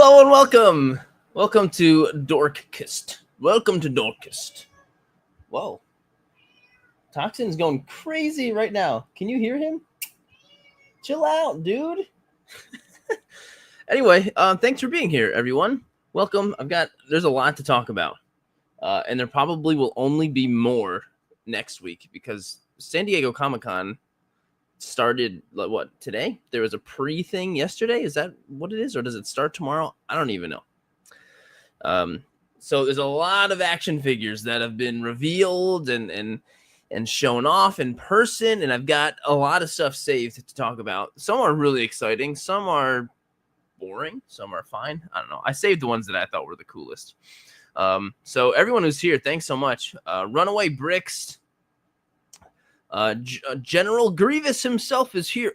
Hello and welcome. Welcome to Dorkist. Welcome to Dorkist. Whoa. Toxin's going crazy right now. Can you hear him? Chill out, dude. Anyway, thanks for being here, everyone. Welcome. There's a lot to talk about. And there probably will only be more next week because San Diego Comic-Con started, today? There was a pre-thing yesterday. Is that what it is? Or does it start tomorrow? I don't even know. So there's a lot of action figures that have been revealed and shown off in person. And I've got a lot of stuff saved to talk about. Some are really exciting. Some are boring. Some are fine. I don't know. I saved the ones that I thought were the coolest. So everyone who's here, thanks so much. Runaway Bricks. General Grievous himself is here.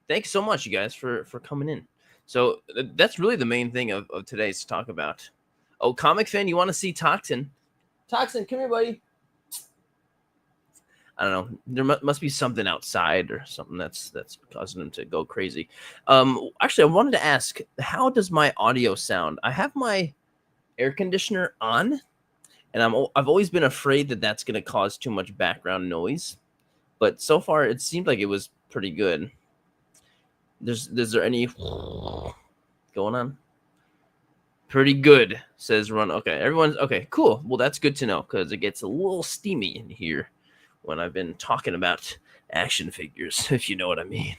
Thanks so much, you guys, for coming in. So that's really the main thing of today's to talk about. Oh, comic fan, you want to see Toxin? Toxin, come here, buddy. I don't know. There must be something outside or something that's causing him to go crazy. Actually, I wanted to ask, how does my audio sound? I have my air conditioner on. And I've always been afraid that that's going to cause too much background noise. But so far, it seemed like it was pretty good. Is there any going on? Pretty good, says Run. Okay, everyone's okay, cool. Well, that's good to know because it gets a little steamy in here when I've been talking about action figures, if you know what I mean.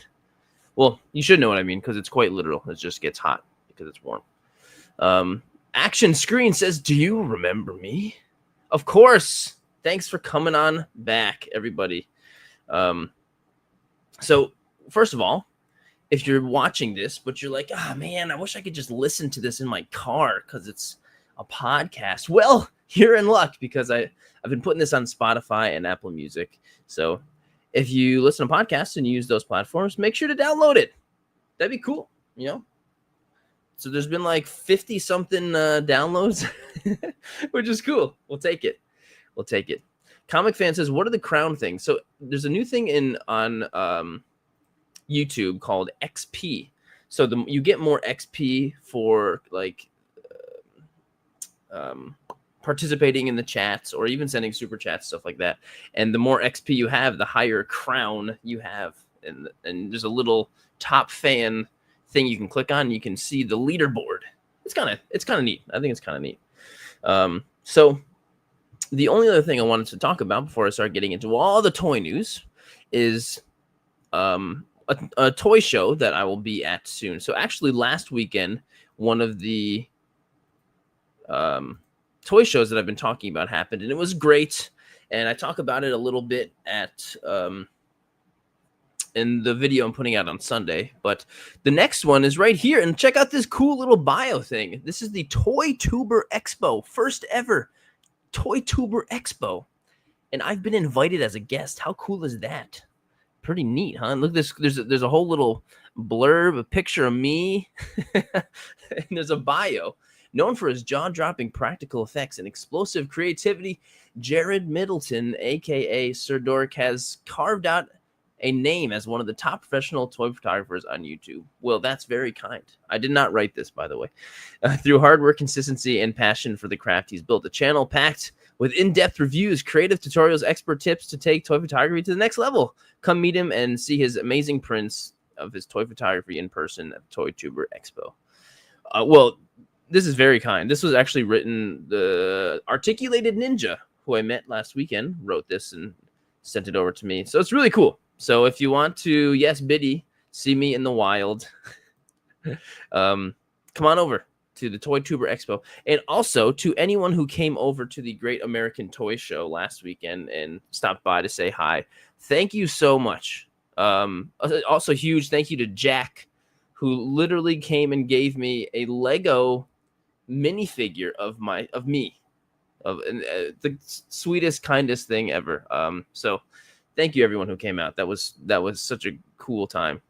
Well, you should know what I mean because it's quite literal. It just gets hot because it's warm. Action Screen says, do you remember me? Of course. Thanks for coming on back, everybody. So, first of all, if you're watching this, but you're like, man, I wish I could just listen to this in my car because it's a podcast. Well, you're in luck because I've been putting this on Spotify and Apple Music. So, if you listen to podcasts and use those platforms, make sure to download it. That'd be cool, you know? So there's been like 50 something downloads, which is cool. We'll take it. Comic Fan says, what are the crown things? So there's a new thing on YouTube called XP. So you get more XP for like participating in the chats or even sending super chats, stuff like that. And the more XP you have, the higher crown you have. And there's a little top fan thing you can click on and you can see the leaderboard. It's kind of neat. I think it's kind of neat. So the only other thing I wanted to talk about before I start getting into all the toy news is a toy show that I will be at soon. So actually last weekend, one of the toy shows that I've been talking about happened and it was great. And I talk about it a little bit at in the video I'm putting out on Sunday, but the next one is right here. And check out this cool little bio thing. This is the Toy Tuber Expo, first ever Toy Tuber Expo, and I've been invited as a guest. How cool is that? Pretty neat, huh? And look, there's a whole little blurb, a picture of me, and there's a bio. Known for his jaw-dropping practical effects and explosive creativity, Jared Middleton, aka Sirdork, has carved out a name as one of the top professional toy photographers on YouTube. Well, that's very kind. I did not write this, by the way. Through hard work, consistency, and passion for the craft, he's built a channel packed with in-depth reviews, creative tutorials, expert tips to take toy photography to the next level. Come meet him and see his amazing prints of his toy photography in person at Toy Tuber Expo. Well, this is very kind. This was actually written, the Articulated Ninja, who I met last weekend, wrote this and sent it over to me. So it's really cool. So if you want to, yes, Biddy, see me in the wild, come on over to the Toy Tuber Expo. And also to anyone who came over to the Great American Toy Show last weekend and stopped by to say hi, thank you so much. Also, huge thank you to Jack, who literally came and gave me a Lego minifigure of me. The sweetest, kindest thing ever. So thank you, everyone who came out. That was such a cool time.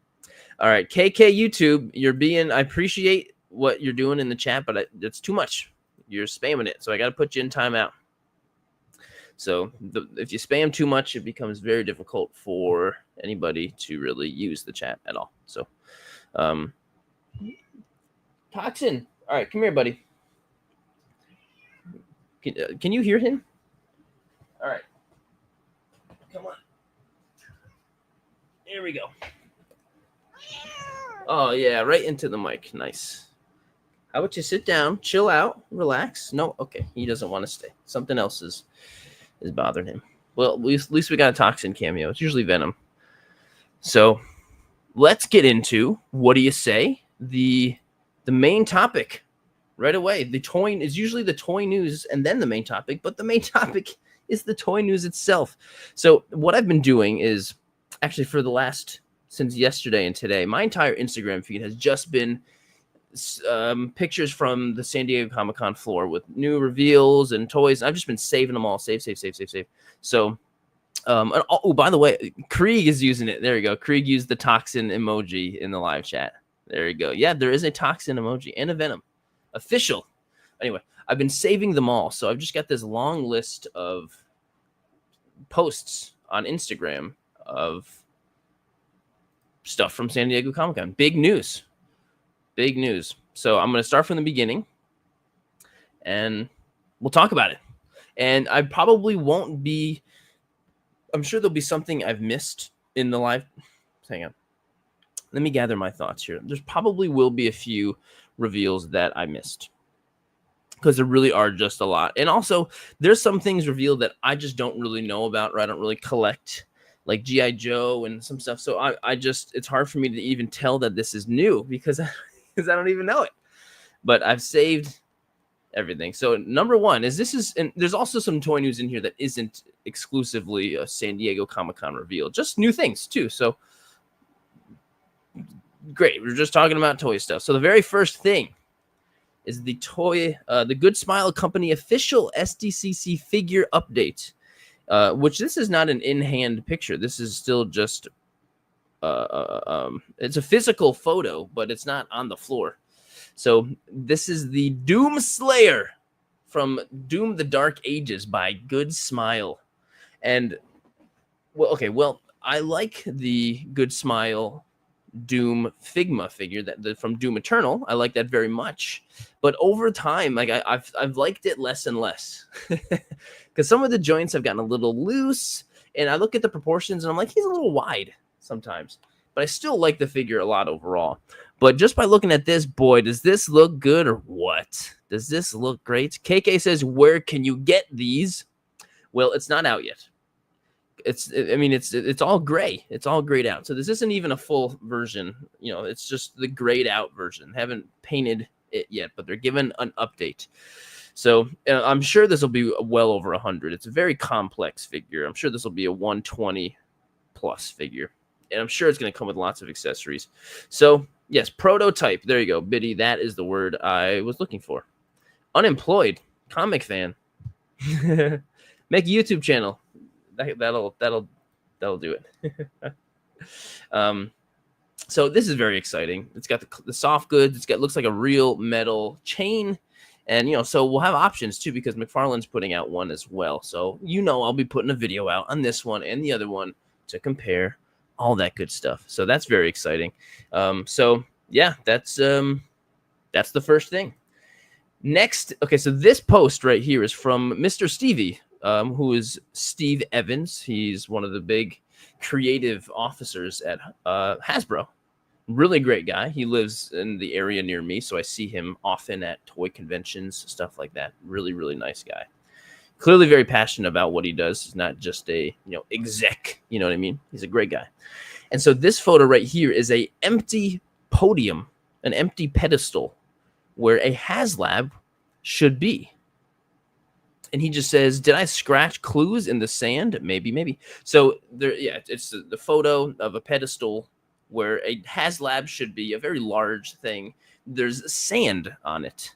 All right, KK YouTube, I appreciate what you're doing in the chat, but it's too much. You're spamming it, so I got to put you in timeout. So if you spam too much, it becomes very difficult for anybody to really use the chat at all. So Toxin. All right, come here, buddy. Can you hear him? All right. Come on. Here we go. Oh, yeah, right into the mic. Nice. How about you sit down, chill out, relax? No? Okay, he doesn't want to stay. Something else is bothering him. Well, at least we got a Toxin cameo. It's usually Venom. So let's get into, what do you say, the main topic right away. The toy is usually the toy news and then the main topic, but the main topic is the toy news itself. So what I've been doing is, actually for the last, since yesterday and today, my entire Instagram feed has just been pictures from the San Diego Comic-Con floor with new reveals and toys. I've just been saving them all. Save. So, oh, by the way, Krieg is using it. There you go. Krieg used the Toxin emoji in the live chat. There you go. Yeah, there is a Toxin emoji and a Venom. Official. Anyway, I've been saving them all. So I've just got this long list of posts on Instagram of stuff from San Diego Comic-Con. Big news. So I'm going to start from the beginning and we'll talk about it. And I probably won't be, I'm sure there'll be something I've missed in the live. Hang on. Let me gather my thoughts here. There's probably will be a few reveals that I missed because there really are just a lot. And also there's some things revealed that I just don't really know about, or I don't really collect, like G.I. Joe and some stuff. So I just, it's hard for me to even tell that this is new because I don't even know it. But I've saved everything. So number one is and there's also some toy news in here that isn't exclusively a San Diego Comic-Con reveal, just new things too. So great. We're just talking about toy stuff. So the very first thing is the Good Smile Company official SDCC figure update, which this is not an in-hand picture. This is still just it's a physical photo, but it's not on the floor. So this is the Doom Slayer from Doom the Dark Ages by Good Smile. And well, I like the Good Smile Doom Figma figure that from Doom Eternal. I like that very much. But over time, like I've liked it less and less. Because some of the joints have gotten a little loose, and I look at the proportions and I'm like, he's a little wide sometimes. But I still like the figure a lot overall. But just by looking at this, boy, does this look good or what? Does this look great? KK says, where can you get these? Well, it's not out yet. It's all gray. It's all grayed out. So this isn't even a full version. You know, it's just the grayed out version. Haven't painted it yet, but they're given an update. So I'm sure this will be well over 100. It's a very complex figure. I'm sure this will be a 120 plus figure. And I'm sure it's going to come with lots of accessories. So, yes, prototype. There you go, Biddy. That is the word I was looking for. Unemployed. Comic fan. Make a YouTube channel. That'll do it. So this is very exciting. It's got the soft goods. Looks like a real metal chain. And, you know, so we'll have options, too, because McFarlane's putting out one as well. So, you know, I'll be putting a video out on this one and the other one to compare all that good stuff. So that's very exciting. So, yeah, that's the first thing. Next, okay, so this post right here is from Mr. Stevie, who is Steve Evans. He's one of the big creative officers at Hasbro. Really great guy. He lives in the area near me, so I see him often at toy conventions, stuff like that. Really, really nice guy. Clearly very passionate about what he does. He's not just a, exec, you know what I mean? He's a great guy. And so this photo right here is a empty podium, an empty pedestal where a Haslab should be. And he just says, did I scratch clues in the sand? Maybe. So there, yeah, it's the photo of a pedestal where a Haslab should be, a very large thing. There's sand on it.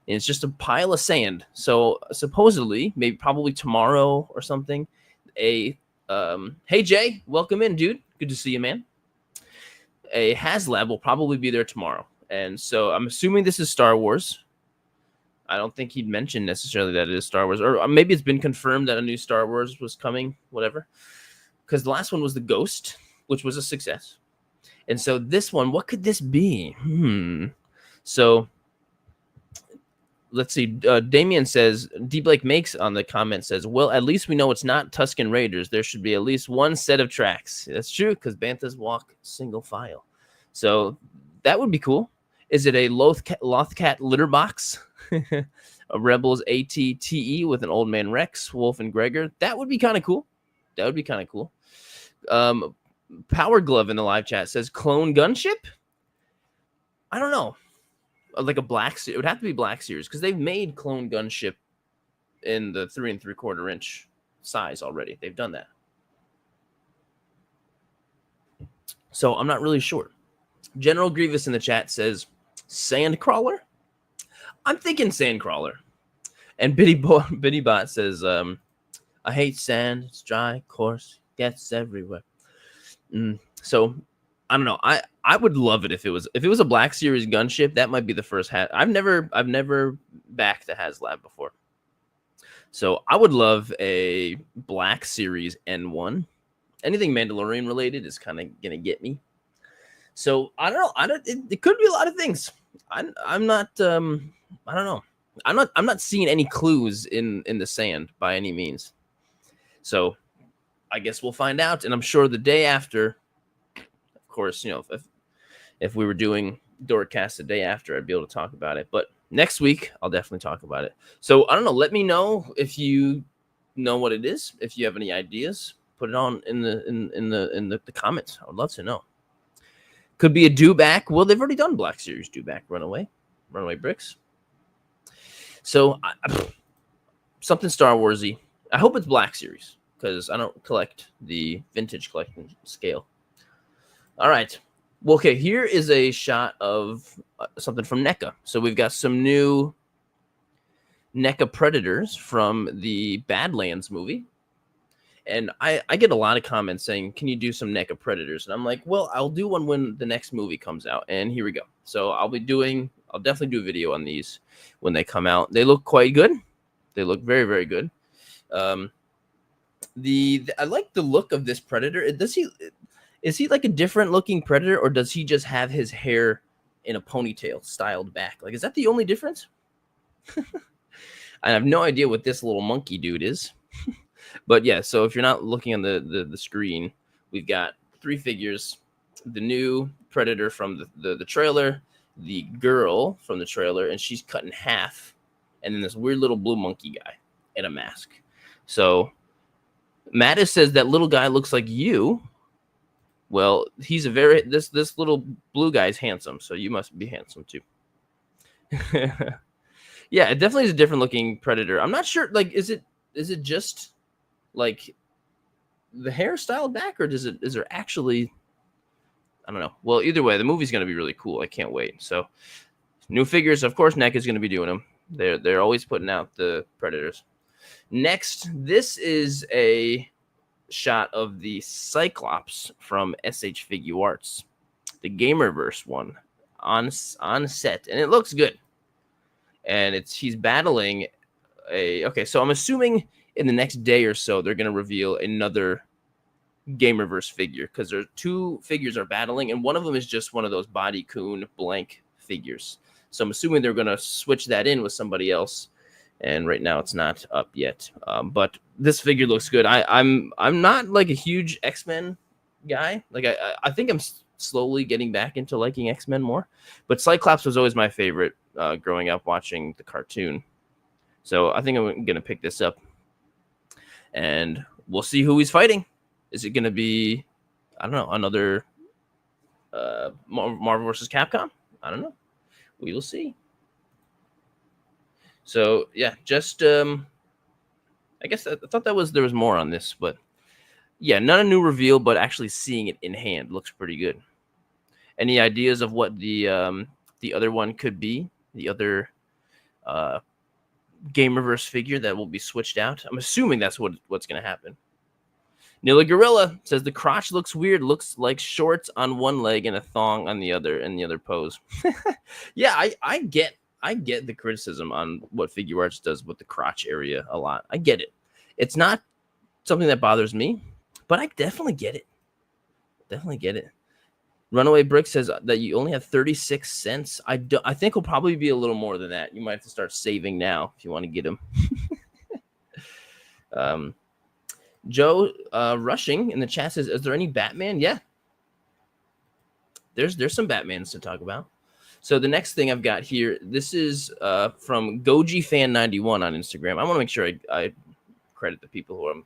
And it's just a pile of sand. So supposedly, probably tomorrow or something, hey Jay, welcome in, dude. Good to see you, man. A Haslab will probably be there tomorrow. And so I'm assuming this is Star Wars. I don't think he'd mentioned necessarily that it is Star Wars. Or maybe it's been confirmed that a new Star Wars was coming, whatever. Because the last one was the Ghost, which was a success. And so this one, what could this be? So let's see. Damien says, D Blake makes on the comment says, well, at least we know it's not Tusken Raiders. There should be at least one set of tracks. That's true, because Banthas walk single file. So that would be cool. Is it a Lothcat litter box? A Rebels ATTE with an Old Man Rex, Wolf, and Gregor? That would be kind of cool. That would be kind of cool. Power Glove in the live chat says, clone gunship? I don't know. Like a black, it would have to be Black Series, because they've made clone gunship in the 3 3/4 inch size already. They've done that. So I'm not really sure. General Grievous in the chat says, Sandcrawler? I'm thinking Sandcrawler. And Biddy says, I hate sand. It's dry, coarse, gets everywhere. So I don't know. I would love it if it was a Black Series gunship. That might be the first hat. I've never backed the Haslab before. So I would love a Black Series N1. Anything Mandalorian related is kind of gonna get me. So I don't know. It could be a lot of things. I'm not. I don't know. I'm not seeing any clues in the sand by any means. So I guess we'll find out. And I'm sure the day after, of course, you know, if we were doing Dorkcast the day after, I'd be able to talk about it. But next week, I'll definitely talk about it. So I don't know. Let me know if you know what it is. If you have any ideas, put it on in the comments. I would love to know. Could be a do-back. Well, they've already done Black Series do-back. Runaway bricks. So something Star Warsy. I hope it's Black Series, because I don't collect the vintage collecting scale. All right. Well, okay, here is a shot of something from NECA. So we've got some new NECA Predators from the Badlands movie. And I get a lot of comments saying, can you do some NECA Predators? And I'm like, well, I'll do one when the next movie comes out. And here we go. So I'll definitely do a video on these when they come out. They look quite good. They look very, very good. I like the look of this Predator. Is he like a different looking Predator, or does he just have his hair in a ponytail styled back? Like, is that the only difference? I have no idea what this little monkey dude is. But yeah, so if you're not looking on the screen, we've got 3 figures. The new Predator from the trailer, the girl from the trailer, and she's cut in half. And then this weird little blue monkey guy in a mask. So Mattis says that little guy looks like you. Well, he's this little blue guy's handsome, so you must be handsome too. Yeah, it definitely is a different looking Predator. I'm not sure, like, is it just like the hair styled back, or is there actually, I don't know. Well, either way, the movie's gonna be really cool. I can't wait. So new figures, of course, NECA is gonna be doing them. They're always putting out the Predators. Next, this is a shot of the Cyclops from SH Figuarts, the Gamerverse one on set, and it looks good. And he's battling okay, so I'm assuming in the next day or so they're going to reveal another Gamerverse figure, because there's 2 figures are battling, and one of them is just one of those Body Coon blank figures. So I'm assuming they're going to switch that in with somebody else. And right now it's not up yet. But this figure looks good. I'm not like a huge X-Men guy. Like I think I'm slowly getting back into liking X-Men more. But Cyclops was always my favorite growing up watching the cartoon. So I think I'm going to pick this up. And we'll see who he's fighting. Is it going to be, I don't know, another Marvel vs. Capcom? I don't know. We will see. So yeah, just I guess I thought there was more on this, but yeah, not a new reveal, but actually seeing it in hand looks pretty good. Any ideas of what the other one could be? The other Gamerverse figure that will be switched out? I'm assuming that's what's going to happen. Nilla Gorilla says the crotch looks weird. Looks like shorts on one leg and a thong on the other, in the other pose. Yeah, I get the criticism on what Figuarts does with the crotch area a lot. I get it. It's not something that bothers me, but I definitely get it. Definitely get it. Runaway Brick says that you only have 36 cents. I think it'll probably be a little more than that. You might have to start saving now if you want to get him. Joe Rushing in the chat says, "Is there any Batman?" Yeah, there's some Batmans to talk about. So the next thing I've got here, this is from Goji Fan 91 on Instagram. I want to make sure I credit the people who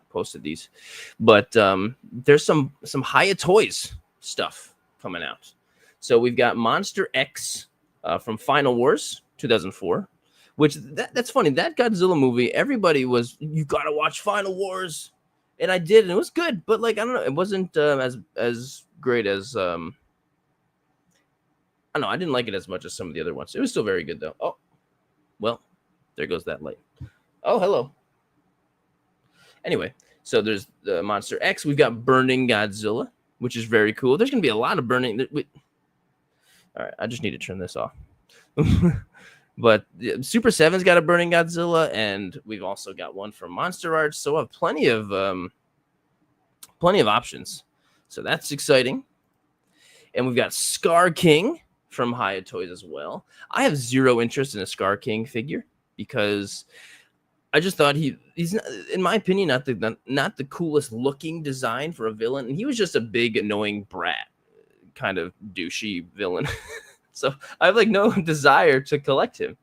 posted these, but there's some Hiya Toys stuff coming out. So we've got Monster X from Final Wars 2004, which that's funny. That Godzilla movie, everybody was, you gotta watch Final Wars, and I did, and it was good, but like I don't know, it wasn't as great as I don't know, I didn't like it as much as some of the other ones. It was still very good though. Oh, well, there goes that light. Oh, hello. Anyway, so there's the Monster X. We've got Burning Godzilla, which is very cool. There's going to be a lot of burning. All right, I just need to turn this off. But Super 7's got a Burning Godzilla, and we've also got one from Monster Arts. So I have plenty of options. So that's exciting. And we've got Scar King from Hiya Toys as well. I have zero interest in a Scar King figure because I just thought he's not, in my opinion, not the coolest looking design for a villain. And he was just a big annoying brat, kind of douchey villain. So I have like no desire to collect him.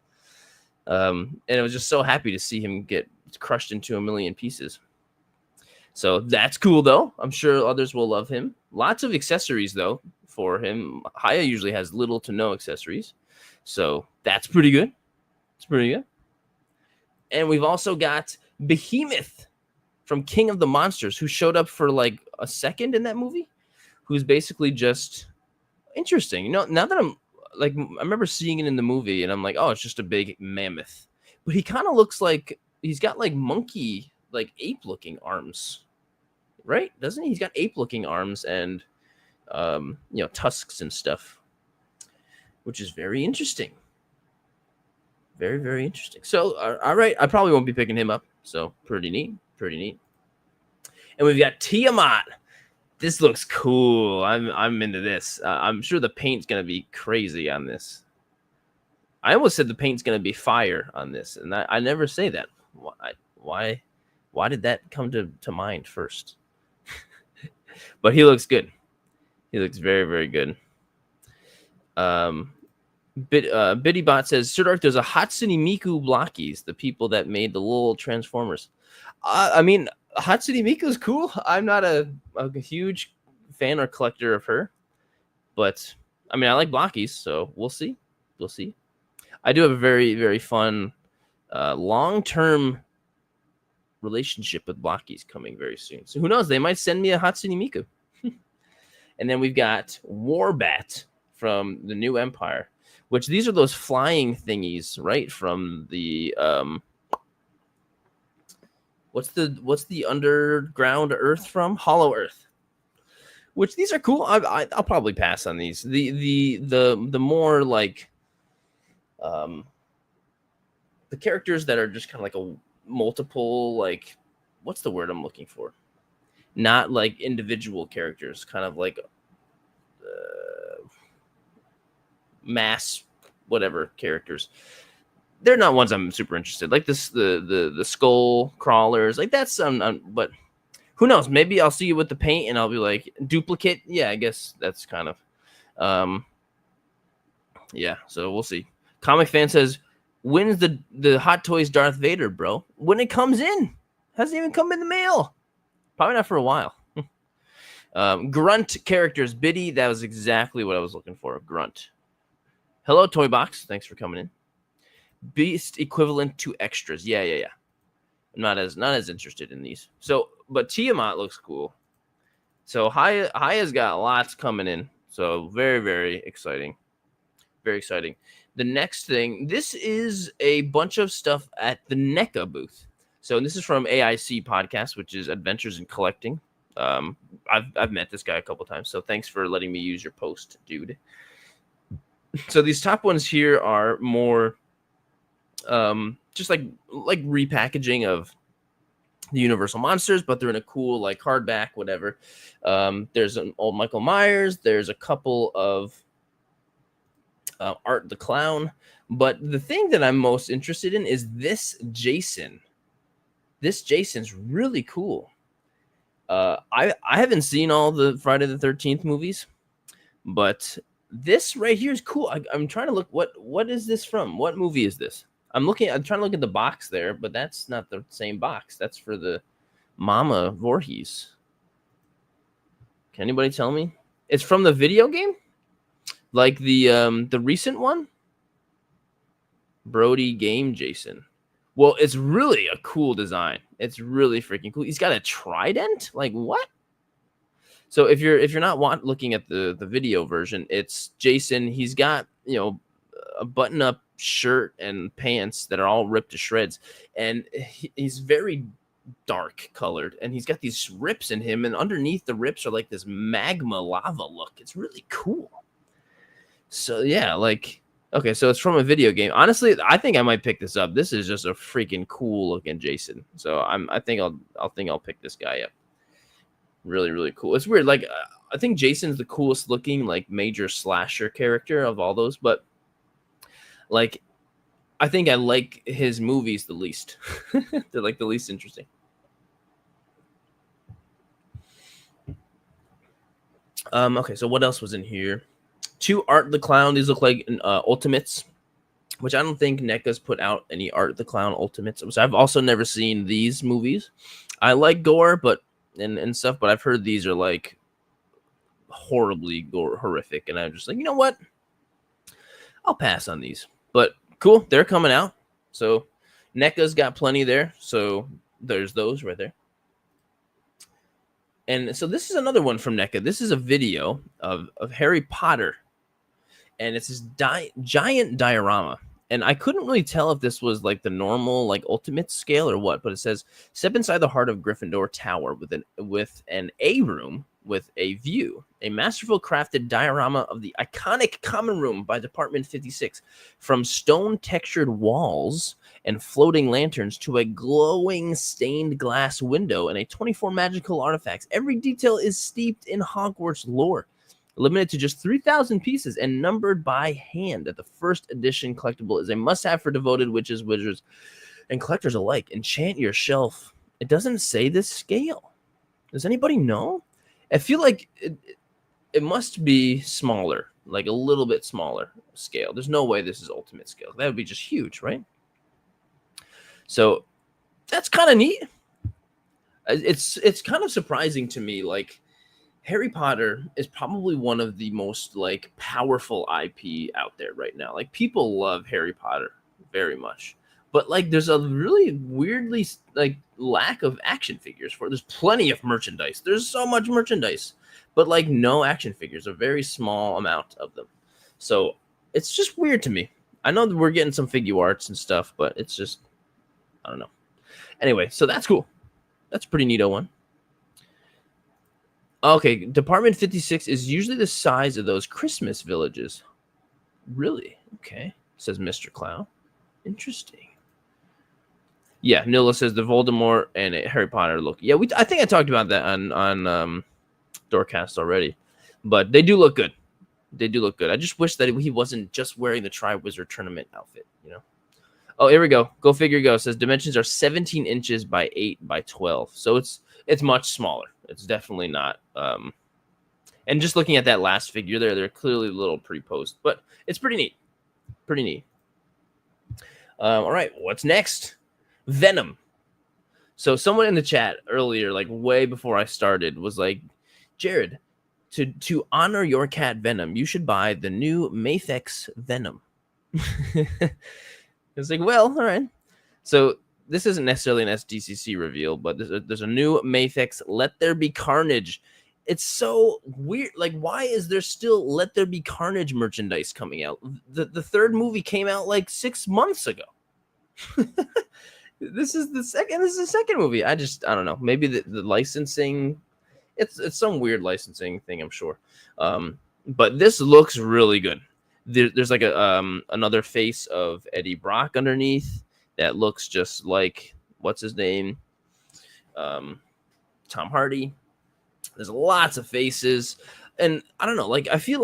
And I was just so happy to see him get crushed into a million pieces. So that's cool though. I'm sure others will love him. Lots of accessories though for him. Hiya usually has little to no accessories. So that's pretty good. It's pretty good. And we've also got Behemoth from King of the Monsters, who showed up for like a second in that movie, who's basically just interesting. You know, now that I'm like, I remember seeing it in the movie and I'm like, oh, it's just a big mammoth. But he kind of looks like he's got like monkey, like ape looking arms, right? Doesn't he? He's got ape looking arms and, tusks and stuff, which is very interesting. Very, very interesting. So, all right, I probably won't be picking him up. So, pretty neat, pretty neat. And we've got Tiamat. This looks cool. I'm into this. I'm sure the paint's gonna be crazy on this. I almost said the paint's gonna be fire on this, and I never say that. Why did that come to mind first? But he looks good. He looks very, very good. Bittybot says, Sirdork, there's a Hatsune Miku blockies, the people that made the little Transformers. I mean, Hatsune Miku is cool. I'm not a huge fan or collector of her, but I mean, I like blockies, so we'll see. We'll see. I do have a very, very fun long-term relationship with blockies coming very soon. So who knows? They might send me a Hatsune Miku. And then we've got Warbat from the New Empire, which these are those flying thingies, right? From the what's the underground Earth from? Hollow Earth. Which these are cool. I'll probably pass on these. The more like the characters that are just kind of like a multiple, like, what's the word I'm looking for? Not like individual characters, kind of like mass whatever characters. They're not ones I'm super interested. Like this, the skull crawlers, like that's but who knows? Maybe I'll see you with the paint and I'll be like, duplicate. Yeah, I guess that's kind of yeah. So we'll see. Comic Fan says, when's the Hot Toys Darth Vader, bro? When it comes in. Hasn't even come in the mail. Probably not for a while. Grunt characters. Biddy, that was exactly what I was looking for. Grunt. Hello, Toy Box. Thanks for coming in. Beast equivalent to extras. Yeah. I'm not as interested in these. So, but Tiamat looks cool. So Hiya's got lots coming in. So very, very exciting. Very exciting. The next thing, this is a bunch of stuff at the NECA booth. So this is from AIC Podcast, which is Adventures in Collecting. I've met this guy a couple times, so thanks for letting me use your post, dude. So these top ones here are more just like repackaging of the Universal Monsters, but they're in a cool like hardback, whatever. There's an old Michael Myers. There's a couple of Art the Clown. But the thing that I'm most interested in is this Jason. This Jason's really cool. I haven't seen all the Friday the 13th movies, but this right here is cool. I'm trying to look. What is this from? What movie is this? I'm trying to look at the box there, but that's not the same box. That's for the Mama Voorhees. Can anybody tell me? It's from the video game? Like the recent one? Brody Game Jason. Well, it's really a cool design. It's really freaking cool. He's got a trident? Like what? So if you're not looking at the video version, it's Jason. He's got, you know, a button-up shirt and pants that are all ripped to shreds, and he's very dark colored, and he's got these rips in him, and underneath the rips are like this magma lava look. It's really cool. So yeah, like, okay, so it's from a video game. Honestly, I think I might pick this up. This is just a freaking cool looking Jason. So I think I'll pick this guy up. Really, really cool. It's weird. Like, I think Jason's the coolest looking like major slasher character of all those, but like, I think I like his movies the least. They're like the least interesting. Okay, so what else was in here? 2 Art the Clown. These look like Ultimates, which I don't think NECA's put out any Art the Clown Ultimates. So I've also never seen these movies. I like gore, but and stuff, but I've heard these are like horribly horrific, and I'm just like, you know what? I'll pass on these. But cool, they're coming out. So NECA's got plenty there. So there's those right there. And so this is another one from NECA. This is a video of Harry Potter. And it's this giant diorama. And I couldn't really tell if this was like the normal, like ultimate scale or what. But it says, step inside the heart of Gryffindor Tower with an A room with a view. A masterful crafted diorama of the iconic common room by Department 56. From stone textured walls and floating lanterns to a glowing stained glass window and a 24 magical artifacts. Every detail is steeped in Hogwarts lore. Limited to just 3,000 pieces and numbered by hand. That the first edition collectible is a must-have for devoted witches, wizards, and collectors alike. Enchant your shelf. It doesn't say this scale. Does anybody know? I feel like it must be smaller, like a little bit smaller scale. There's no way this is ultimate scale. That would be just huge, right? So that's kind of neat. It's kind of surprising to me. Like, Harry Potter is probably one of the most like powerful IP out there right now. Like, people love Harry Potter very much, but like there's a really weirdly like lack of action figures for. There's plenty of merchandise. There's so much merchandise, but like no action figures. A very small amount of them. So it's just weird to me. I know that we're getting some Figuarts and stuff, but it's just, I don't know. Anyway, so that's cool. That's a pretty neato one. Okay, Department 56 is usually the size of those Christmas villages. Really? Okay, says Mr. Clown. Interesting. Yeah, Nilla says the Voldemort and Harry Potter look. Yeah, I think I talked about that on Dorkcast already. But they do look good. They do look good. I just wish that he wasn't just wearing the Triwizard Tournament outfit, you know? Oh, here we go. Go figure go. Says dimensions are 17 inches by 8 by 12. So it's much smaller. It's definitely not. And just looking at that last figure there, they're clearly a little pre-post, but it's pretty neat. Pretty neat. All right, what's next? Venom. So someone in the chat earlier, like way before I started, was like, Jared, to honor your cat Venom, you should buy the new Mafex Venom. It's like, well, all right. So this isn't necessarily an SDCC reveal, but there's a new Mafex Let There Be Carnage. It's so weird. Like, why is there still Let There Be Carnage merchandise coming out? The third movie came out like 6 months ago. This is the second movie. I don't know. Maybe the licensing, it's some weird licensing thing, I'm sure. But this looks really good. There's like another face of Eddie Brock underneath that looks just like, what's his name? Tom Hardy. There's lots of faces, and I don't know. Like I feel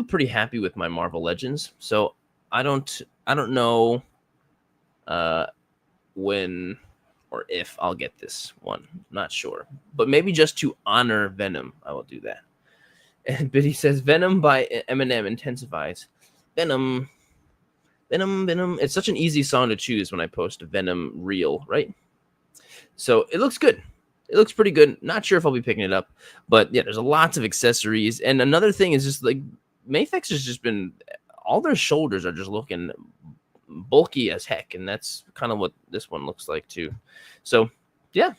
pretty happy with my Marvel Legends. So I don't know when or if I'll get this one. Not sure, but maybe just to honor Venom, I will do that. And Biddy says Venom by Eminem intensifies. Venom. It's such an easy song to choose when I post a Venom reel, right? So it looks good. It looks pretty good. Not sure if I'll be picking it up, but yeah, there's lots of accessories. And another thing is just like Mafex has just been, all their shoulders are just looking bulky as heck, and that's kind of what this one looks like too. So yeah,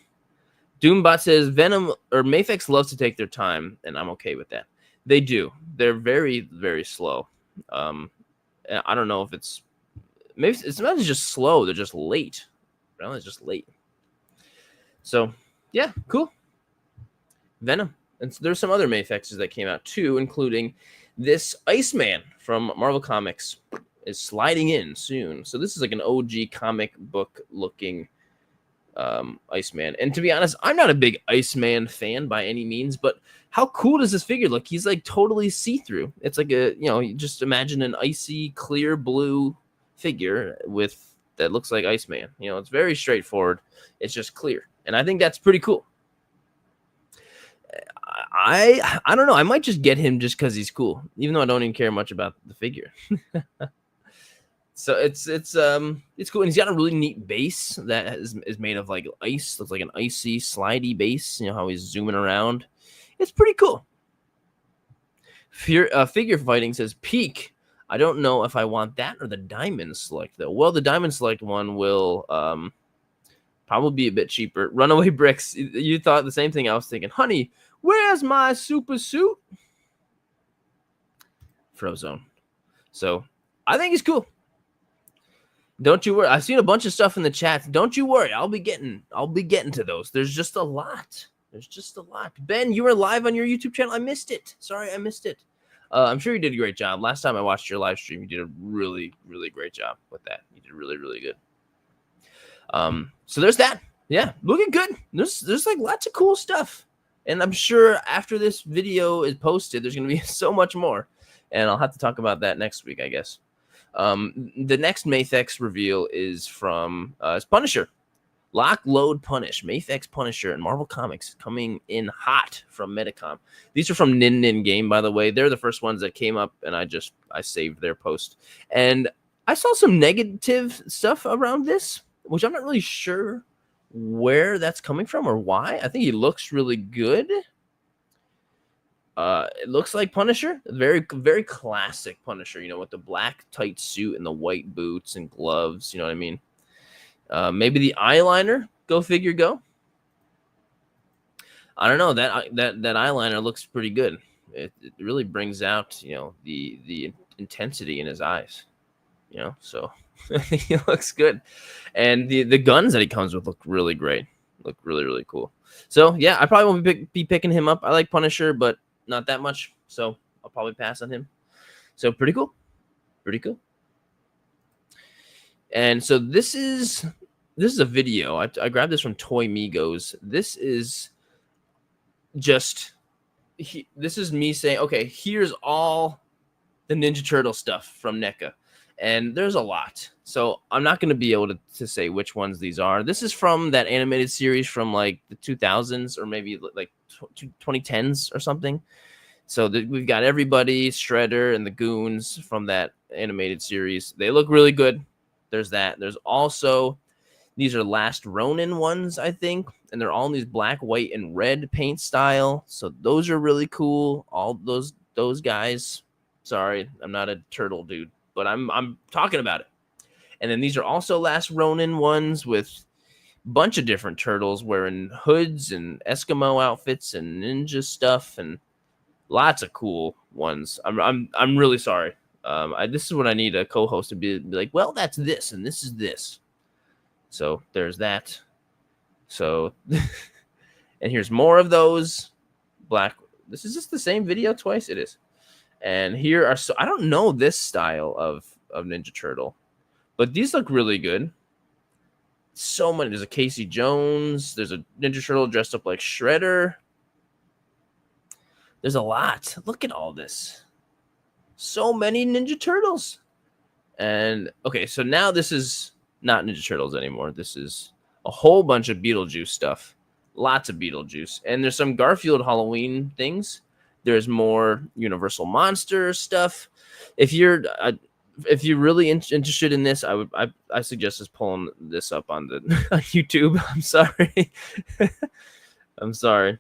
Doombot says Venom or Mafex loves to take their time, and I'm okay with that. They do. They're very, very slow. I don't know if maybe it's not just slow. They're just late. Well, it's just late. So yeah, cool. Venom. And there's some other Mafexes that came out too, including this Iceman from Marvel Comics is sliding in soon. So this is like an OG comic book looking Iceman. And to be honest, I'm not a big Iceman fan by any means, but how cool does this figure look? He's like totally see-through. It's like you just imagine an icy clear blue figure that looks like Iceman. It's very straightforward. It's just clear. And I think that's pretty cool. I don't know. I might just get him just because he's cool, even though I don't even care much about the figure. So it's cool, and he's got a really neat base that is made of like ice. Looks like an icy, slidey base. How he's zooming around. It's pretty cool. Figure Fighting says Peak. I don't know if I want that or the Diamond Select though. Well, the Diamond Select one will probably be a bit cheaper. Runaway Bricks. You thought the same thing I was thinking. Honey, where's my super suit? Frozone. So I think he's cool. Don't you worry. I've seen a bunch of stuff in the chat. Don't you worry. I'll be getting to those. There's just a lot. Ben, you were live on your YouTube channel. I missed it. Sorry, I missed it. I'm sure you did a great job. Last time I watched your live stream, you did a really, really great job with that. You did really, really good. So there's that. Yeah, looking good. There's like lots of cool stuff. And I'm sure after this video is posted, there's going to be so much more. And I'll have to talk about that next week, I guess. The next Mafex reveal is from Punisher. Lock, Load, Punish. Mafex Punisher and Marvel Comics coming in hot from Medicom. These are from Nin Game, by the way. They're the first ones that came up, and I saved their post. And I saw some negative stuff around this, which I'm not really sure where that's coming from or why. I think he looks really good. It looks like Punisher, very, very classic Punisher, with the black tight suit and the white boots and gloves. You know what I mean? Maybe the eyeliner. Go figure. Go. I don't know. That eyeliner looks pretty good. It really brings out the intensity in his eyes. So he looks good, and the guns that he comes with look really great. Look really, really cool. So yeah, I probably won't be picking him up. I like Punisher, but not that much, so I'll probably pass on him. So pretty cool. And so this is a video. I grabbed this from Toy Migos. This is this is me saying, okay, here's all the Ninja Turtle stuff from NECA, and there's a lot. So I'm not going to be able to say which ones these are. This is from that animated series from like the 2000s or maybe like 2010s or something. So we've got everybody, Shredder and the Goons from that animated series. They look really good. There's that. There's also, these are Last Ronin ones, I think. And they're all in these black, white, and red paint style. So those are really cool. All those guys. Sorry, I'm not a turtle dude, but I'm talking about it. And then these are also Last Ronin ones with a bunch of different turtles wearing hoods and Eskimo outfits and ninja stuff and lots of cool ones. I'm really sorry. This is what I need a co-host to be like, well, that's this and this is this. So there's that. So and here's more of those black. This is just the same video twice. It is. And here are, so I don't know this style of Ninja Turtle, but these look really good. So many. There's a Casey Jones. There's a Ninja Turtle dressed up like Shredder. There's a lot. Look at all this. So many Ninja Turtles. And okay, so now this is not Ninja Turtles anymore. This is a whole bunch of Beetlejuice stuff. Lots of Beetlejuice. And there's some Garfield Halloween things. There's more Universal Monster stuff. If you're really interested in this, I suggest just pulling this up on the on YouTube. I'm sorry. I'm sorry.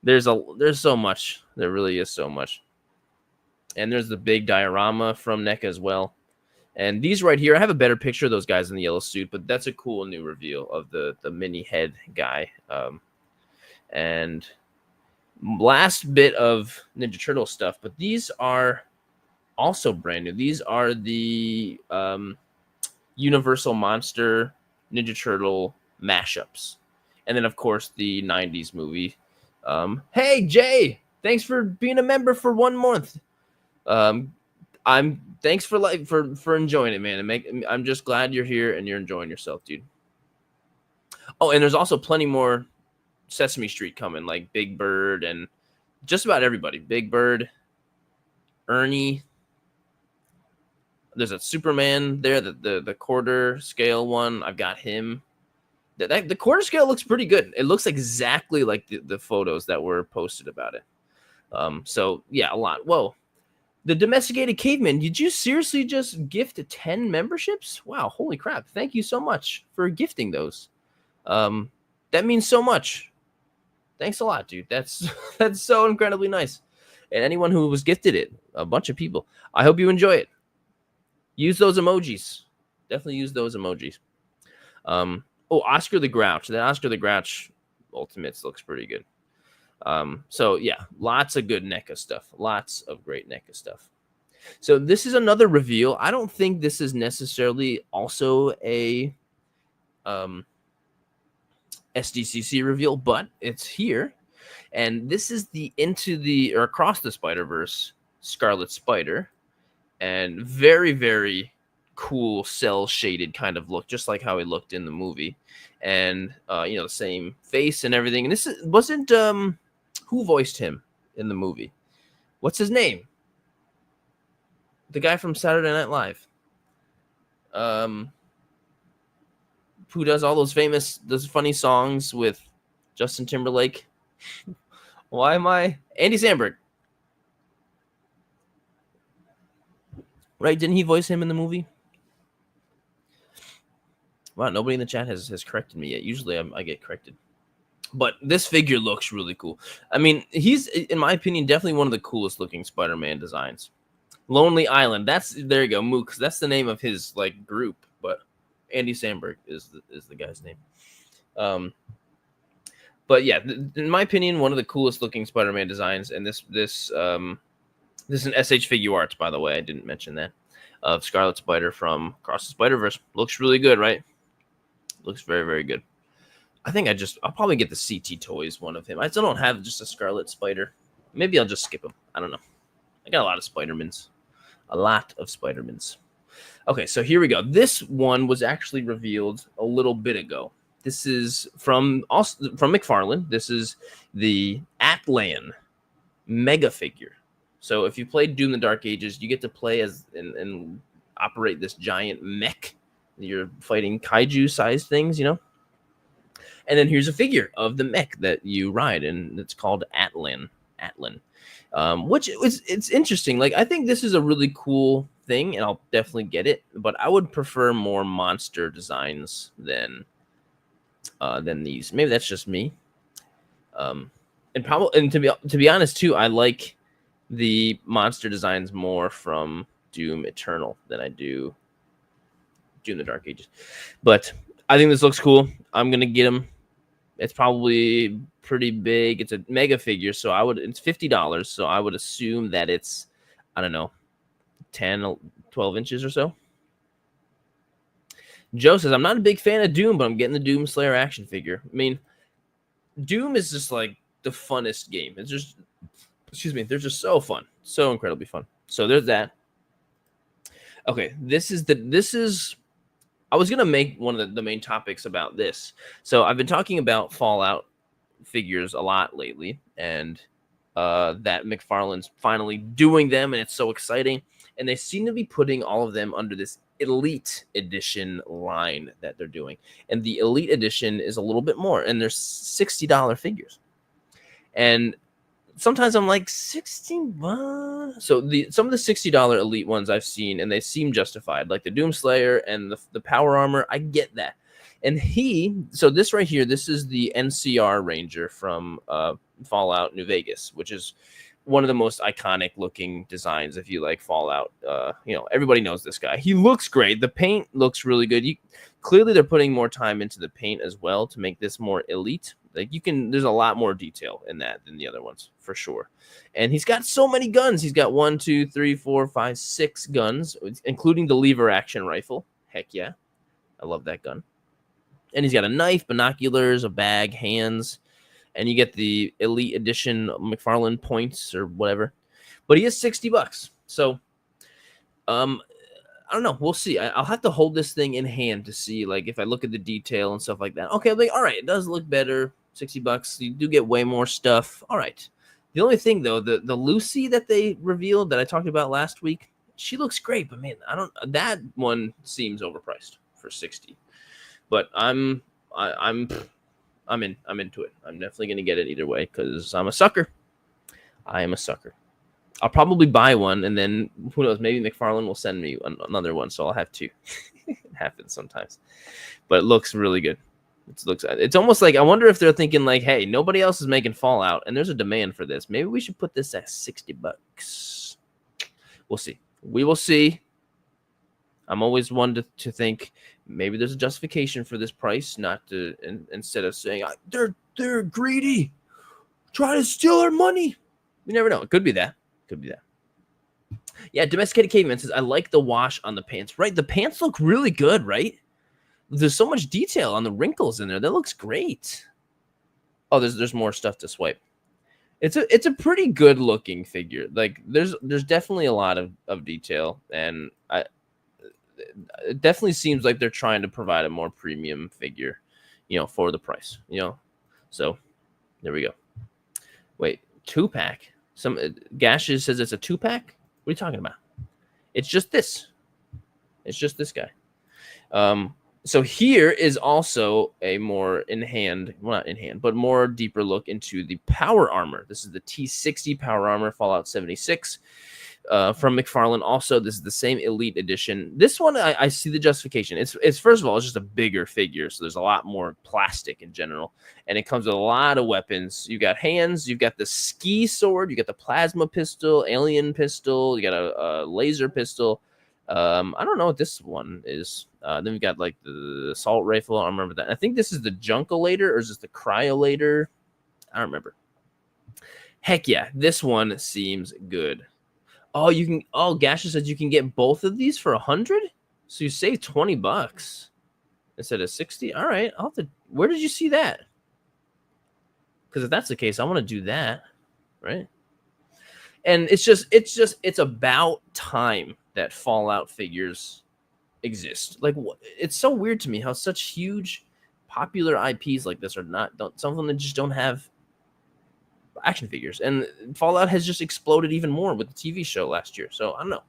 There's so much. There really is so much. And there's the big diorama from NECA as well. And these right here, I have a better picture of those guys in the yellow suit, but that's a cool new reveal of the mini head guy. And last bit of Ninja Turtle stuff, but these are also brand new. These are the Universal Monster Ninja Turtle mashups. And then, of course, the 90s movie. Hey, Jay, thanks for being a member for 1 month. Thanks for enjoying it, man. I'm just glad you're here and you're enjoying yourself, dude. Oh, and there's also plenty more Sesame Street coming, like Big Bird and just about everybody. Big Bird, Ernie. There's a Superman there, the quarter scale one. I've got him. The quarter scale looks pretty good. It looks exactly like the photos that were posted about it. So yeah, a lot. Whoa. The Domesticated Caveman, did you seriously just gift 10 memberships? Wow, holy crap. Thank you so much for gifting those. That means so much. Thanks a lot, dude. That's so incredibly nice. And anyone who was gifted it, a bunch of people, I hope you enjoy it. Use those emojis. Definitely use those emojis. Oh, Oscar the Grouch. That Oscar the Grouch Ultimates looks pretty good. So yeah, lots of good NECA stuff. Lots of great NECA stuff. So this is another reveal. I don't think this is necessarily also a SDCC reveal, but it's here. And this is the Across the Spider-Verse Scarlet Spider. And very, very cool cell shaded kind of look, just like how he looked in the movie. And the same face and everything. And this wasn't who voiced him in the movie? What's his name? The guy from Saturday Night Live. Who does all those funny songs with Justin Timberlake? Why am I? Andy Samberg. Right? Didn't he voice him in the movie? Wow, nobody in the chat has corrected me yet. Usually I get corrected. But this figure looks really cool. I mean, he's, in my opinion, definitely one of the coolest looking Spider-Man designs. Lonely Island. There you go, Mook. That's the name of his group, but Andy Samberg is the guy's name. But yeah, in my opinion, one of the coolest looking Spider-Man designs. And this is an SH Figuarts, by the way. I didn't mention that. Of Scarlet Spider from Across the Spider-Verse. Looks really good, right? Looks very, very good. I think I'll probably get the CT Toys one of him. I still don't have just a Scarlet Spider. Maybe I'll just skip him. I don't know. I got a lot of Spider-Mans. A lot of Spider-Mans. Okay, so here we go. This one was actually revealed a little bit ago. This is from McFarlane. This is the Atlan Mega figure. So if you played Doom the Dark Ages, you get to play as and operate this giant mech. You're fighting kaiju-sized things, you know? And then here's a figure of the mech that you ride, and it's called Atlan. Which it's interesting. I think this is a really cool thing, and I'll definitely get it. But I would prefer more monster designs than these. Maybe that's just me. And to be honest too, I like the monster designs more from Doom Eternal than I do Doom the Dark Ages. But I think this looks cool. I'm gonna get him. It's probably pretty big. It's a mega figure, so it's $50. So I would assume that it's, I don't know, 10, 12 inches or so. Joe says, I'm not a big fan of Doom, but I'm getting the Doom Slayer action figure. I mean, Doom is just the funnest game. It's just, they're just so fun. So incredibly fun. So there's that. Okay, this is I was gonna make one of the main topics about this. So I've been talking about Fallout figures a lot lately, and that McFarlane's finally doing them, and it's so exciting. And they seem to be putting all of them under this Elite Edition line that they're doing. And the Elite Edition is a little bit more, and they're $60 figures. And sometimes I'm like, 60 bucks. So some of the $60 Elite ones I've seen, and they seem justified, like the Doomslayer and the Power Armor. I get that. And so this right here, this is the NCR Ranger from Fallout New Vegas, which is one of the most iconic looking designs. If you like Fallout, everybody knows this guy. He looks great. The paint looks really good. Clearly they're putting more time into the paint as well to make this more elite. Like there's a lot more detail in that than the other ones for sure. And he's got so many guns. He's got 1, 2, 3, 4, 5, 6 guns, including the lever action rifle. Heck yeah. I love that gun. And he's got a knife, binoculars, a bag, hands, and you get the Elite Edition McFarlane points or whatever. But he is $60. So, I don't know. We'll see. I'll have to hold this thing in hand to see, like, if I look at the detail and stuff like that. Okay, like, all right, it does look better. $60. You do get way more stuff. All right. The only thing though, the Lucy that they revealed that I talked about last week, she looks great, but man, that one seems overpriced for 60. But I'm into it. I'm definitely gonna get it either way because I'm a sucker. I am a sucker. I'll probably buy one, and then who knows? Maybe McFarlane will send me another one, so I'll have two. It happens sometimes, but it looks really good. It's almost like I wonder if they're thinking like, hey, nobody else is making Fallout, and there's a demand for this. Maybe we should put this at $60. We'll see. We will see. I'm always one to think maybe there's a justification for this price, not to instead of saying they're greedy, trying to steal our money. You never know. It could be that. Could be that. Yeah, Domesticated Caveman says I like the wash on the pants. Right, the pants look really good, right? There's so much detail on the wrinkles in there. That looks great. Oh, there's more stuff to swipe. It's a pretty good looking figure. Like there's definitely a lot of detail, and it definitely seems like they're trying to provide a more premium figure, for the price, So there we go. Wait, 2-pack. Some Gashes says it's a 2-pack. What are you talking about? It's just this. It's just this guy. So here is also a more not in hand, but more deeper look into the power armor. This is the T60 power armor, Fallout 76. From McFarlane. Also, this is the same Elite Edition. This one, I see the justification. It's first of all, it's just a bigger figure, so there's a lot more plastic in general, and it comes with a lot of weapons. You got hands, you've got the ski sword, you got the plasma pistol, alien pistol, you got a laser pistol. I don't know what this one is. Then we've got like the assault rifle. I don't remember that. I think this is the Junkolator, or is this the Cryolator? I don't remember. Heck yeah, this one seems good. Oh, Gasha says you can get both of these for $100, so you save $20 instead of $60. All right, where did you see that? Because if that's the case, I want to do that, right? And it's about time that Fallout figures exist. Like, it's so weird to me how such huge, popular IPs like this some of them just don't have action figures, and Fallout has just exploded even more with the TV show last year. So I don't know.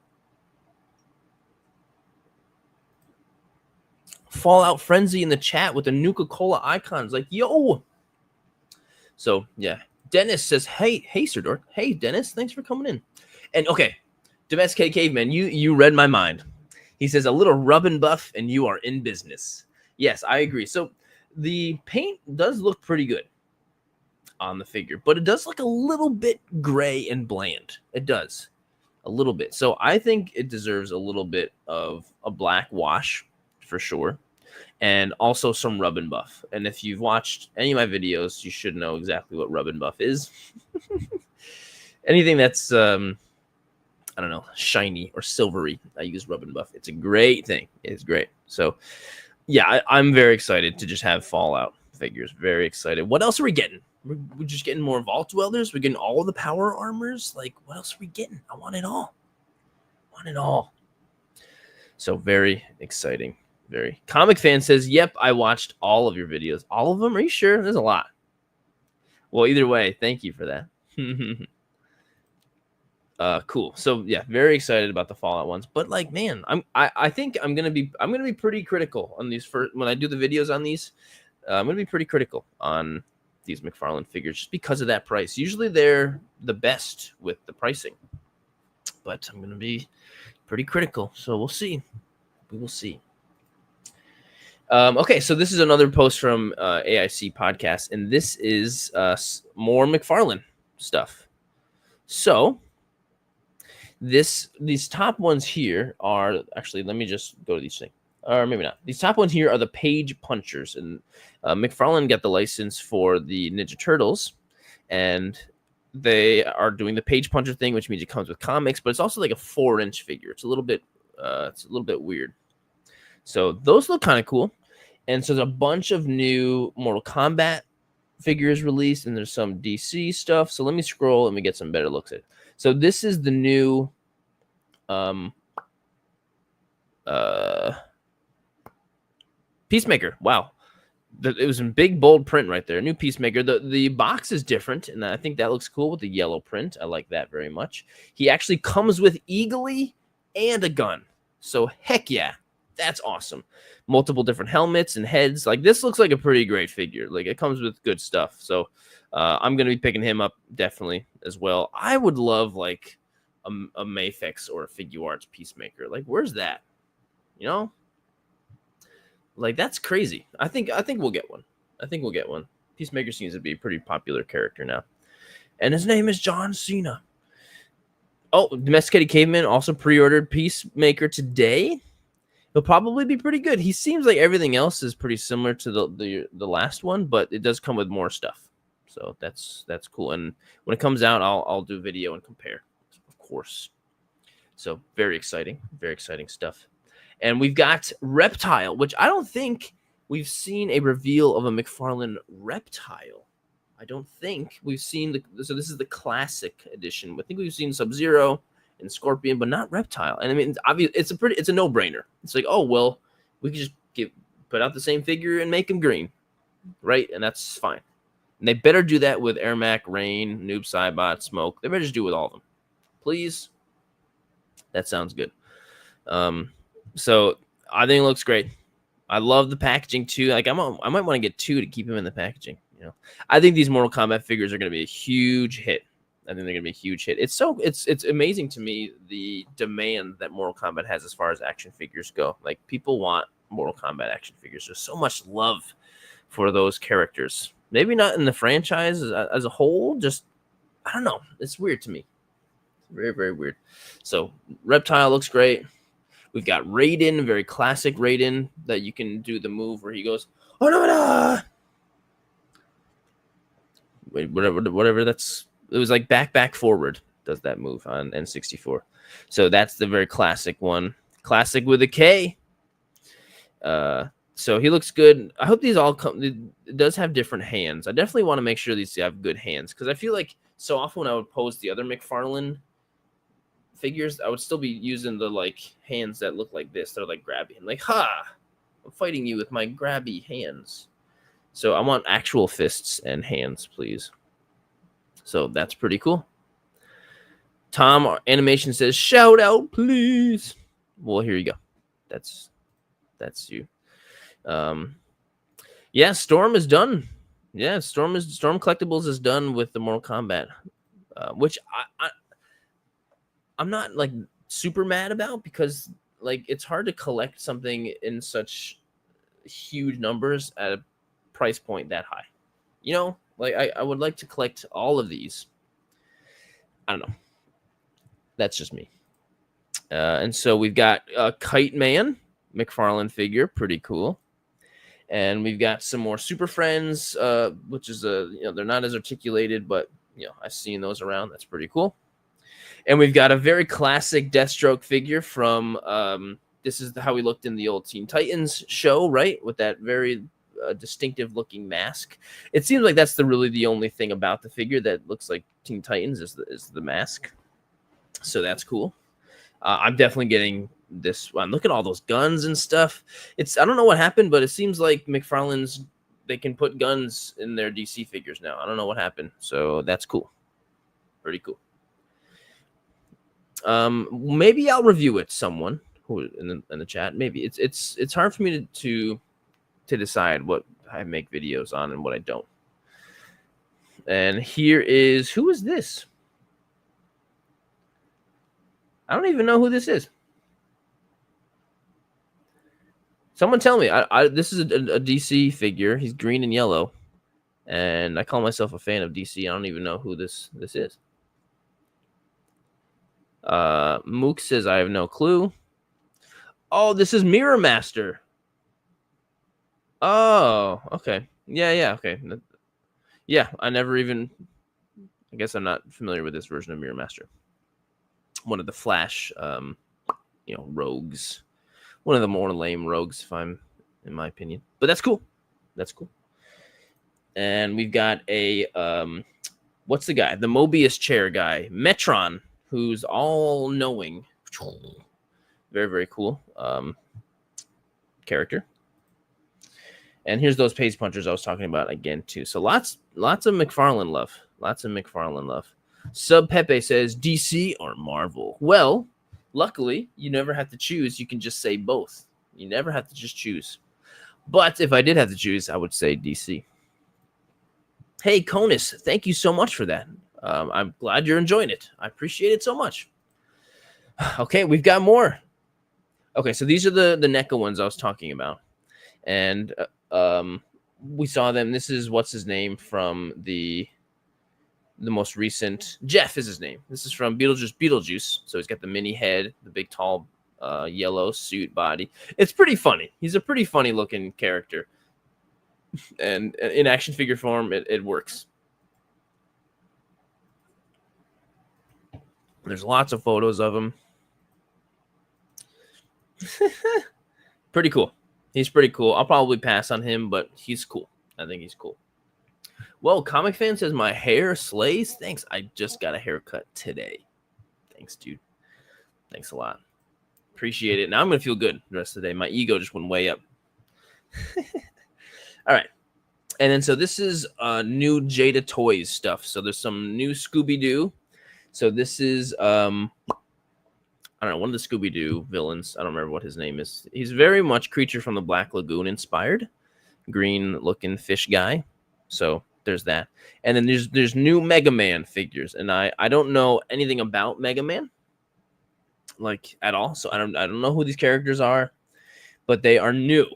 Fallout Frenzy in the chat with the Nuka-Cola icons, like yo. So yeah, Dennis says, hey Sirdork, hey Dennis, thanks for coming in. And okay, Domesticated Caveman, you read my mind. He says a little rub and buff, and you are in business. Yes, I agree. So the paint does look pretty good on the figure, but it does look a little bit gray and bland. It does a little bit. So I think it deserves a little bit of a black wash for sure, and also some rub and buff. And if you've watched any of my videos, you should know exactly what rub and buff is. Anything that's I don't know, shiny or silvery, I use rub and buff. It's a great thing. It's great. So yeah, I'm very excited to just have Fallout figures. Very excited. What else are we getting? We're just getting more Vault Dwellers. We're getting all the power armors. Like, what else are we getting? I want it all. So very exciting. Very. Comic Fan says, yep, I watched all of your videos. All of them? Are you sure? There's a lot. Well, either way, thank you for that. Cool. So yeah, very excited about the Fallout ones. But like, man, I think I'm gonna be pretty critical on these first when I do the videos on these. I'm gonna be pretty critical on these McFarlane figures just because of that price. Usually they're the best with the pricing, but I'm gonna be pretty critical. So we'll see. We will see. Okay, so this is another post from AIC podcast, and this is more McFarlane stuff. So these top ones here are actually, let me just go to these things, or maybe not. These top ones here are the page punchers, and McFarlane got the license for the Ninja Turtles, and they are doing the page puncher thing, which means it comes with comics, but it's also like a 4-inch figure. It's a little bit weird. So those look kind of cool. And so there's a bunch of new Mortal Kombat figures released, and there's some DC stuff. So let me scroll and we get some better looks at it. So this is the new Peacemaker. Wow. It was in big bold print right there. New Peacemaker. The box is different, and I think that looks cool with the yellow print. I like that very much. He actually comes with Eagly and a gun. So heck yeah. That's awesome. Multiple different helmets and heads. Like, this looks like a pretty great figure. Like, it comes with good stuff. So I'm going to be picking him up definitely as well. I would love like a Mafex or a Figuarts Peacemaker. Like, where's that? You know? Like, that's crazy. I think we'll get one. I think we'll get one. Peacemaker seems to be a pretty popular character now. And his name is John Cena. Oh, Domesticated Caveman also pre-ordered Peacemaker today. He'll probably be pretty good. He seems like everything else is pretty similar to the last one, but it does come with more stuff. So that's cool. And when it comes out, I'll do video and compare, of course. So very exciting stuff. And we've got Reptile, which I don't think we've seen a reveal of a McFarlane Reptile. I don't think we've seen so this is the classic edition. I think we've seen Sub-Zero and Scorpion, but not Reptile. And I mean, obviously, it's a no-brainer. It's like, oh well, we could just put out the same figure and make him green, right? And that's fine. And they better do that with Ermac, Rain, Noob Saibot, Smoke. They better just do it with all of them, please. That sounds good. So I think it looks great. I love the packaging too. Like, I might want to get 2 to keep him in the packaging. You know, I think these Mortal Kombat figures are going to be a huge hit. I think they're going to be a huge hit. It's amazing to me the demand that Mortal Kombat has as far as action figures go. Like, people want Mortal Kombat action figures. There's so much love for those characters. Maybe not in the franchise as a whole. Just, I don't know. It's weird to me. Very, very weird. So Reptile looks great. We've got Raiden, very classic Raiden, that you can do the move where he goes, oh no, wait, whatever that's. It was like back forward does that move on N64. So that's the very classic one. Classic with a K. So he looks good. I hope these all come. It does have different hands. I definitely want to make sure these have good hands, because I feel like so often when I would pose the other McFarlane figures, I would still be using the like hands that look like this. They're like grabby. I'm like, ha! I'm fighting you with my grabby hands. So I want actual fists and hands, please. So that's pretty cool. Tom Animation says, shout out, please. Well, here you go. That's you. Yeah, Storm is done. Yeah, Storm Collectibles is done with the Mortal Kombat, which I'm not like super mad about, because like it's hard to collect something in such huge numbers at a price point that high. You know, like I would like to collect all of these. I don't know. That's just me. And so we've got Kite Man McFarlane figure, pretty cool. And we've got some more Super Friends, which is they're not as articulated, but I've seen those around. That's pretty cool. And we've got a very classic Deathstroke figure from this is how he looked in the old Teen Titans show, right? With that very distinctive looking mask. It seems like that's really the only thing about the figure that looks like Teen Titans is the mask. So that's cool. I'm definitely getting this one. Look at all those guns and stuff. I don't know what happened, but it seems like McFarlane's, they can put guns in their DC figures now. I don't know what happened, so that's cool. Pretty cool. Maybe I'll review it. Someone who in the chat. Maybe it's hard for me to decide what I make videos on and what I don't. And who is this? I don't even know who this is. Someone tell me. This is a DC figure. He's green and yellow, and I call myself a fan of DC. I don't even know who this is. Mook says I have no clue. Oh, this is Mirror Master. Oh, okay. Yeah, okay. Yeah, I guess I'm not familiar with this version of Mirror Master. One of the Flash, rogues. One of the more lame rogues, in my opinion. But that's cool. That's cool. And we've got a, what's the guy? The Mobius chair guy, Metron, who's all-knowing. Very, very cool character. And here's those Pace Punchers I was talking about again, too. So lots of McFarlane love. Lots of McFarlane love. Sub Pepe says, DC or Marvel? Well, luckily, you never have to choose. You can just say both. You never have to just choose. But if I did have to choose, I would say DC. Hey, Conus, thank you so much for that. I'm glad you're enjoying it. I appreciate it so much. Okay, we've got more. Okay, so these are the NECA ones I was talking about. And we saw them. This is, what's his name, from the most recent. Jeff is his name. This is from Beetlejuice. So he's got the mini head, the big tall yellow suit body. It's pretty funny. He's a pretty funny looking character. And in action figure form, it works. There's lots of photos of him. Pretty cool. He's pretty cool. I'll probably pass on him, but he's cool. I think he's cool. Well, Comic Fan says my hair slays. Thanks. I just got a haircut today. Thanks, dude. Thanks a lot. Appreciate it. Now I'm going to feel good the rest of the day. My ego just went way up. All right. And then, so this is new Jada Toys stuff. So there's some new Scooby-Doo. So this is, I don't know, one of the Scooby-Doo villains. I don't remember what his name is. He's very much Creature from the Black Lagoon inspired. Green-looking fish guy. So there's that. And then there's new Mega Man figures. And I don't know anything about Mega Man, like, at all. So I don't know who these characters are, but they are new.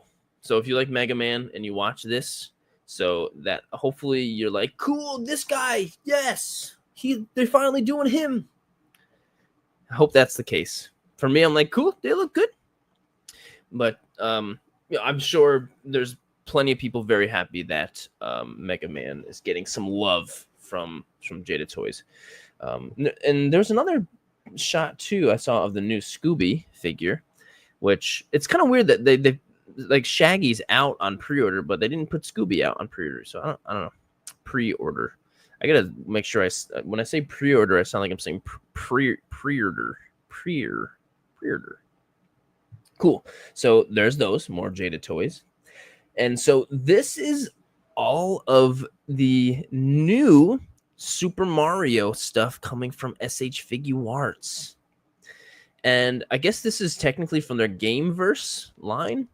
So if you like Mega Man and you watch this, so that hopefully you're like, cool, this guy, yes, they're finally doing him. I hope that's the case. For me, I'm like, cool, they look good. But I'm sure there's plenty of people very happy that Mega Man is getting some love from Jada Toys. And there's another shot too I saw of the new Scooby figure, which it's kind of weird that they like Shaggy's out on pre-order, but they didn't put Scooby out on pre-order. So I don't know. Pre-order. I gotta make sure when I say pre-order, I sound like I'm saying pre-order. Pre-order. Cool. So there's those more Jada Toys. And so this is all of the new Super Mario stuff coming from SH Figuarts. And I guess this is technically from their Gameverse line.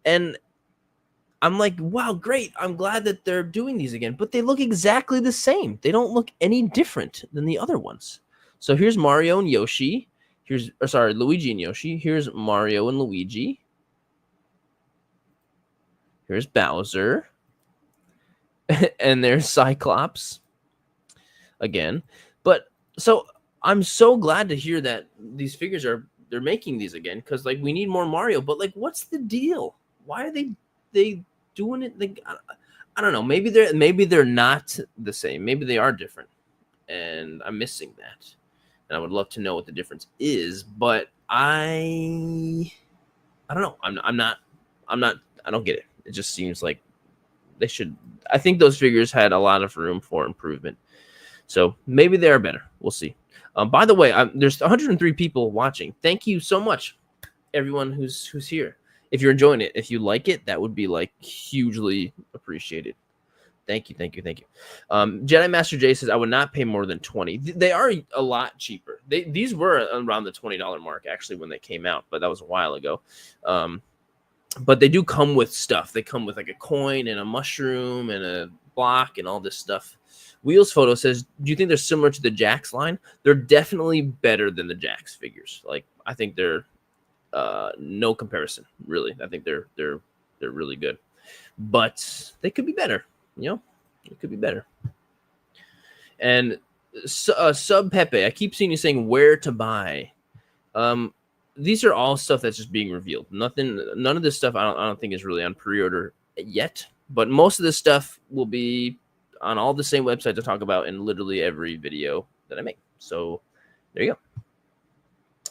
And I'm like, wow, great. I'm glad that they're doing these again. But they look exactly the same. They don't look any different than the other ones. So here's Mario and Yoshi. Luigi and Yoshi. Here's Mario and Luigi. Here's Bowser. And there's Cyclops. Again. But so I'm so glad to hear that these figures they're making these again, because like we need more Mario. But like, what's the deal? Why are they doing it? Like, I don't know. Maybe they're not the same. Maybe they are different, and I'm missing that. And I would love to know what the difference is. But I don't know. I'm not. I don't get it. It just seems like they should. I think those figures had a lot of room for improvement. So maybe they are better. We'll see. By the way, there's 103 people watching. Thank you so much. everyone who's here. If you're enjoying it, if you like it, that would be like hugely appreciated. Thank you. Jedi Master J says I would not pay more than 20. They are a lot cheaper. These were around the $20 mark actually when they came out, but that was a while ago. But they do come with stuff. They come with like a coin and a mushroom and a block and all this stuff. Wheels Photo says, do you think they're similar to the Jax line? They're definitely better than the Jax figures. Like, I think they're no comparison, really. I think they're really good. But they could be better, you know? It could be better. And Sub Pepe, I keep seeing you saying where to buy. These are all stuff that's just being revealed. None of this stuff I don't think is really on pre-order yet. But most of this stuff will be on all the same websites I talk about in literally every video that I make. So there you go.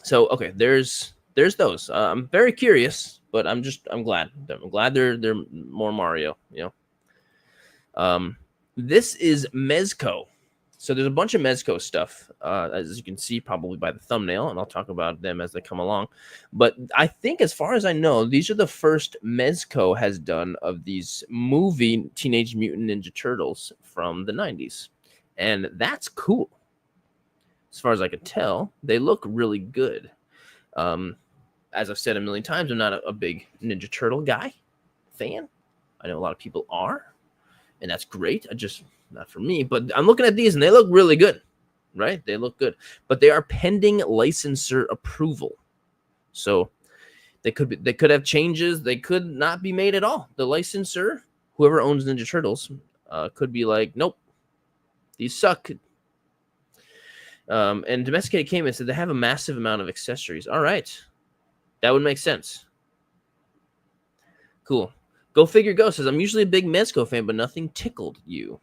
So okay, there's those. I'm very curious, but I'm glad. I'm glad they're more Mario. You know. This is Mezco. So there's a bunch of Mezco stuff, as you can see probably by the thumbnail, and I'll talk about them as they come along. But I think, as far as I know, these are the first Mezco has done of these movie Teenage Mutant Ninja Turtles from the 90s. And that's cool. As far as I can tell, they look really good. As I've said a million times, I'm not a big Ninja Turtle fan. I know a lot of people are, and that's great. Not for me, but I'm looking at these and they look really good, right? They look good, but they are pending licensor approval. So they could have changes. They could not be made at all. The licensor, whoever owns Ninja Turtles, could be like, nope, these suck. And Domesticated came and said they have a massive amount of accessories. All right, that would make sense. Cool. Go Figure Go says, I'm usually a big Mezco fan, but nothing tickled you.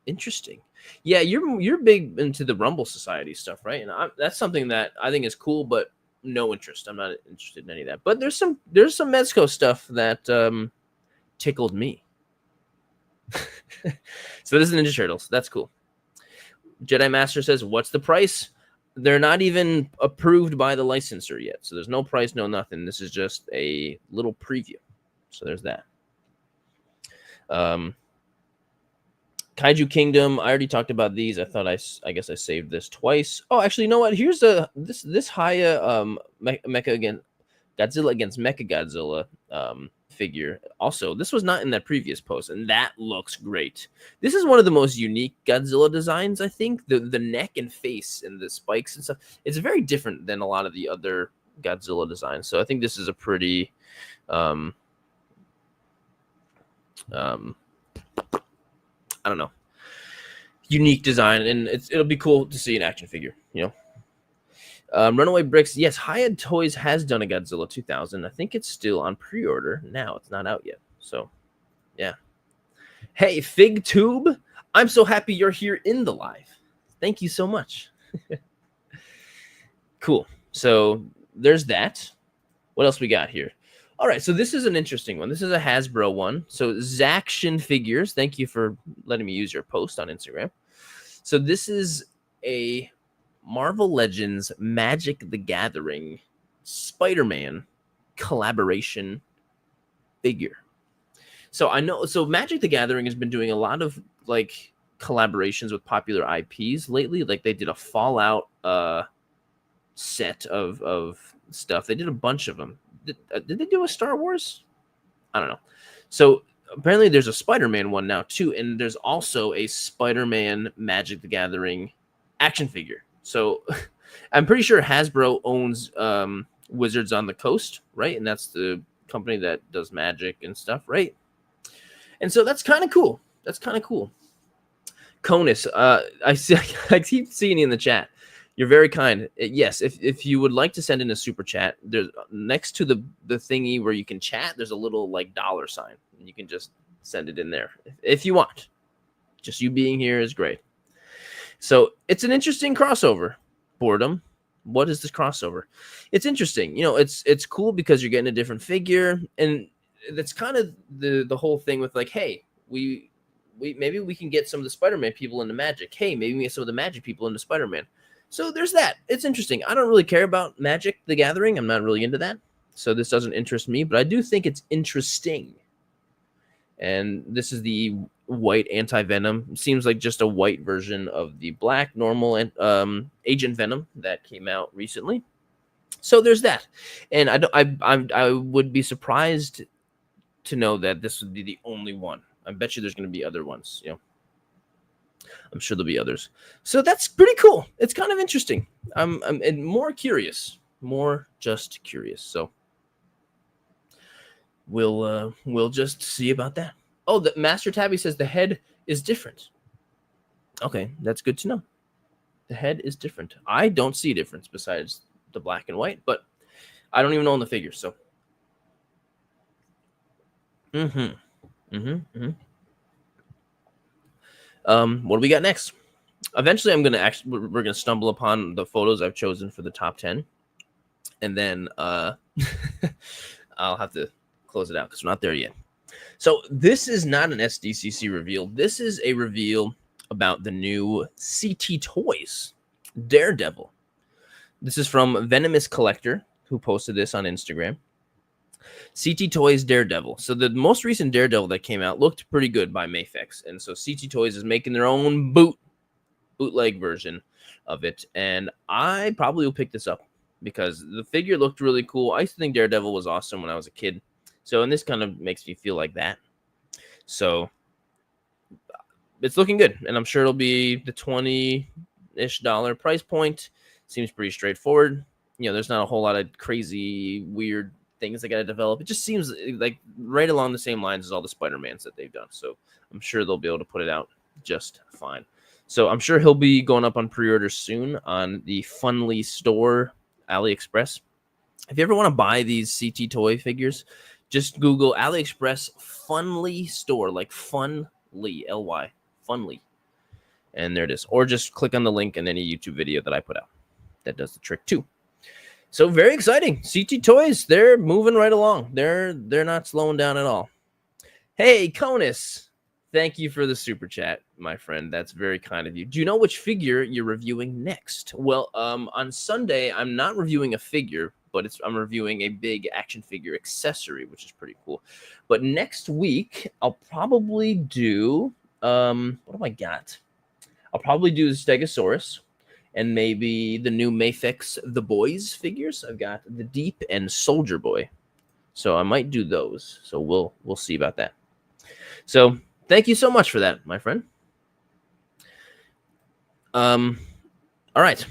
Interesting. Yeah, you're big into the Rumble Society stuff, right? And that's something that I think is cool, but no interest. I'm not interested in any of that. But there's some Mezco stuff that tickled me. So this is Ninja Turtles. That's cool. Jedi Master says, what's the price? They're not even approved by the licensor yet. So there's no price, no nothing. This is just a little preview. So there's that. Kaiju Kingdom. I already talked about these. I thought I guess I saved this twice. Oh, actually, you know what? Here's this Hiya Mecha again, Godzilla against Mecha Godzilla figure. Also, this was not in that previous post, and that looks great. This is one of the most unique Godzilla designs, I think. The neck and face and the spikes and stuff. It's very different than a lot of the other Godzilla designs. So I think this is a pretty I don't know, unique design, and it'll be cool to see an action figure, you know. Runaway Bricks, yes, Hiya Toys has done a Godzilla 2000. I think it's still on pre-order now. It's not out yet. So, yeah. Hey, Fig Tube, I'm so happy you're here in the live. Thank you so much. Cool. So there's that. What else we got here? All right, so this is an interesting one. This is a Hasbro one. So Zaction Figures, thank you for letting me use your post on Instagram. So this is a Marvel Legends Magic the Gathering Spider-Man collaboration figure. So I know, so Magic the Gathering has been doing a lot of like collaborations with popular IPs lately. Like they did a Fallout set of stuff. They did a bunch of them. Did they do a Star Wars? I don't know. So apparently there's a Spider-Man one now too, and there's also a Spider-Man Magic the Gathering action figure. So I'm pretty sure Hasbro owns Wizards on the Coast, right? And that's the company that does Magic and stuff, right? And so that's kind of cool. That's kind of cool. Conus, I keep seeing you in the chat. You're very kind. Yes, if you would like to send in a super chat, there's next to the thingy where you can chat, there's a little like $sign. And you can just send it in there if you want. Just you being here is great. So it's an interesting crossover. Boredom. What is this crossover? It's interesting. You know, it's cool because you're getting a different figure, and that's kind of the whole thing with like, hey, we maybe we can get some of the Spider-Man people into Magic. Hey, maybe we get some of the Magic people into Spider-Man. So there's that. It's interesting. I don't really care about Magic the Gathering. I'm not really into that. so this doesn't interest me, but I do think it's interesting. And this is the white anti-Venom. Seems like just a white version of the black normal Agent Venom that came out recently. So there's that. And I would be surprised to know that this would be the only one. I bet you there's going to be other ones, you know. I'm sure there'll be others. So that's pretty cool. It's kind of interesting. I'm more curious, more just curious. So we'll just see about that. Oh, the Master Tabby says the head is different. Okay, that's good to know. The head is different. I don't see a difference besides the black and white, but I don't even own the figure. So, what do we got next? Eventually, we're gonna stumble upon the photos I've chosen for the top 10, and then I'll have to close it out because we're not there yet. So this is not an SDCC reveal. This is a reveal about the new CT Toys Daredevil. This is from Venomous Collector, who posted this on Instagram. CT Toys Daredevil. So the most recent Daredevil that came out looked pretty good by Mafex. And so CT Toys is making their own bootleg version of it. And I probably will pick this up because the figure looked really cool. I used to think Daredevil was awesome when I was a kid. So, and this kind of makes me feel like that. So it's looking good. And I'm sure it'll be the $20-ish price point. Seems pretty straightforward. You know, there's not a whole lot of crazy, weird things they got to develop. It just seems like right along the same lines as all the Spider-Mans that they've done. So I'm sure they'll be able to put it out just fine. So I'm sure he'll be going up on pre-order soon on the Funly store, AliExpress. If you ever want to buy these CT toy figures, just Google AliExpress Funly store, like Funly, L-Y, Funly. And there it is. Or just click on the link in any YouTube video that I put out. That does the trick too. So very exciting. CT Toys, they're moving right along. They're not slowing down at all. Hey, Conus, thank you for the super chat, my friend. That's very kind of you. Do you know which figure you're reviewing next? Well, on Sunday, I'm not reviewing a figure, but I'm reviewing a big action figure accessory, which is pretty cool. But next week, I'll probably do, what do I got? I'll probably do the Stegosaurus and maybe the new Mafex The Boys figures. I've got the Deep and Soldier Boy. So I might do those. So we'll see about that. So thank you so much for that, my friend. All right.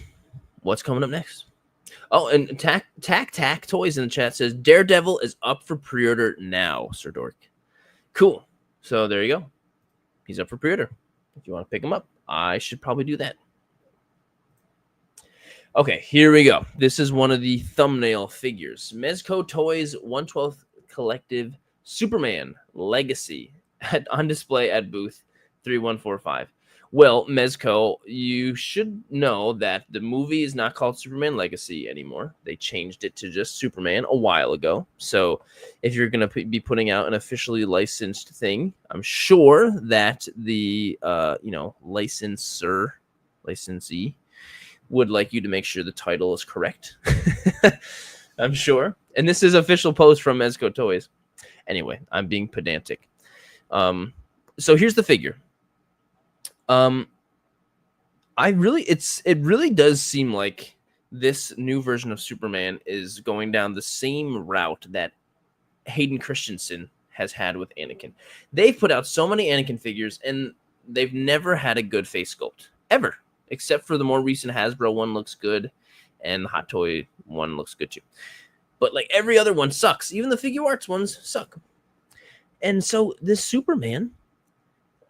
What's coming up next? Oh, and Tac Toys in the chat says Daredevil is up for pre-order now, Sirdork. Cool. So there you go. He's up for pre-order. If you want to pick him up, I should probably do that. Okay, here we go. This is one of the thumbnail figures. Mezco Toys 1/12 Collective Superman Legacy on display at booth 3145. Well, Mezco, you should know that the movie is not called Superman Legacy anymore. They changed it to just Superman a while ago. So if you're going to be putting out an officially licensed thing, I'm sure that the licensee would like you to make sure the title is correct. I'm sure. And this is official post from Mezco Toys. Anyway, I'm being pedantic. So here's the figure. It really does seem like this new version of Superman is going down the same route that Hayden Christensen has had with Anakin. They've put out so many Anakin figures, and they've never had a good face sculpt, ever. Except for the more recent Hasbro one looks good, and the Hot Toy one looks good too. But like every other one sucks. Even the Figuarts ones suck. And so this Superman,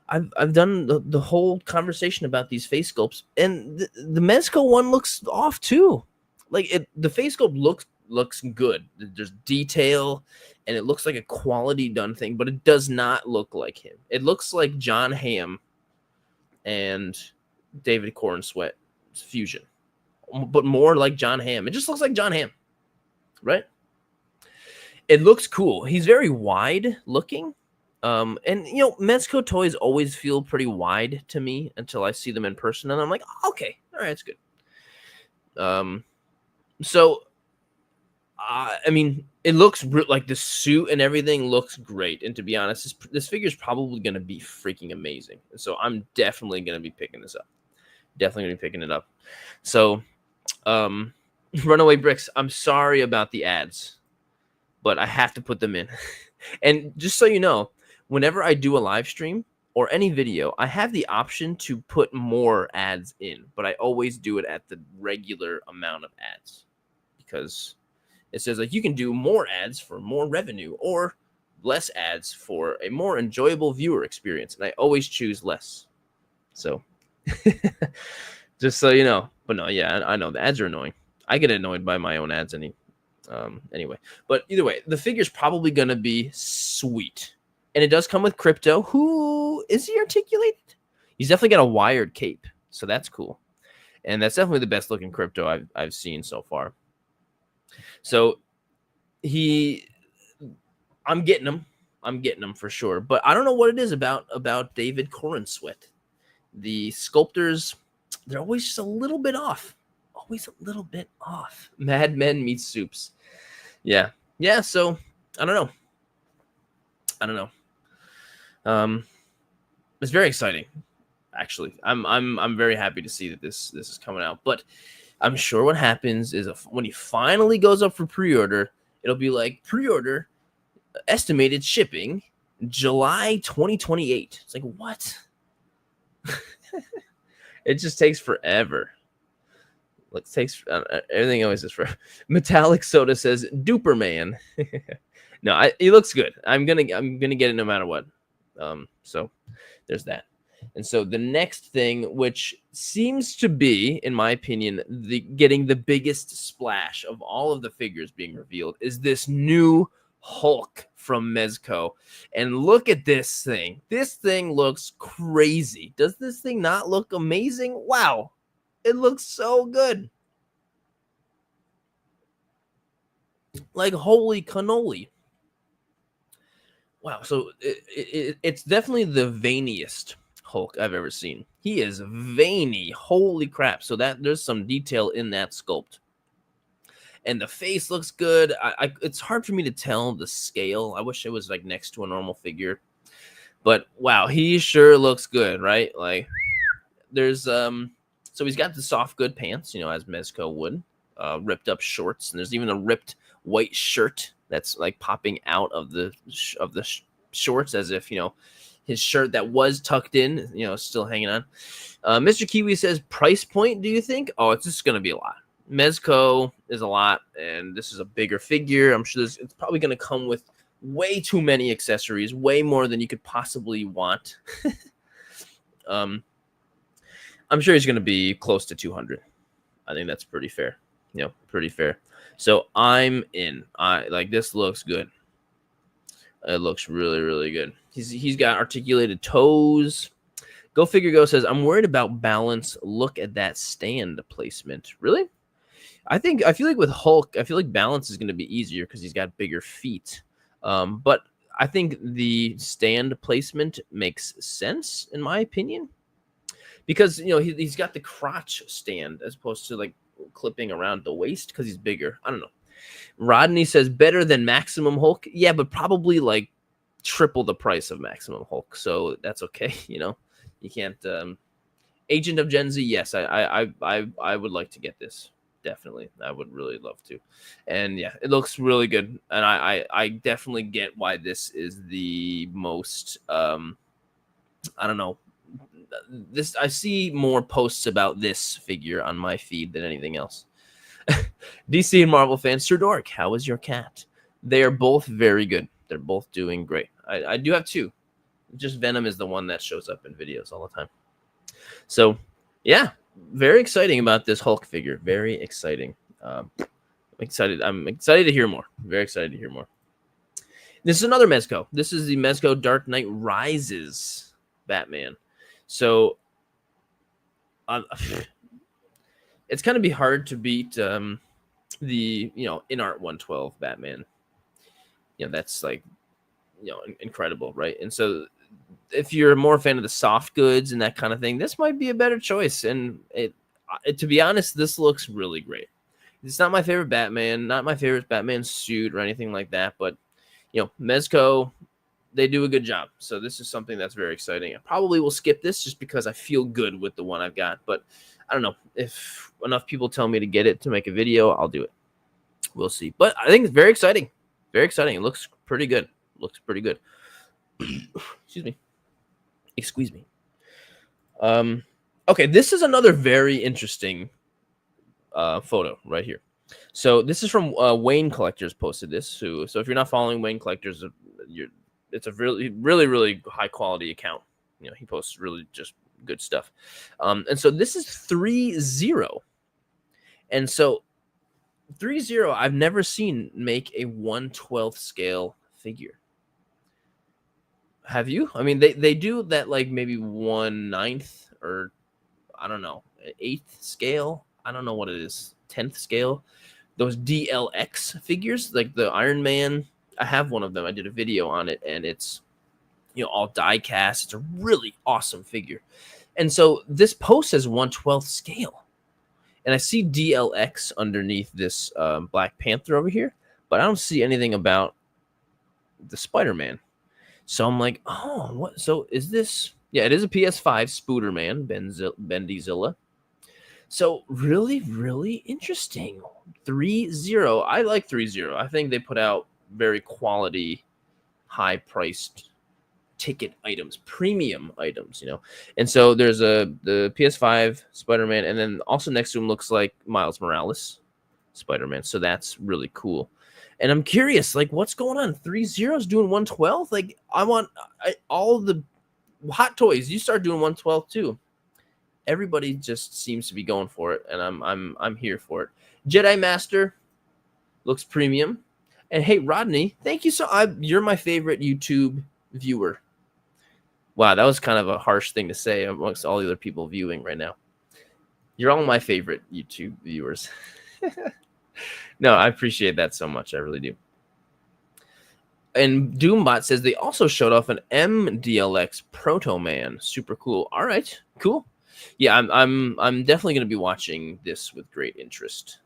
I've done the whole conversation about these face sculpts, and the Mezco one looks off too. Like the face sculpt looks good. There's detail, and it looks like a quality done thing, but it does not look like him. It looks like John Hamm and David Cornsweat fusion, but more like John Hamm. It just looks like John Hamm, right? It looks cool. He's very wide looking. And you know, Mezco toys always feel pretty wide to me until I see them in person, and I'm like, okay, all right, it's good. So I mean, it looks like the suit and everything looks great. And to be honest, this figure is probably going to be freaking amazing. So I'm definitely going to be picking this up. Definitely going to be picking it up. So, Runaway Bricks, I'm sorry about the ads, but I have to put them in. And just so you know, whenever I do a live stream or any video, I have the option to put more ads in, but I always do it at the regular amount of ads because it says like you can do more ads for more revenue or less ads for a more enjoyable viewer experience. And I always choose less. So just so you know. But no, yeah, I know the ads are annoying. I get annoyed by my own ads anyway. But either way, the figure's probably going to be sweet. And it does come with Crypto. Who is he articulated? He's definitely got a wired cape. So that's cool. And that's definitely the best looking Crypto I've seen so far. So I'm getting him for sure. But I don't know what it is about David Corenswet. The sculptors, they're always just a little bit off. Always a little bit off. Mad Men meets Soups. Yeah. So I don't know. It's very exciting. Actually, I'm very happy to see that this is coming out. But I'm sure what happens is when he finally goes up for pre-order, it'll be like pre-order estimated shipping July 2028. It's like, what? It just takes forever. It takes everything always is forever. Metallic Soda says Duperman. No, he looks good. I'm gonna get it no matter what. So there's that. And so the next thing, which seems to be, in my opinion, getting the biggest splash of all of the figures being revealed, is this new Hulk from Mezco. And look at this thing. This thing looks crazy. Does this thing not look amazing? Wow. It looks so good. Like, holy cannoli. Wow. So it's definitely the veiniest Hulk I've ever seen. He is veiny. Holy crap. So there's some detail in that sculpt. And the face looks good. It's hard for me to tell the scale. I wish it was like next to a normal figure. But wow, he sure looks good, right? Like there's so he's got the soft good pants, as Mezco would. Ripped up shorts, and there's even a ripped white shirt that's like popping out of the shorts, as if his shirt that was tucked in, still hanging on. Mr. Kiwi says, price point, do you think? Oh, it's just going to be a lot. Mezco is a lot, and this is a bigger figure. I'm sure it's probably going to come with way too many accessories, way more than you could possibly want. I'm sure he's going to be close to 200. I think that's pretty fair. Pretty fair. So I'm in. This looks good. It looks really, really good. He's got articulated toes. Go Figure Go says, I'm worried about balance. Look at that stand placement. Really? I feel like with Hulk, I feel like balance is going to be easier because he's got bigger feet. But I think the stand placement makes sense, in my opinion. Because, he's got the crotch stand as opposed to like clipping around the waist because he's bigger. I don't know. Rodney says better than Maximum Hulk. Yeah, but probably like triple the price of Maximum Hulk. So that's okay. You can't. Agent of Gen Z. Yes, I would like to get this. Definitely, I would really love to. And yeah, it looks really good. And I definitely get why this is the most. I don't know. I see more posts about this figure on my feed than anything else. DC and Marvel fans, Sirdork, how is your cat? They are both very good. They're both doing great. I do have two. Just Venom is the one that shows up in videos all the time. So, yeah, very exciting about this Hulk figure. Very exciting. I'm excited to hear more. Very excited to hear more. This is another Mezco. This is the Mezco Dark Knight Rises Batman. So it's going to be hard to beat the InArt 112 Batman. That's like incredible, right? And so if you're more a fan of the soft goods and that kind of thing, this might be a better choice. And it to be honest, this looks really great. It's not my favorite Batman, not my favorite Batman suit or anything like that, but Mezco, they do a good job. So this is something that's very exciting. I probably will skip this just because I feel good with the one I've got, but I don't know. If enough people tell me to get it to make a video, I'll do it. We'll see. But I think it's very exciting. Very exciting. It looks pretty good. Looks pretty good. Excuse me. Excuse me. Okay, this is another very interesting photo right here. So this is from Wayne Collectors posted this. So if you're not following Wayne Collectors, it's a really high quality account. He posts really just good stuff. And so this is Threezero. And so Threezero, I've never seen make a 1/12 scale figure. Have you? I mean, they do that like maybe 1/9 or I don't know, 1/8 scale. I don't know what it is, 10th scale. Those DLX figures, like the Iron Man. I have one of them. I did a video on it, and it's all die cast. It's a really awesome figure. And so this post says 1/12 scale. And I see DLX underneath this Black Panther over here, but I don't see anything about the Spider-Man. So I'm like, oh, what? So is this? Yeah, it is a PS5 Spooderman, Bendizilla. So really interesting. Threezero. I like Threezero. I think they put out very quality, high-priced ticket items, premium items, And so there's the PS5 Spider-Man, and then also next to him looks like Miles Morales Spider-Man. So that's really cool. And I'm curious, like, what's going on? Threezero's doing 1/12. Like, I want all the Hot Toys. You start doing 1/12 too. Everybody just seems to be going for it, and I'm here for it. Jedi Master looks premium. And hey, Rodney, thank you you're my favorite YouTube viewer. Wow, that was kind of a harsh thing to say amongst all the other people viewing right now. You're all my favorite YouTube viewers. No, I appreciate that so much. I really do. And Doombot says they also showed off an MDLX Proto Man. Super cool. All right, cool. Yeah, I'm definitely going to be watching this with great interest.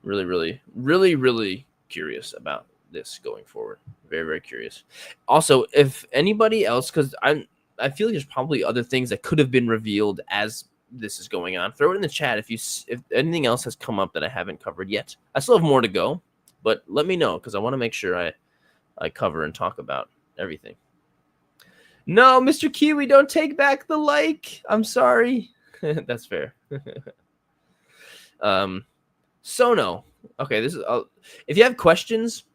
Really curious about this going forward. Very curious. Also, if anybody else, because I feel like there's probably other things that could have been revealed as this is going on. Throw it in the chat if anything else has come up that I haven't covered yet. I still have more to go, but let me know because I want to make sure I cover and talk about everything. No, Mr. Kiwi, don't take back the like. I'm sorry. That's fair. Sono. Okay, this is if you have questions,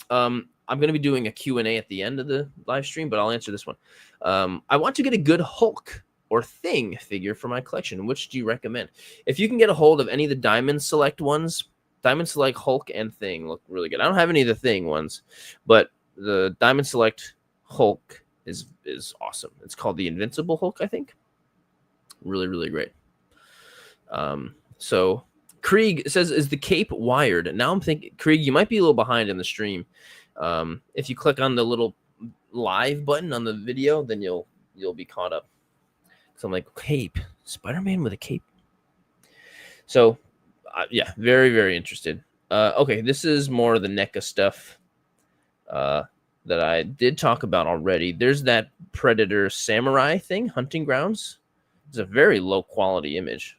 I'm going to be doing a Q&A at the end of the live stream, but I'll answer this one. I want to get a good Hulk or Thing figure for my collection. Which do you recommend? If you can get a hold of any of the Diamond Select ones, Diamond Select Hulk and Thing look really good. I don't have any of the Thing ones, but the Diamond Select Hulk is awesome. It's called the Invincible Hulk, I think. Really great. So Krieg says, is the cape wired? Now I'm thinking, Krieg, you might be a little behind in the stream. If you click on the little live button on the video, then you'll be caught up. So I'm like, cape, Spider-Man with a cape. So yeah, very interested. Okay, this is more of the NECA stuff that I did talk about already. There's that Predator Samurai thing, Hunting Grounds. It's a very low quality image.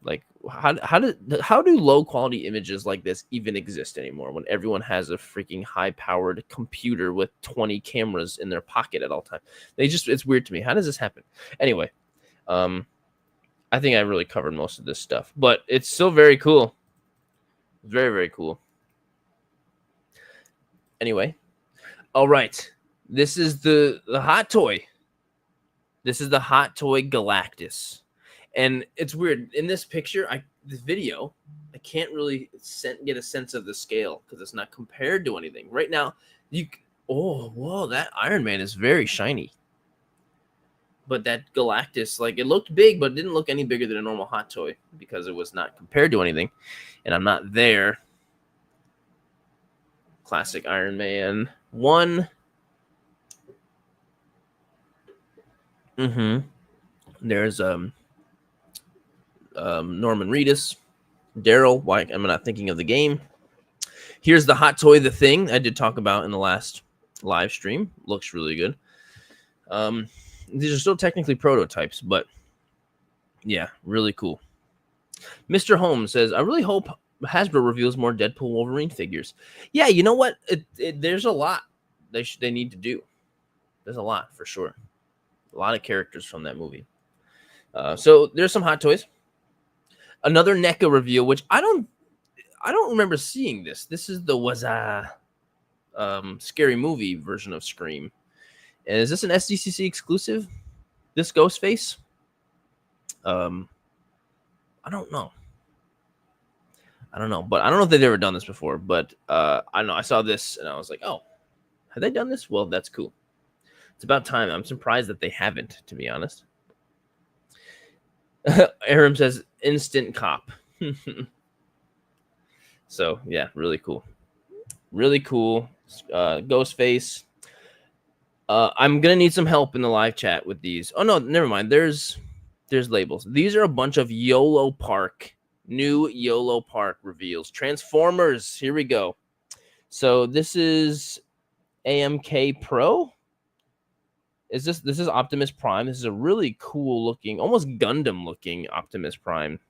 Like how do low quality images like this even exist anymore when everyone has a freaking high powered computer with 20 cameras in their pocket at all time? It's weird to me. How does this happen? Anyway, I think I really covered most of this stuff, but it's still very cool. Very cool. Anyway, all right. This is the hot toy. This is the Hot Toy Galactus. And it's weird. In this picture, this video, I can't really get a sense of the scale because it's not compared to anything. Right now, whoa, that Iron Man is very shiny. But that Galactus, like, it looked big, but it didn't look any bigger than a normal Hot Toy because it was not compared to anything. And I'm not there. Classic Iron Man 1. There's Norman Reedus, Daryl. Why am I not thinking of the game? Here's the hot toy, the Thing, I did talk about in the last live stream. Looks really good. These are still technically prototypes, but yeah, really cool. Mr. Holmes says, I really hope Hasbro reveals more Deadpool Wolverine figures. Yeah, you know what? There's a lot they need to do. There's a lot for sure. A lot of characters from that movie. So there's some hot toys. Another NECA reveal, which I don't remember seeing this. This is the Scary Movie version of Scream. And is this an SDCC exclusive? This Ghostface? I don't know. But I don't know if they've ever done this before. But I don't know. I saw this and I was like, oh, have they done this? Well, that's cool. It's about time. I'm surprised that they haven't, to be honest. Aram says, instant cop. So, yeah, really cool. Really cool. Ghostface. I'm going to need some help in the live chat with these. Oh, no, never mind. There's labels. These are a bunch of YOLO Park, new YOLO Park reveals. Transformers. Here we go. So this is AMK Pro. This is Optimus Prime. This is a really cool looking, almost Gundam looking Optimus Prime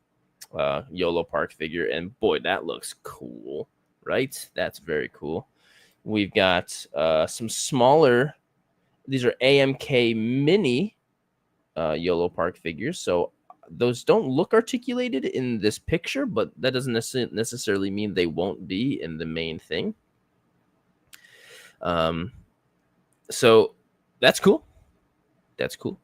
YOLO Park figure. And boy, that looks cool, right? That's very cool. We've got some smaller, these are AMK Mini YOLO Park figures. So those don't look articulated in this picture, but that doesn't necessarily mean they won't be in the main thing. So that's cool. That's cool.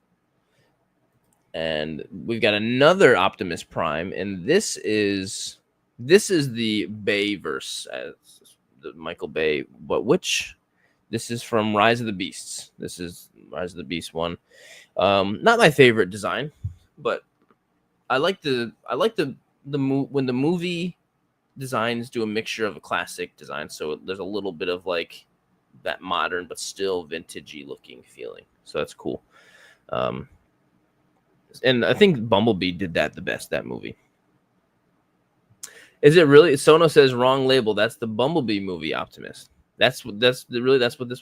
And we've got another Optimus Prime, and this is the Bayverse, the Michael Bay, but this is from Rise of the Beasts. This is Rise of the Beast one. Not my favorite design, but I like when the movie designs do a mixture of a classic design, so there's a little bit of like that modern but still vintagey looking feeling. So that's cool. And I think Bumblebee did that the best, that movie. Is it really? Sono says wrong label. That's the Bumblebee movie Optimus. That's what this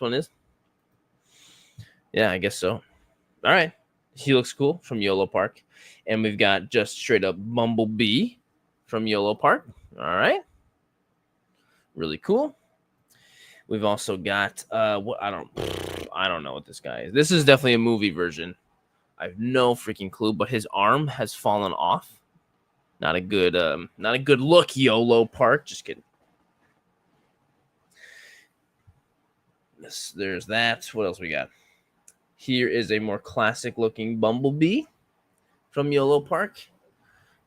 one is? Yeah, I guess so. All right. He looks cool from YOLO Park. And we've got just straight up Bumblebee from YOLO Park. All right. Really cool. We've also got I don't know what this guy is. This is definitely a movie version. I have no freaking clue, but his arm has fallen off. Not a good look, YOLO Park. Just kidding. There's that. What else we got? Here is a more classic looking Bumblebee from YOLO Park.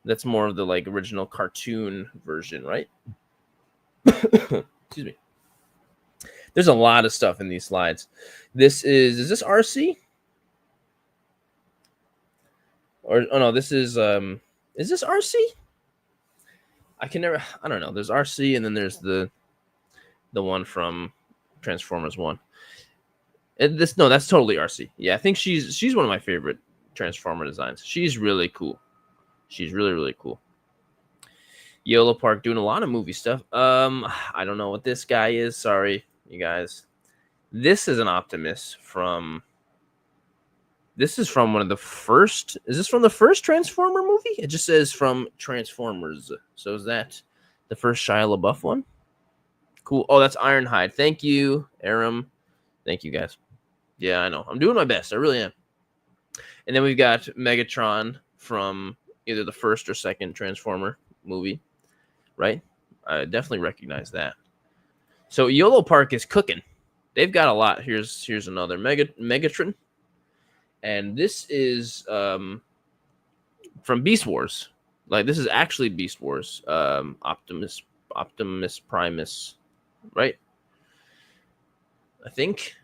That's more of the like original cartoon version, right? Excuse me. There's a lot of stuff in these slides. Is this RC? Or oh no, this is this RC? I don't know. There's RC and then there's the one from Transformers 1. That's totally RC. Yeah, I think she's one of my favorite Transformer designs. She's really cool. She's really, really cool. YOLO Park doing a lot of movie stuff. I don't know what this guy is. Sorry, you guys. This is an Optimus from. This is from one of the first. Is this from the first Transformer movie? It just says from Transformers. So is that the first Shia LaBeouf one? Cool. Oh, that's Ironhide. Thank you, Aram. Thank you, guys. Yeah, I know. I'm doing my best. I really am. And then we've got Megatron from either the first or second Transformer movie, right? I definitely recognize that. So YOLO Park is cooking. They've got a lot. Here's another Megatron. And this is from Beast Wars. Like, this is actually Beast Wars. Optimus Primus, right? I think.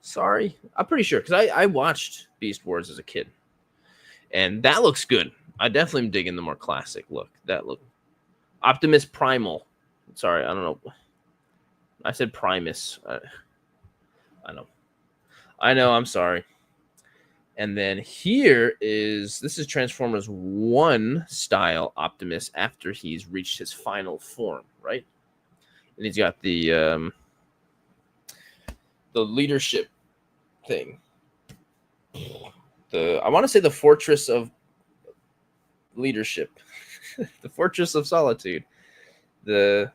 Sorry. I'm pretty sure, because I watched Beast Wars as a kid. And that looks good. I definitely am digging the more classic look. That look. Optimus Primal. Sorry, I don't know. I said Primus. I know. I'm sorry. And then here this is Transformers 1 style Optimus after he's reached his final form, right? And he's got the leadership thing. I want to say the Fortress of Leadership. The Fortress of Solitude. God,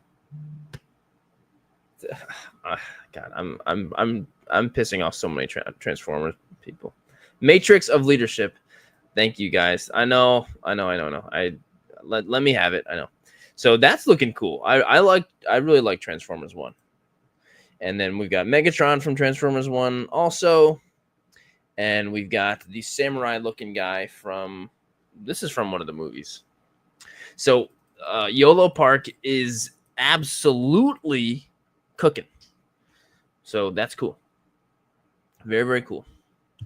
I'm pissing off so many Transformers people. Matrix of Leadership. Thank you guys. I know. Let me have it. I know. So that's looking cool. I really like Transformers 1. And then we've got Megatron from Transformers 1 also. And we've got the samurai looking guy this is from one of the movies. So YOLO Park is absolutely cooking. So that's cool. Very, very cool.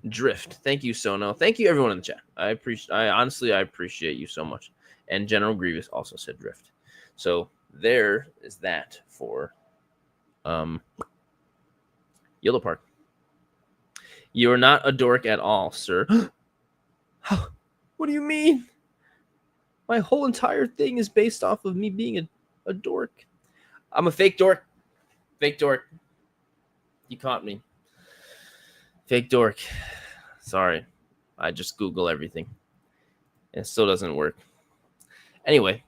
Drift. Thank you, Sono. Thank you, everyone in the chat. I appreciate you so much. And General Grievous also said Drift. So there is that for YOLO Park. You're not a dork at all, sir. What do you mean? My whole entire thing is based off of me being a dork. I'm a fake dork. Fake dork. You caught me. Fake dork. Sorry. I just Google everything. It still doesn't work. Anyway.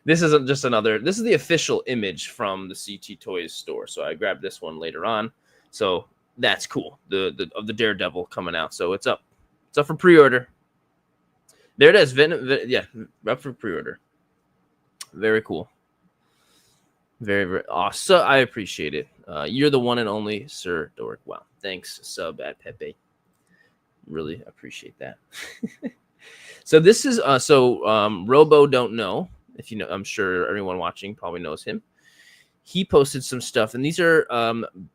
This is the official image from the CT Toys store. So I grabbed this one later on. So that's cool. The Daredevil coming out. So it's up. It's up for pre-order. There it is. Venom, yeah, up for pre-order. Very cool. Very, very awesome. I appreciate it. You're the one and only Sirdork. Wow. Thanks, sub at Pepe. Really appreciate that. So this is Robo don't know. If you know, I'm sure everyone watching probably knows him. He posted some stuff, and these are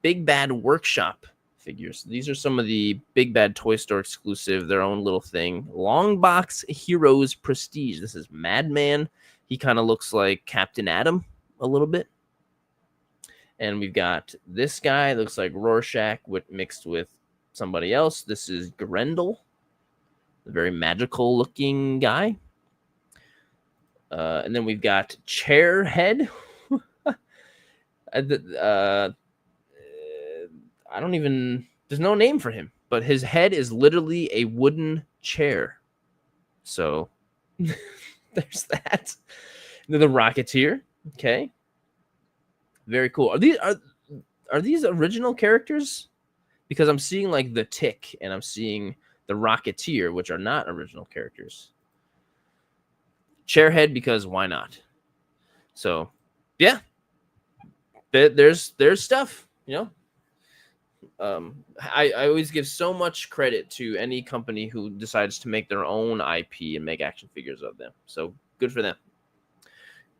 Big Bad Workshop figures. These are some of the Big Bad Toy Store exclusive, their own little thing. Long Box Heroes Prestige. This is Madman. He kind of looks like Captain Atom a little bit. And we've got this guy, looks like Rorschach mixed with somebody else. This is Grendel, a very magical looking guy. And then we've got Chairhead. I don't even, there's no name for him, but his head is literally a wooden chair. So there's that. And then the Rocketeer. Okay. Very cool. Are these original characters? Because I'm seeing like the Tick and I'm seeing the Rocketeer, which are not original characters. Chairhead, because why not? So yeah. There's stuff, you know. I always give so much credit to any company who decides to make their own IP and make action figures of them. So good for them.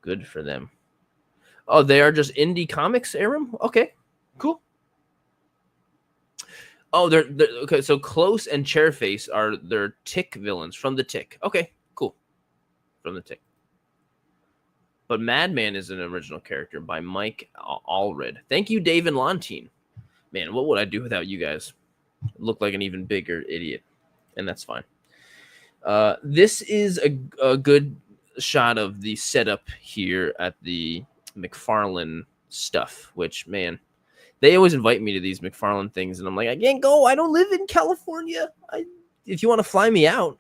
Good for them. Oh, they are just indie comics, Aram? Okay, cool. Oh, they're okay. So Close and Chairface are their Tick villains from the Tick. Okay, cool. From the Tick. But Madman is an original character by Mike Allred. Thank you, Dave and Lontine. Man, what would I do without you guys? Look like an even bigger idiot. And that's fine. This is a good shot of the setup here at the McFarlane stuff, which, man, they always invite me to these McFarlane things, and I'm like, I can't go. I don't live in California. If you want to fly me out.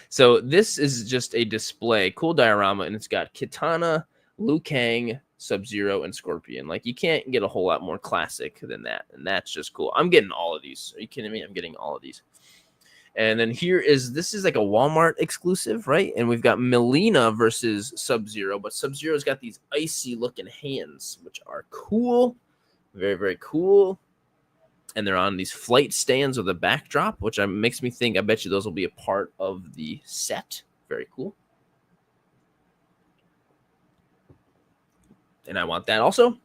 So this is just a display, cool diorama, and it's got Kitana, Liu Kang, Sub-Zero, and Scorpion. Like, you can't get a whole lot more classic than that, and that's just cool. I'm getting all of these. Are you kidding me? I'm getting all of these. And then this is like a Walmart exclusive, right? And we've got Melina versus Sub-Zero, but Sub-Zero's got these icy looking hands, which are cool. Very, very cool. And they're on these flight stands with a backdrop, which makes me think, I bet you those will be a part of the set. Very cool. And I want that also.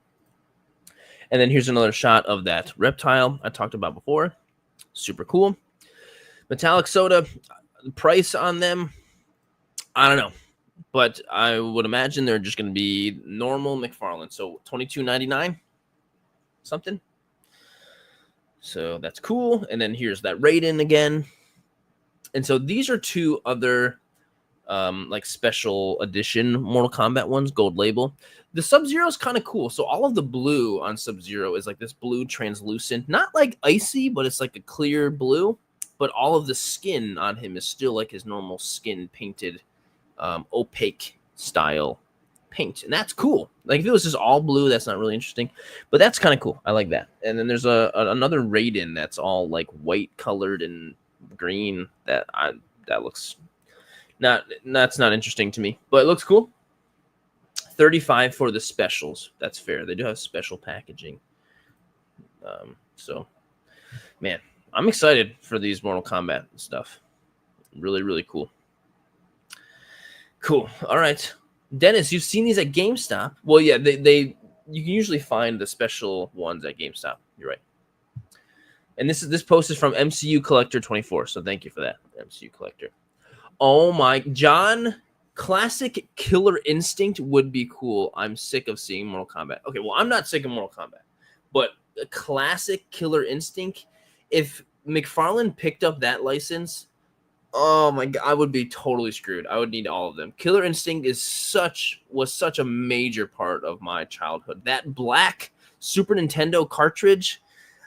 And then here's another shot of that reptile I talked about before. Super cool. Metallic Soda, the price on them, I don't know. But I would imagine they're just going to be normal McFarlane. So $22.99, something. So that's cool. And then here's that Raiden again. And so these are two other like special edition Mortal Kombat ones, gold label. The Sub-Zero is kind of cool. So all of the blue on Sub-Zero is like this blue translucent, not like icy, but it's like a clear blue. But all of the skin on him is still like his normal skin painted, opaque style paint, and that's cool. Like if it was just all blue, that's not really interesting, but that's kind of cool. I like that. And then there's another Raiden that's all like white colored and green. That looks that's not interesting to me, but it looks cool. 35 for the specials. That's fair. They do have special packaging. So man, I'm excited for these Mortal Kombat stuff. Really, really cool. Cool. All right. Dennis, you've seen these at GameStop. Well, yeah, they you can usually find the special ones at GameStop. You're right. And this post is from MCU Collector 24. So thank you for that, MCU Collector. Oh my, John, classic Killer Instinct would be cool. I'm sick of seeing Mortal Kombat. Okay, well, I'm not sick of Mortal Kombat, but a classic Killer Instinct. If McFarlane picked up that license, oh my god, I would be totally screwed. I would need all of them. Killer Instinct was such a major part of my childhood. That black Super Nintendo cartridge,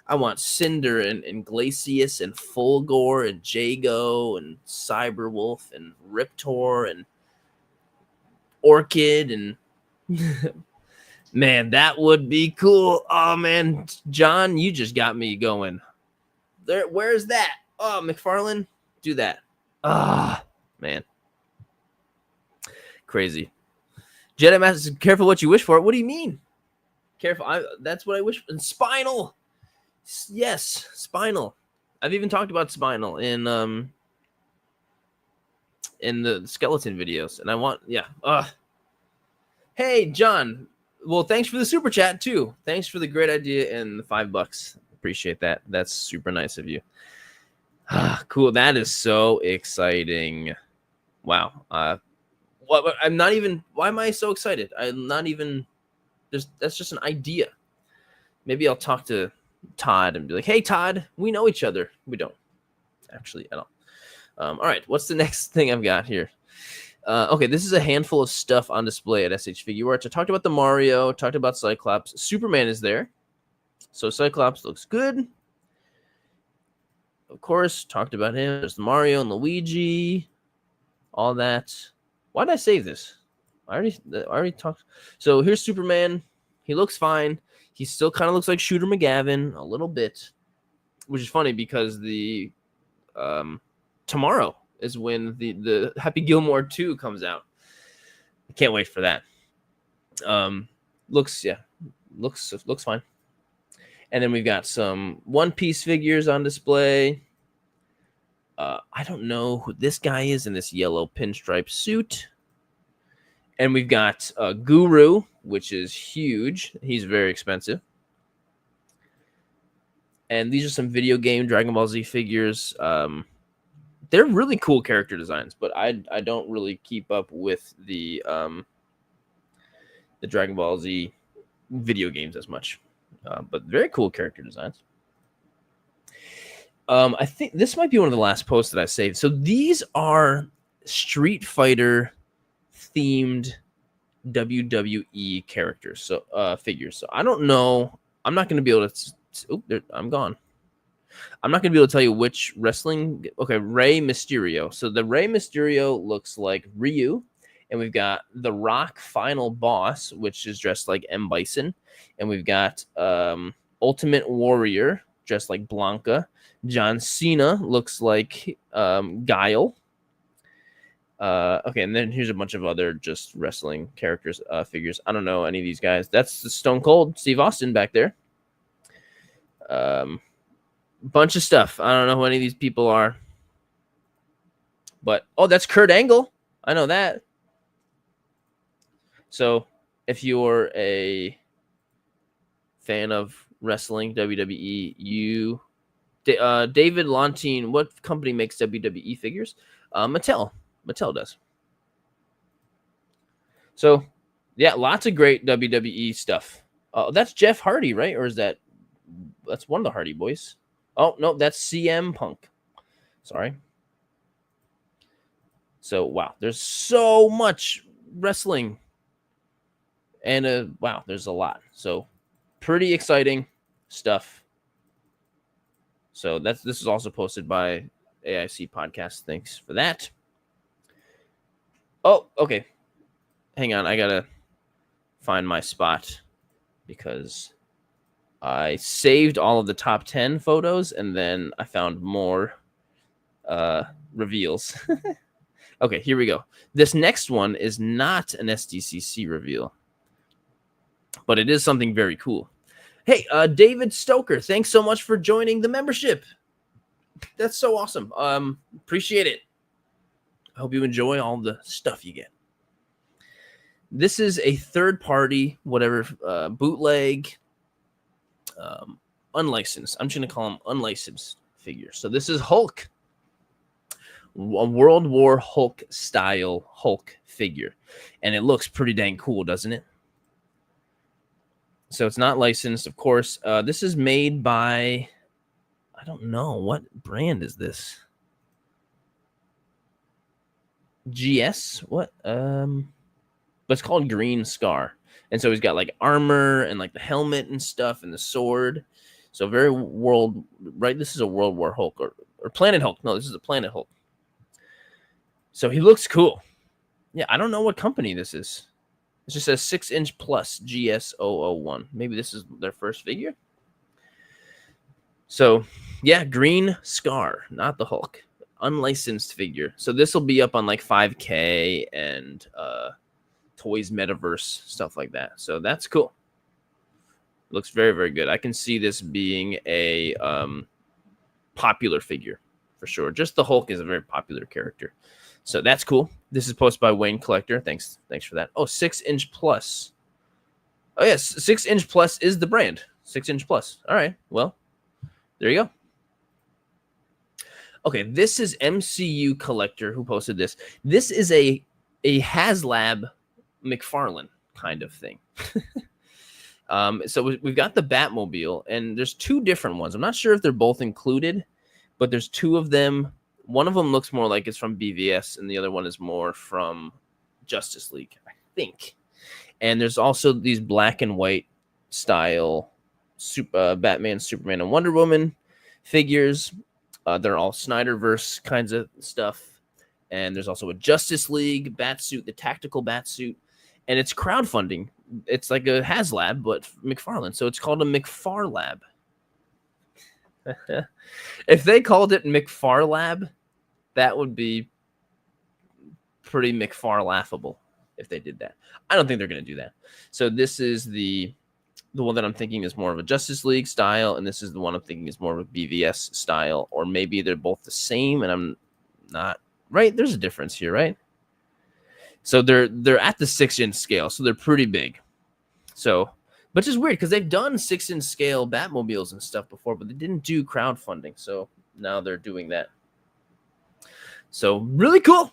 I want Cinder and Glacius and Fulgore and Jago and Cyberwolf and Riptor and Orchid and man, that would be cool. Oh man, John, you just got me going. There, where's that? Oh, McFarlane, do that. Ah, man. Crazy. Jedi Master, careful what you wish for. What do you mean? Careful. That's what I wish for. And Spinal. Yes, Spinal. I've even talked about Spinal in the skeleton videos. And I want, yeah. Hey, John. Well, thanks for the super chat, too. Thanks for the great idea and the $5. Appreciate that. That's super nice of you. Cool. That is so exciting. Wow. What? I'm not even. Why am I so excited? I'm not even. That's just an idea. Maybe I'll talk to Todd and be like, "Hey, Todd, we know each other." We don't actually at all. All right. What's the next thing I've got here? Okay, this is a handful of stuff on display at SH Figuarts. I talked about the Mario. Talked about Cyclops. Superman is there, so Cyclops looks good. Of course, talked about him. There's Mario and Luigi, all that. Why did I save this? I already talked. So here's Superman. He looks fine. He still kind of looks like Shooter McGavin a little bit, which is funny because the tomorrow is when the Happy Gilmore 2 comes out. I can't wait for that. Looks fine. And then we've got some One Piece figures on display. I don't know who this guy is in this yellow pinstripe suit. And we've got Guru, which is huge. He's very expensive. And these are some video game Dragon Ball Z figures. They're really cool character designs, but I don't really keep up with the Dragon Ball Z video games as much. But very cool character designs. I think this might be one of the last posts that I saved. So these are Street Fighter themed WWE characters, so figures. So I don't know. I'm not going to be able to. I'm gone. I'm not going to be able to tell you which wrestling. Okay, Rey Mysterio. So the Rey Mysterio looks like Ryu. And we've got The Rock Final Boss, which is dressed like M. Bison. And we've got Ultimate Warrior, dressed like Blanca. John Cena looks like Guile. Okay, and then here's a bunch of other just wrestling characters, figures. I don't know any of these guys. That's the Stone Cold Steve Austin back there. Bunch of stuff. I don't know who any of these people are. But, oh, that's Kurt Angle. I know that. So, if you're a fan of wrestling, WWE, David Lontine, what company makes WWE figures? Mattel. Mattel does. So, yeah, lots of great WWE stuff. That's Jeff Hardy, right? Or is that's one of the Hardy boys? Oh, no, that's CM Punk. Sorry. So, wow, there's so much wrestling. And, wow, there's a lot. So, pretty exciting stuff. So, this is also posted by AIC Podcast. Thanks for that. Oh, okay. Hang on. I got to find my spot because I saved all of the top 10 photos and then I found more reveals. Okay, here we go. This next one is not an SDCC reveal, but it is something very cool. Hey, David Stoker, thanks so much for joining the membership. That's so awesome. Appreciate it. I hope you enjoy all the stuff you get. This is a third-party, whatever, bootleg, unlicensed. I'm just going to call them unlicensed figures. So this is Hulk. A World War Hulk style Hulk figure. And it looks pretty dang cool, doesn't it? So it's not licensed, of course. This is made by, I don't know, what brand is this? GS? What? But it's called Green Scar. And so he's got like armor and like the helmet and stuff and the sword. So very world, right? This is a World War Hulk or Planet Hulk. No, this is a Planet Hulk. So he looks cool. Yeah, I don't know what company this is. It just says 6-inch plus GS001. Maybe this is their first figure. So, yeah, Green Scar, not the Hulk. Unlicensed figure. So this will be up on like 5K and Toys Metaverse, stuff like that. So that's cool. Looks very, very good. I can see this being a popular figure for sure. Just the Hulk is a very popular character. So that's cool. This is posted by Wayne Collector. Thanks for that. Oh, 6-inch plus. Oh, yes. 6-inch plus is the brand. 6-inch plus. All right. Well, there you go. Okay, this is MCU Collector who posted this. This is a Haslab McFarlane kind of thing. So we've got the Batmobile, and there's two different ones. I'm not sure if they're both included, but there's two of them. One of them looks more like it's from BVS, and the other one is more from Justice League, I think. And there's also these black and white style Batman, Superman, and Wonder Woman figures. They're all Snyderverse kinds of stuff. And there's also a Justice League Batsuit, the tactical Batsuit. And it's crowdfunding. It's like a Haslab, but McFarlane. So it's called a McFarlab. If they called it McFarlab, that would be pretty McFarlaughable if they did that. I don't think they're going to do that. So this is the one that I'm thinking is more of a Justice League style, and this is the one I'm thinking is more of a BVS style, or maybe they're both the same, and I'm not right. There's a difference here, right? So they're at the 6-inch scale, so they're pretty big. So, which is weird because they've done 6-inch scale Batmobiles and stuff before, but they didn't do crowdfunding. So now they're doing that. So really cool.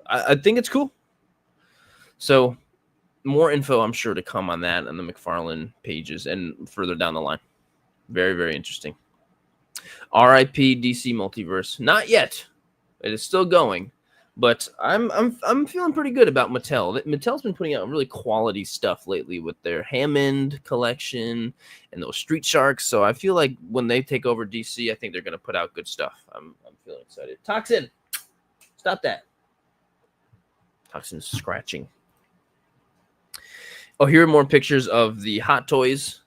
I think it's cool. So more info, I'm sure, to come on that on the McFarlane pages and further down the line. Very, very interesting. RIP DC Multiverse. Not yet. It is still going. But I'm feeling pretty good about Mattel. Mattel's been putting out really quality stuff lately with their Hammond collection and those Street Sharks. So I feel like when they take over DC, I think they're going to put out good stuff. I'm feeling excited. Toxin, stop that. Toxin's scratching. Oh, here are more pictures of the Hot Toys.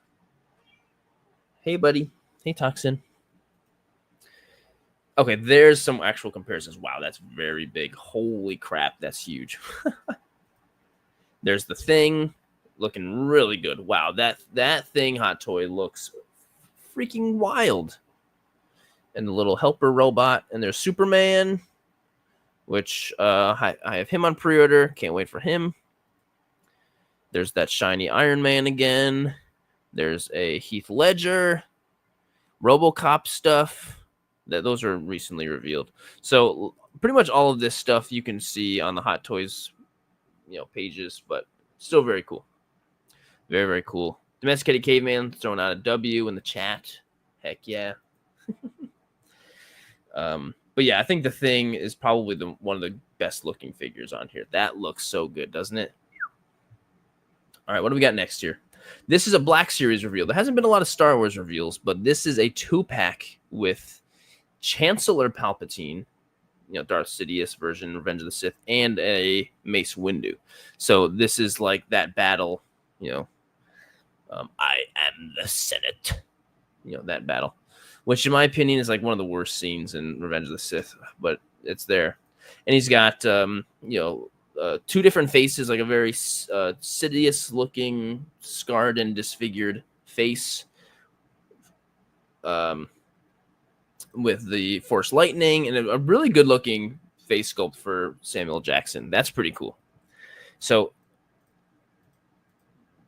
Hey, buddy. Hey, Toxin. Okay, there's some actual comparisons. Wow, that's very big. Holy crap, that's huge. There's the Thing, looking really good. Wow, that Thing Hot Toy looks freaking wild. And the little helper robot. And there's Superman, which I have him on pre-order. Can't wait for him. There's that shiny Iron Man again. There's a Heath Ledger, RoboCop stuff. Those are recently revealed. So pretty much all of this stuff you can see on the Hot Toys, pages, but still very cool. Very, very cool. Domesticated Caveman throwing out a W in the chat. Heck yeah. But yeah, I think the Thing is probably one of the best looking figures on here. That looks so good, doesn't it? All right, what do we got next here? This is a Black Series reveal. There hasn't been a lot of Star Wars reveals, but this is a 2-pack with Chancellor Palpatine, Darth Sidious version, Revenge of the Sith, and a Mace Windu. So this is like that battle, I am the Senate, that battle, which in my opinion is like one of the worst scenes in Revenge of the Sith, but it's there. And he's got, 2 different faces, like a very Sidious looking, scarred and disfigured face, with the Force lightning, and a really good looking face sculpt for Samuel Jackson. That's pretty cool. So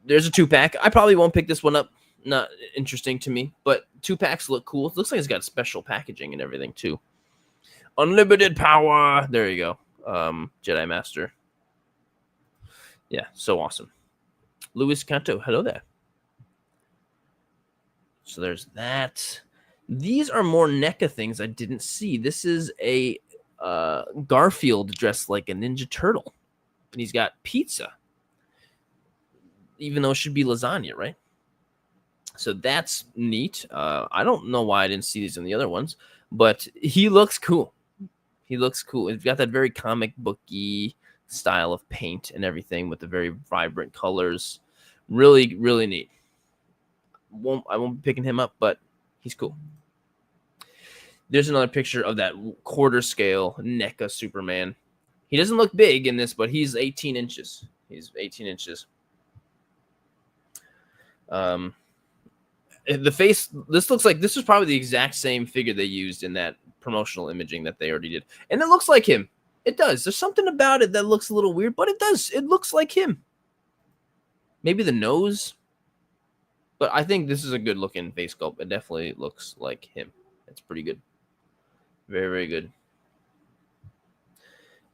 there's a 2-pack. I probably won't pick this one up. Not interesting to me, but 2-packs look cool. It looks like it's got special packaging and everything too. Unlimited power. There you go. Jedi Master. Yeah, so awesome. Luis Canto, hello there. So there's that. These are more NECA things I didn't see. This is a Garfield dressed like a Ninja Turtle. And he's got pizza. Even though it should be lasagna, right? So that's neat. I don't know why I didn't see these in the other ones, but he looks cool. He looks cool. He's got that very comic booky style of paint and everything with the very vibrant colors. Really, really neat. I won't be picking him up, but he's cool. There's another picture of that quarter scale NECA Superman. He doesn't look big in this, but he's 18 inches. He's 18 inches. The face, this looks like this was probably the exact same figure they used in that promotional imaging that they already did. And it looks like him. It does. There's something about it that looks a little weird, but it does. It looks like him. Maybe the nose. But I think this is a good looking face sculpt. It definitely looks like him. It's pretty good. Very, very good.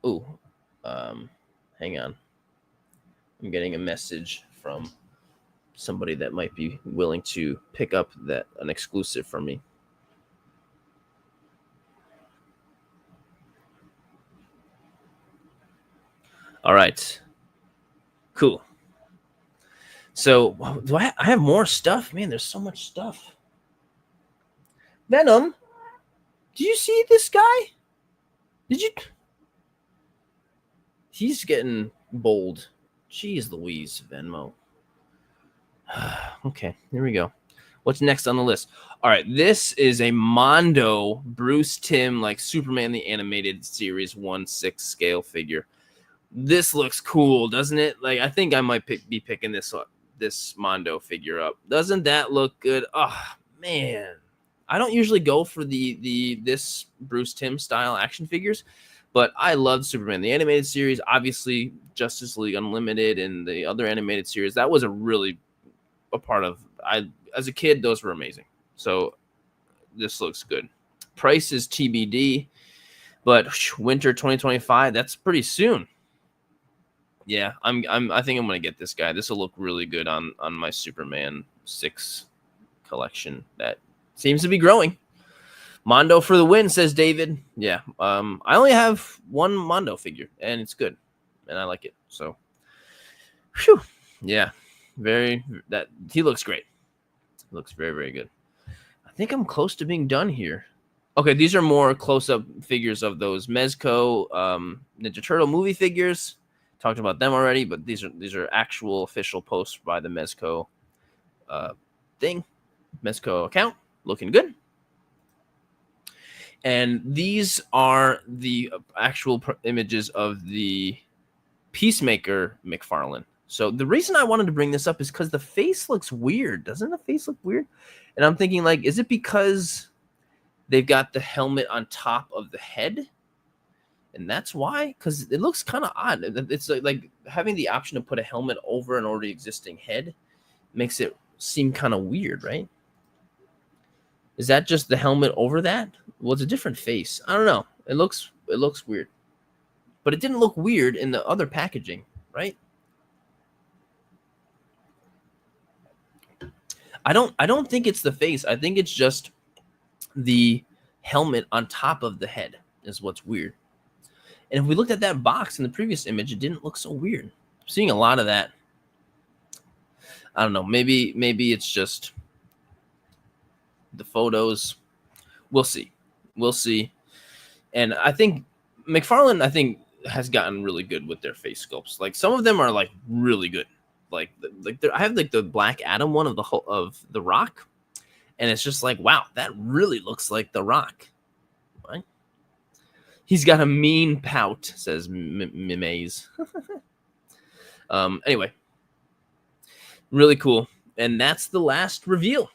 Ooh. Hang on. I'm getting a message from somebody that might be willing to pick up an exclusive from me. All right. Cool. So do I have more stuff? Man, there's so much stuff. Venom, did you see this guy? Did you? He's getting bold. Jeez Louise, Venmo. Okay, here we go. What's next on the list? All right, this is a Mondo Bruce Timm, like Superman the Animated Series 1/6 scale figure. This looks cool, doesn't it? Like, I think I might be picking this Mondo figure up. Doesn't that look good? Oh man, I don't usually go for this Bruce Timm style action figures, but I love Superman the Animated Series. Obviously, Justice League Unlimited and the other animated series. That was a part of. As a kid, those were amazing. So this looks good. Price is TBD, but winter 2025. That's pretty soon. Yeah, I think I'm gonna get this guy. This will look really good on my Superman 6 collection that seems to be growing. Mondo for the win, says David. Yeah, I only have one Mondo figure, and it's good, and I like it. So, whew, yeah, he looks great. Looks very, very good. I think I'm close to being done here. Okay, these are more close-up figures of those Mezco Ninja Turtle movie figures. Talked about them already, but these are actual official posts by the Mezco Mezco account. Looking good. And these are the actual images of the Peacemaker McFarlane. So the reason I wanted to bring this up is because the face looks weird. Doesn't the face look weird? And I'm thinking, like, is it because they've got the helmet on top of the head? And that's why? Because it looks kind of odd. It's like having the option to put a helmet over an already existing head makes it seem kind of weird, right? Is that just the helmet over that? Well, it's a different face. I don't know. It looks weird. But it didn't look weird in the other packaging, right? I don't think it's the face. I think it's just the helmet on top of the head is what's weird. And if we looked at that box in the previous image, it didn't look so weird. I'm seeing a lot of that. I don't know. Maybe it's just the photos. We'll see. We'll see. And I think McFarlane, has gotten really good with their face sculpts. Like some of them are like really good. Like I have like the Black Adam one of the Rock, and it's just like, wow, that really looks like the Rock. Right? He's got a mean pout, says Mimaze. Anyway, really cool, and that's the last reveal.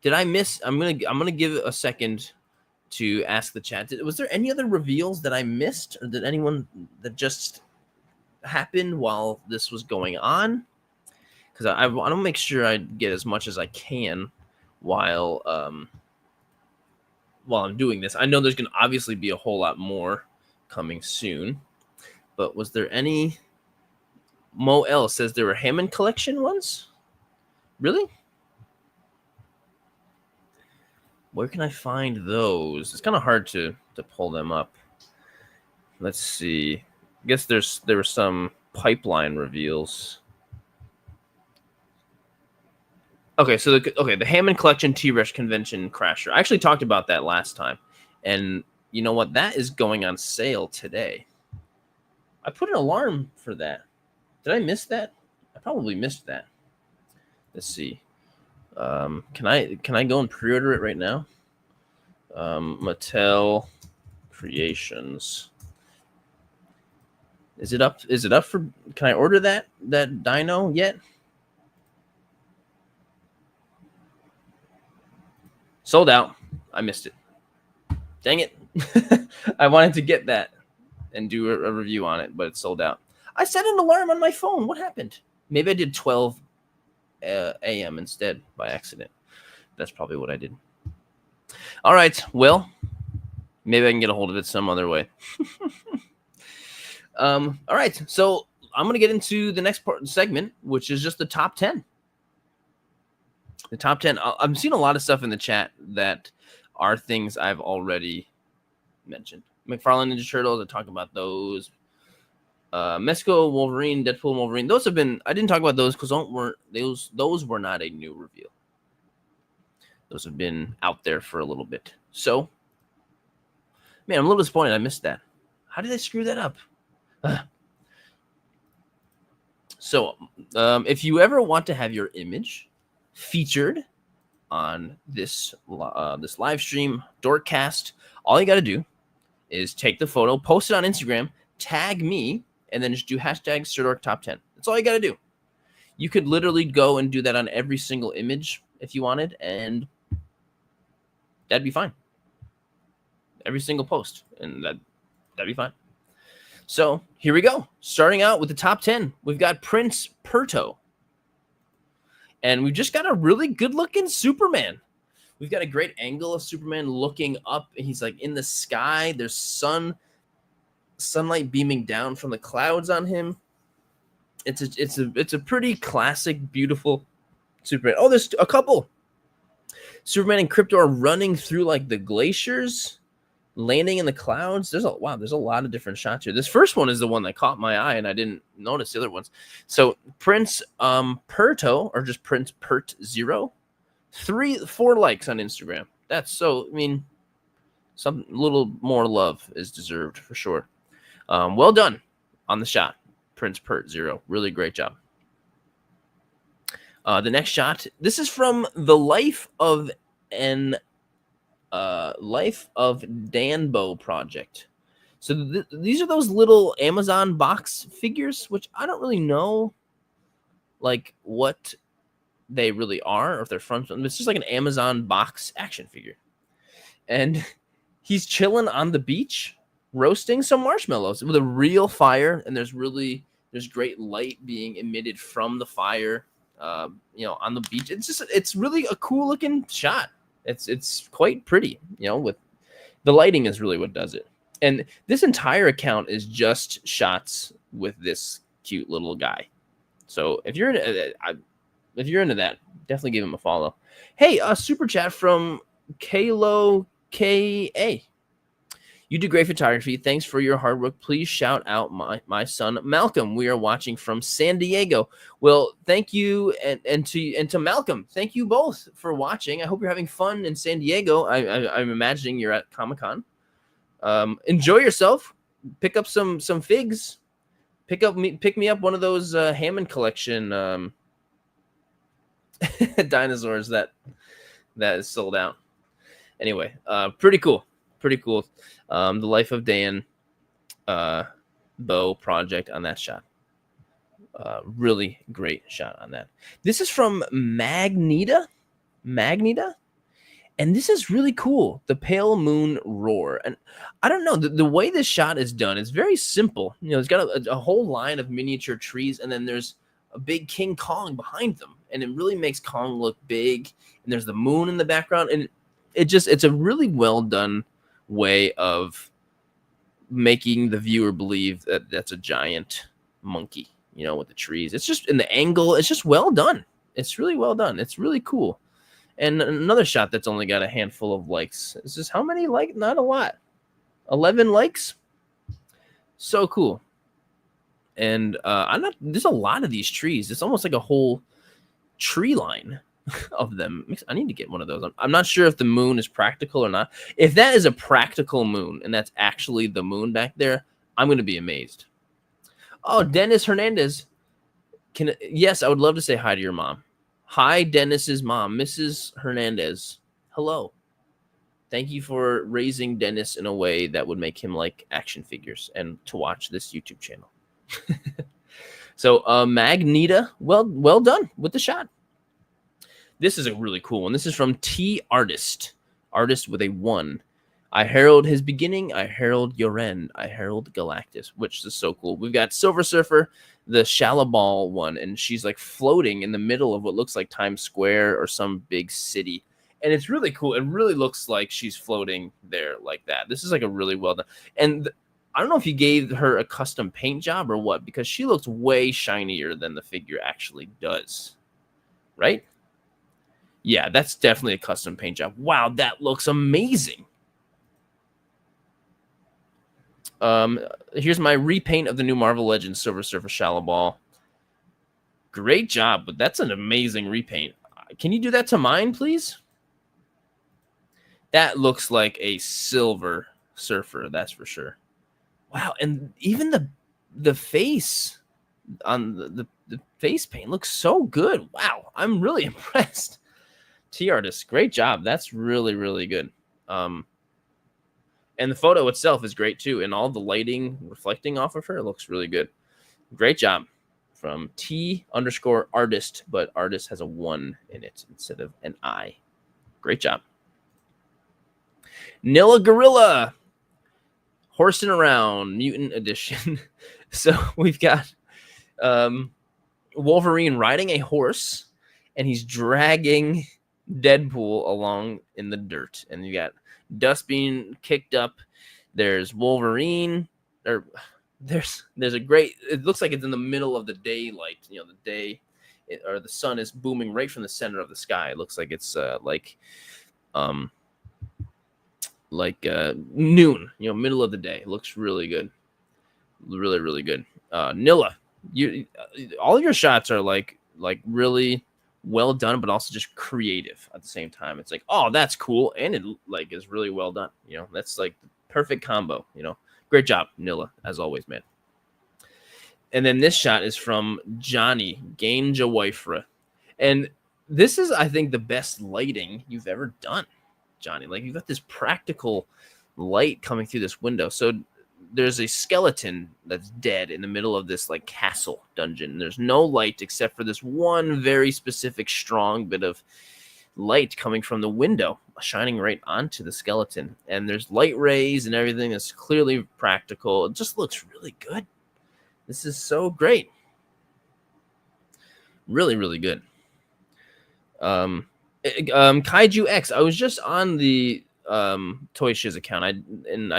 Did I miss? I'm gonna give it a second to ask the chat. Was there any other reveals that I missed, or did anyone that just happened while this was going on? Because I want to make sure I get as much as I can while I'm doing this. I know there's gonna obviously be a whole lot more coming soon, but was there any? Mo L says there were Hammond collection ones. Really? Where can I find those? It's kind of hard to pull them up. Let's see. I guess there were some pipeline reveals. Okay, so the Hammond Collection T-Rex Convention Crasher. I actually talked about that last time, and you know what? That is going on sale today. I put an alarm for that. Did I miss that? I probably missed that. Let's see. Can I go and pre-order it right now? Mattel Creations. Is it up? Is it up for? Can I order that dino yet? Sold out. I missed it. Dang it. I wanted to get that and do a review on it, but it's sold out. I set an alarm on my phone. What happened? Maybe I did 12 a.m. instead by accident. That's probably what I did. All right. Well, maybe I can get a hold of it some other way. All right. So I'm going to get into the next segment, which is just the top 10. The top 10. I'm seeing a lot of stuff in the chat that are things I've already mentioned. McFarlane Ninja Turtles, I talk about those. Mezco Wolverine, Deadpool Wolverine. Those have been. I didn't talk about those because those were not a new reveal. Those have been out there for a little bit. So, man, I'm a little disappointed. I missed that. How did I screw that up? So, if you ever want to have your image featured on this live stream, Dorkcast, all you got to do is take the photo, post it on Instagram, tag me, and then just do hashtag Sirdork Top 10. That's all you got to do. You could literally go and do that on every single image if you wanted, and that'd be fine. Every single post, and that'd be fine. So here we go. Starting out with the top 10, we've got Prince Perto. And we've just got a really good-looking Superman. We've got a great angle of Superman looking up. He's like in the sky. There's sunlight beaming down from the clouds on him. It's a pretty classic, beautiful Superman. Oh, there's a couple. Superman and Krypto are running through like the glaciers, landing in the clouds. There's a lot of different shots here. This first one is the one that caught my eye, and I didn't notice the other ones. So Prince Perto, or just Prince Pert 0, 4 likes on Instagram. That's so. I mean, some little more love is deserved for sure. Well done on the shot, Prince Pert 0. Really great job. The next shot. This is from the Life of Danbo project. So these are those little Amazon box figures, which I don't really know, like what they really are, or if they're from. It's just like an Amazon box action figure, and he's chilling on the beach, roasting some marshmallows with a real fire, and there's great light being emitted from the fire, on the beach. It's really a cool looking shot. It's quite pretty, with the lighting is really what does it. And this entire account is just shots with this cute little guy. So if you're into that, definitely give him a follow. Hey, super chat from Kalo FKA. You do great photography. Thanks for your hard work. Please shout out my son Malcolm. We are watching from San Diego. Well, thank you, and to Malcolm. Thank you both for watching. I hope you're having fun in San Diego. I'm imagining you're at Comic-Con. Enjoy yourself. Pick up some figs. Pick me up one of those Hammond collection dinosaurs that is sold out. Anyway, pretty cool. Pretty cool. The Life of Dan bow project on that shot. Really great shot on that. This is from Magneta. And this is really cool. The Pale Moon Roar. And I don't know, the way this shot is done, it's very simple. You know, it's got a whole line of miniature trees, and then there's a big King Kong behind them. And it really makes Kong look big. And there's the moon in the background. And it's a really well done way of making the viewer believe that that's a giant monkey, you know, with the trees. It's just in the angle. It's just well done. It's really well done. It's really cool. And another shot that's only got a handful of likes. This is how many likes? Not a lot. 11 likes. So cool. And there's a lot of these trees. It's almost like a whole tree line of them. I need to get one of those. I'm not sure if the moon is practical or not. If that is a practical moon and that's actually the moon back there, I'm going to be amazed. Oh, Dennis Hernandez. Yes, I would love to say hi to your mom. Hi, Dennis's mom, Mrs. Hernandez. Hello. Thank you for raising Dennis in a way that would make him like action figures and to watch this YouTube channel. So, Magneta, well done with the shot. This is a really cool one. This is from T Artist with a 1. I herald his beginning. I herald your end. I herald Galactus, which is so cool. We've got Silver Surfer, the Shalabal one, and she's like floating in the middle of what looks like Times Square or some big city. And it's really cool. It really looks like she's floating there like that. This is like a really well done. And I don't know if you gave her a custom paint job or what, because she looks way shinier than the figure actually does. Right? Yeah, that's definitely a custom paint job. Wow, that looks amazing. Here's my repaint of the new Marvel Legends Silver Surfer Shalabal. Great job, but that's an amazing repaint. Can you do that to mine, please? That looks like a Silver Surfer, that's for sure. Wow, and even the face on the face paint looks so good. Wow, I'm really impressed. T Artist, great job. That's really, really good. And the photo itself is great too. And all the lighting reflecting off of her looks really good. Great job from T_artist, but artist has a 1 in it instead of an I. Great job. Nilla Gorilla, horsing around, mutant edition. So we've got Wolverine riding a horse, and he's dragging Deadpool along in the dirt, and you got dust being kicked up. There's Wolverine, or there's a great, it looks like it's in the middle of the daylight, you know, the day or the sun is booming right from the center of the sky. It looks like it's noon, you know, middle of the day. It looks really good, really, really good. Nilla, all your shots are like really well done, but also just creative at the same time. It's like, oh, that's cool, and it like is really well done. You know, that's like the perfect combo. You know, great job, Nilla, as always, man. And then this shot is from Johnny Gainjawifra, and this is, I think, the best lighting you've ever done, Johnny. Like, you've got this practical light coming through this window. So there's a skeleton that's dead in the middle of this like castle dungeon. There's no light except for this one very specific strong bit of light coming from the window, shining right onto the skeleton. And there's light rays and everything that's clearly practical. It just looks really good. This is so great. Really, really good. Kaiju X. I was just on the Toy Shiz account. I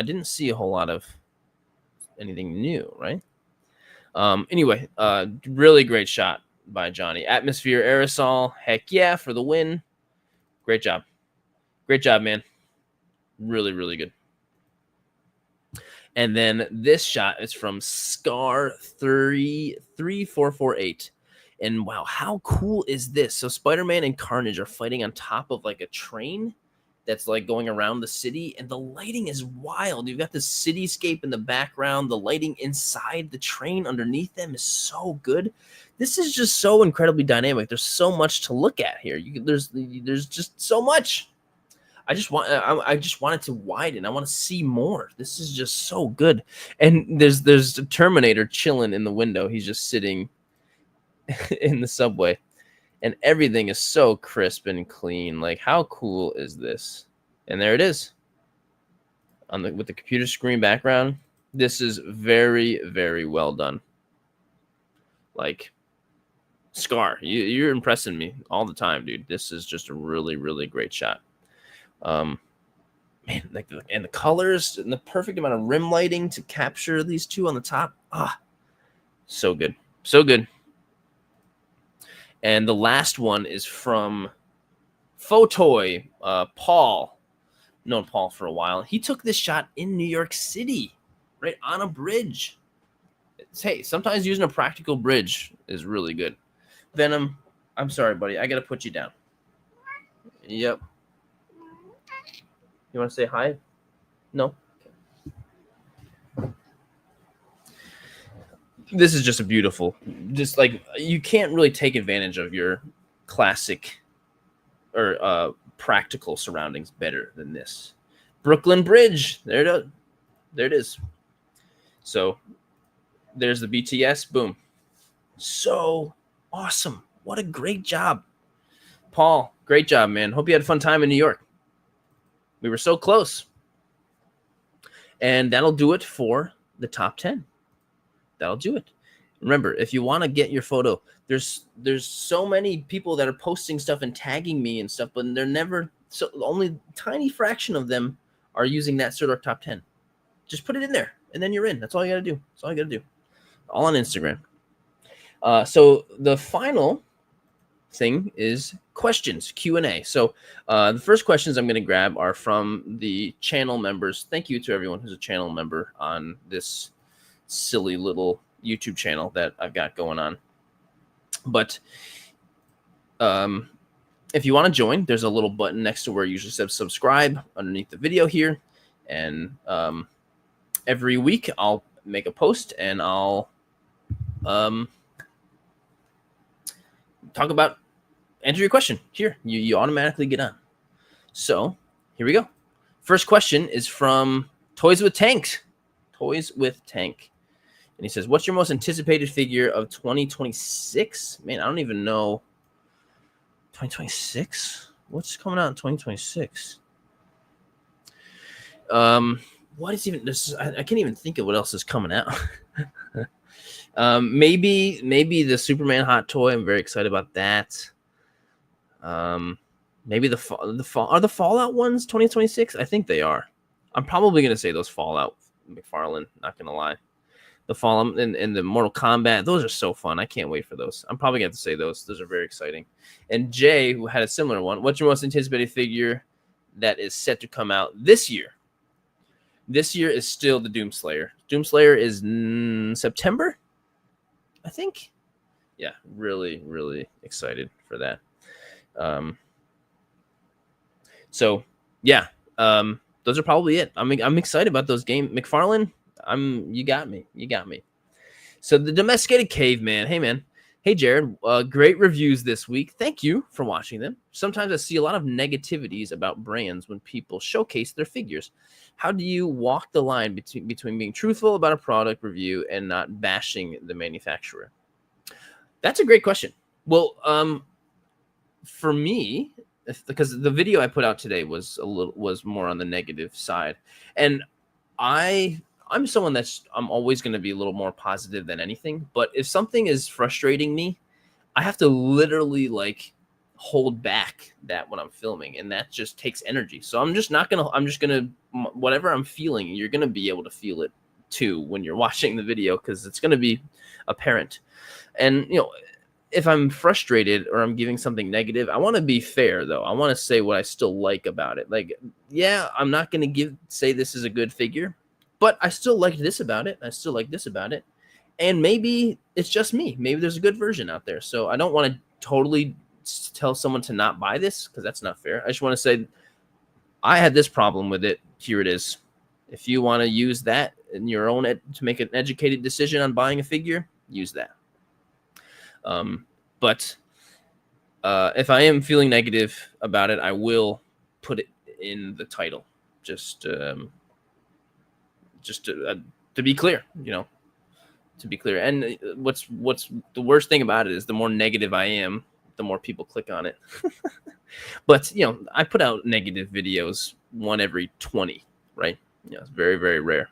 didn't see a whole lot of anything new, right? Anyway, really great shot by Johnny. Atmosphere Aerosol, heck yeah, for the win. Great job, man. Really, really good. And then this shot is from Scar 33448. And wow, how cool is this? So Spider-Man and Carnage are fighting on top of like a train that's like going around the city, and the lighting is wild. You've got the cityscape in the background, the lighting inside the train underneath them is so good. This is just so incredibly dynamic. There's so much to look at here. There's just so much. I just want it to widen. I want to see more. This is just so good. And there's a Terminator chilling in the window. He's just sitting in the subway, and everything is so crisp and clean. Like, how cool is this? And there it is with the computer screen background. This is very, very well done. Like, Scar, you're impressing me all the time, dude. This is just a really, really great shot. Man, like, and the colors and the perfect amount of rim lighting to capture these two on the top. So good, so good. And the last one is from Photoy, Paul. Known Paul for a while. He took this shot in New York City, right on a bridge. Hey, sometimes using a practical bridge is really good. Venom, I'm sorry, buddy. I got to put you down. Yep. You want to say hi? No? Okay. This is just a beautiful, just like, you can't really take advantage of your classic or practical surroundings better than this. Brooklyn Bridge. There it is. So there's the BTS. Boom. So awesome. What a great job. Paul, great job, man. Hope you had a fun time in New York. We were so close. And that'll do it for the top 10. That'll do it. Remember, if you want to get your photo, there's so many people that are posting stuff and tagging me and stuff, but they're never, so only tiny fraction of them are using that Sirdork top 10. Just put it in there, and then you're in. That's all you got to do. That's all you got to do. All on Instagram. So the final thing is questions, Q&A. So the first questions I'm going to grab are from the channel members. Thank you to everyone who's a channel member on this silly little YouTube channel that I've got going on. But if you want to join, there's a little button next to where you usually says subscribe underneath the video here. And every week I'll make a post and I'll talk about, enter your question here. You automatically get on. So here we go. First question is from Toys with Tank. Toys with Tank. And he says, what's your most anticipated figure of 2026? Man, I don't even know. 2026? What's coming out in 2026? What is even this? I can't even think of what else is coming out. Maybe the Superman hot toy. I'm very excited about that. Maybe the Fallout ones 2026? I think they are. I'm probably gonna say those Fallout McFarlane, not gonna lie. The Fallout and the Mortal Kombat, those are so fun. I can't wait for those. I'm probably gonna have to say those. Those are very exciting. And Jay, who had a similar one, what's your most anticipated figure that is set to come out this year? This year is still the Doomslayer. Doomslayer is September, I think. Yeah, really, really excited for that. So yeah, those are probably it. I'm excited about those games. McFarlane, you got me. So the Domesticated Caveman. Hey man. Hey Jared, great reviews this week. Thank you for watching them. Sometimes I see a lot of negativities about brands when people showcase their figures. How do you walk the line between being truthful about a product review and not bashing the manufacturer? That's a great question. Well, for me, because the video I put out today was more on the negative side, and I'm someone I'm always going to be a little more positive than anything. But if something is frustrating me, I have to literally like hold back that when I'm filming, and that just takes energy. So I'm just gonna whatever I'm feeling, you're gonna be able to feel it too when you're watching the video, because it's gonna be apparent. And if I'm frustrated or I'm giving something negative, I want to be fair though. I want to say what I still like about it. Like, yeah, I'm not going to say this is a good figure, but I still like this about it. I still like this about it. And maybe it's just me. Maybe there's a good version out there. So I don't want to totally tell someone to not buy this, because that's not fair. I just want to say I had this problem with it. Here it is. If you want to use that in your own to make an educated decision on buying a figure, use that. But if I am feeling negative about it, I will put it in the title, just to be clear, you know, to be clear. And what's the worst thing about it is the more negative I am, the more people click on it. But you know, I put out negative videos one every 20, right? Yeah, it's very, very rare.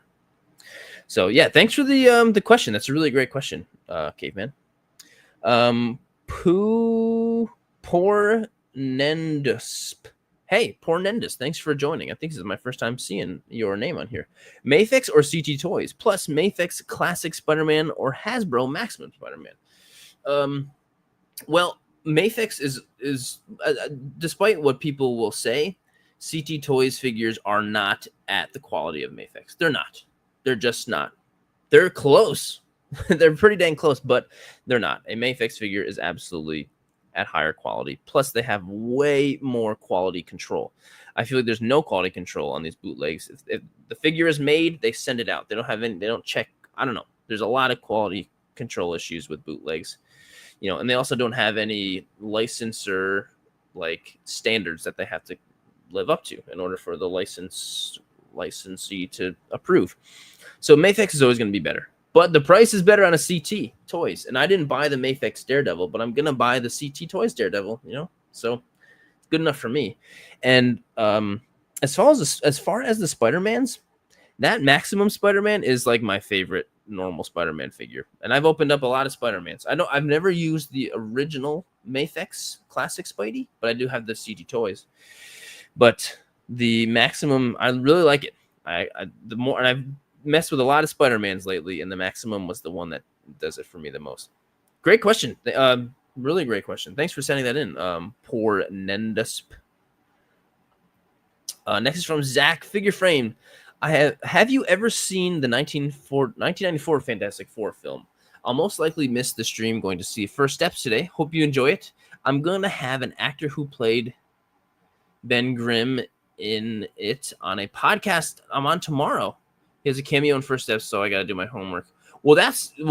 So yeah, thanks for the question. That's a really great question, Caveman. Poor Nendus. Hey, Poor Nendus, thanks for joining. I think this is my first time seeing your name on here. Mafex or CT Toys, plus Mafex Classic Spider-Man or Hasbro Maximum Spider-Man. Well, Mafex is despite what people will say, CT Toys figures are not at the quality of Mafex. They're not. They're just not. They're close. They're pretty dang close, but they're not. A Mafex figure is absolutely at higher quality. Plus, they have way more quality control. I feel like there's no quality control on these bootlegs. If the figure is made, they send it out. They don't have any. They don't check. I don't know. There's a lot of quality control issues with bootlegs, you know, and they also don't have any licensor like standards that they have to live up to in order for the licensee to approve. So Mafex is always going to be better. But the price is better on a CT Toys. And I didn't buy the Mafex Daredevil, but I'm going to buy the CT Toys Daredevil, you know? So it's good enough for me. And as far as the Spider-Mans, that Maximum Spider-Man is like my favorite normal Spider-Man figure. And I've opened up a lot of Spider-Mans. I've never used the original Mafex Classic Spidey, but I do have the CT Toys. But the Maximum, I really like it. And I've messed with a lot of Spider-Mans lately, and the Maximum was the one that does it for me the most. Great question. Really great question. Thanks for sending that in. Poor Nendusp. Next is from Zach. Figure frame. Have you ever seen the 1994 Fantastic Four film? I'll most likely miss the stream going to see First Steps today. Hope you enjoy it. I'm going to have an actor who played Ben Grimm in it on a podcast I'm on tomorrow. He has a cameo in First Steps, so I got to do my homework. Well,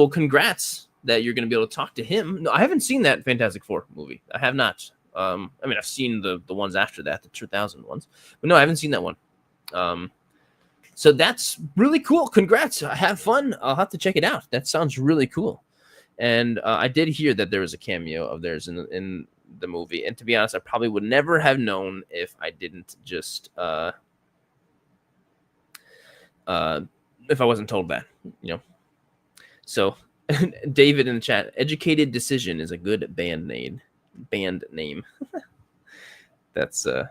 congrats that you're going to be able to talk to him. No, I haven't seen that Fantastic Four movie. I have not. I mean, I've seen the ones after that, the 2000 ones. But no, I haven't seen that one. So that's really cool. Congrats. Have fun. I'll have to check it out. That sounds really cool. And I did hear that there was a cameo of theirs in the movie. And to be honest, I probably would never have known if I didn't just... if I wasn't told that, you know. So David in the chat, Educated Decision is a good band name. That's kind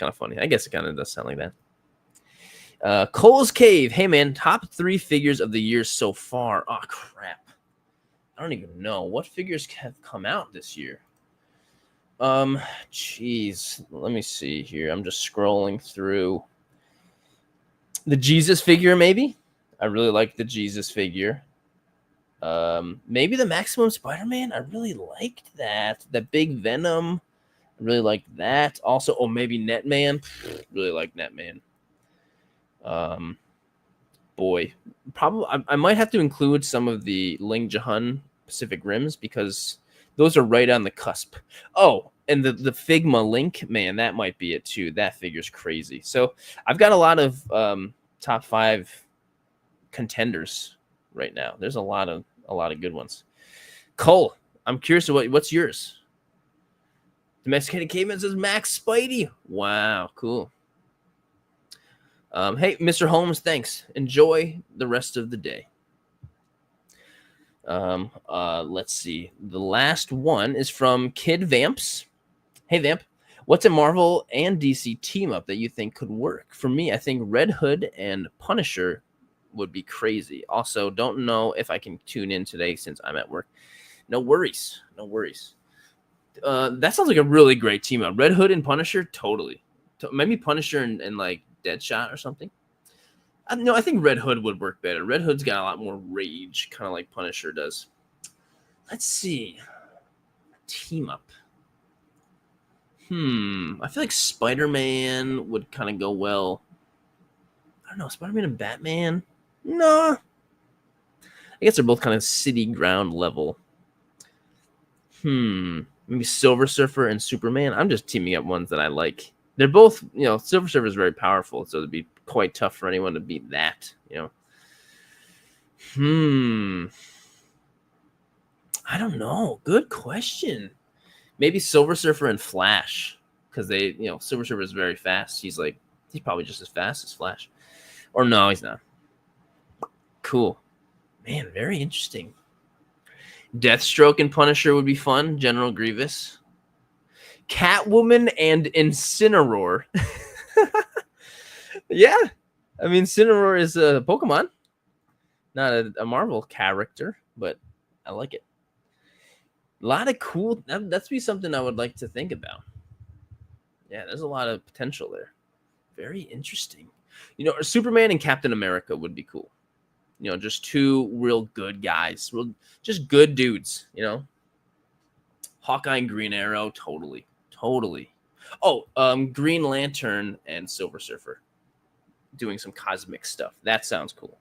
of funny. I guess it kind of does sound like that. Cole's Cave. Hey man, top 3 figures of the year so far. Oh crap. I don't even know what figures have come out this year. Jeez, let me see here. I'm just scrolling through. The Jesus figure, maybe. I really like the Jesus figure. Maybe the Maximum Spider-Man. I really liked that. The big Venom. I really liked that. Also, maybe Netman. Really like Netman. Boy, probably I might have to include some of the Ling Jahun Pacific Rims because those are right on the cusp. Oh, and the Figma Link, man, that might be it too. That figure's crazy. So I've got a lot of top 5 contenders right now. There's a lot of good ones. Cole, I'm curious what's yours. Domesticated Caveman says Max Spidey. Wow, cool. Hey, Mr. Holmes, thanks. Enjoy the rest of the day. Let's see. The last one is from Kid Vamps. Hey, Vamp. What's a Marvel and DC team up that you think could work? For me, I think Red Hood and Punisher would be crazy. Also, don't know if I can tune in today since I'm at work. No worries. No worries. That sounds like a really great team up. Red Hood and Punisher, totally. Maybe Punisher and like Deadshot or something. No, I think Red Hood would work better. Red Hood's got a lot more rage, kind of like Punisher does. Let's see. Team up. I feel like Spider-Man would kind of go well. I don't know, Spider-Man and Batman? No. I guess they're both kind of city ground level. Maybe Silver Surfer and Superman. I'm just teaming up ones that I like. They're both, Silver Surfer is very powerful, so it'd be quite tough for anyone to beat that, I don't know. Good question. Maybe Silver Surfer and Flash, because they, Silver Surfer is very fast. He's probably just as fast as Flash. Or no, he's not. Cool. Man, very interesting. Deathstroke and Punisher would be fun. General Grievous. Catwoman and Incineroar. Yeah. I mean, Incineroar is a Pokemon. Not a Marvel character, but I like it. A lot of cool. That's be something I would like to think about. Yeah, there's a lot of potential there. Very interesting. Superman and Captain America would be cool. Just two real good guys. Just good dudes, Hawkeye and Green Arrow, totally. Oh, Green Lantern and Silver Surfer doing some cosmic stuff. That sounds cool.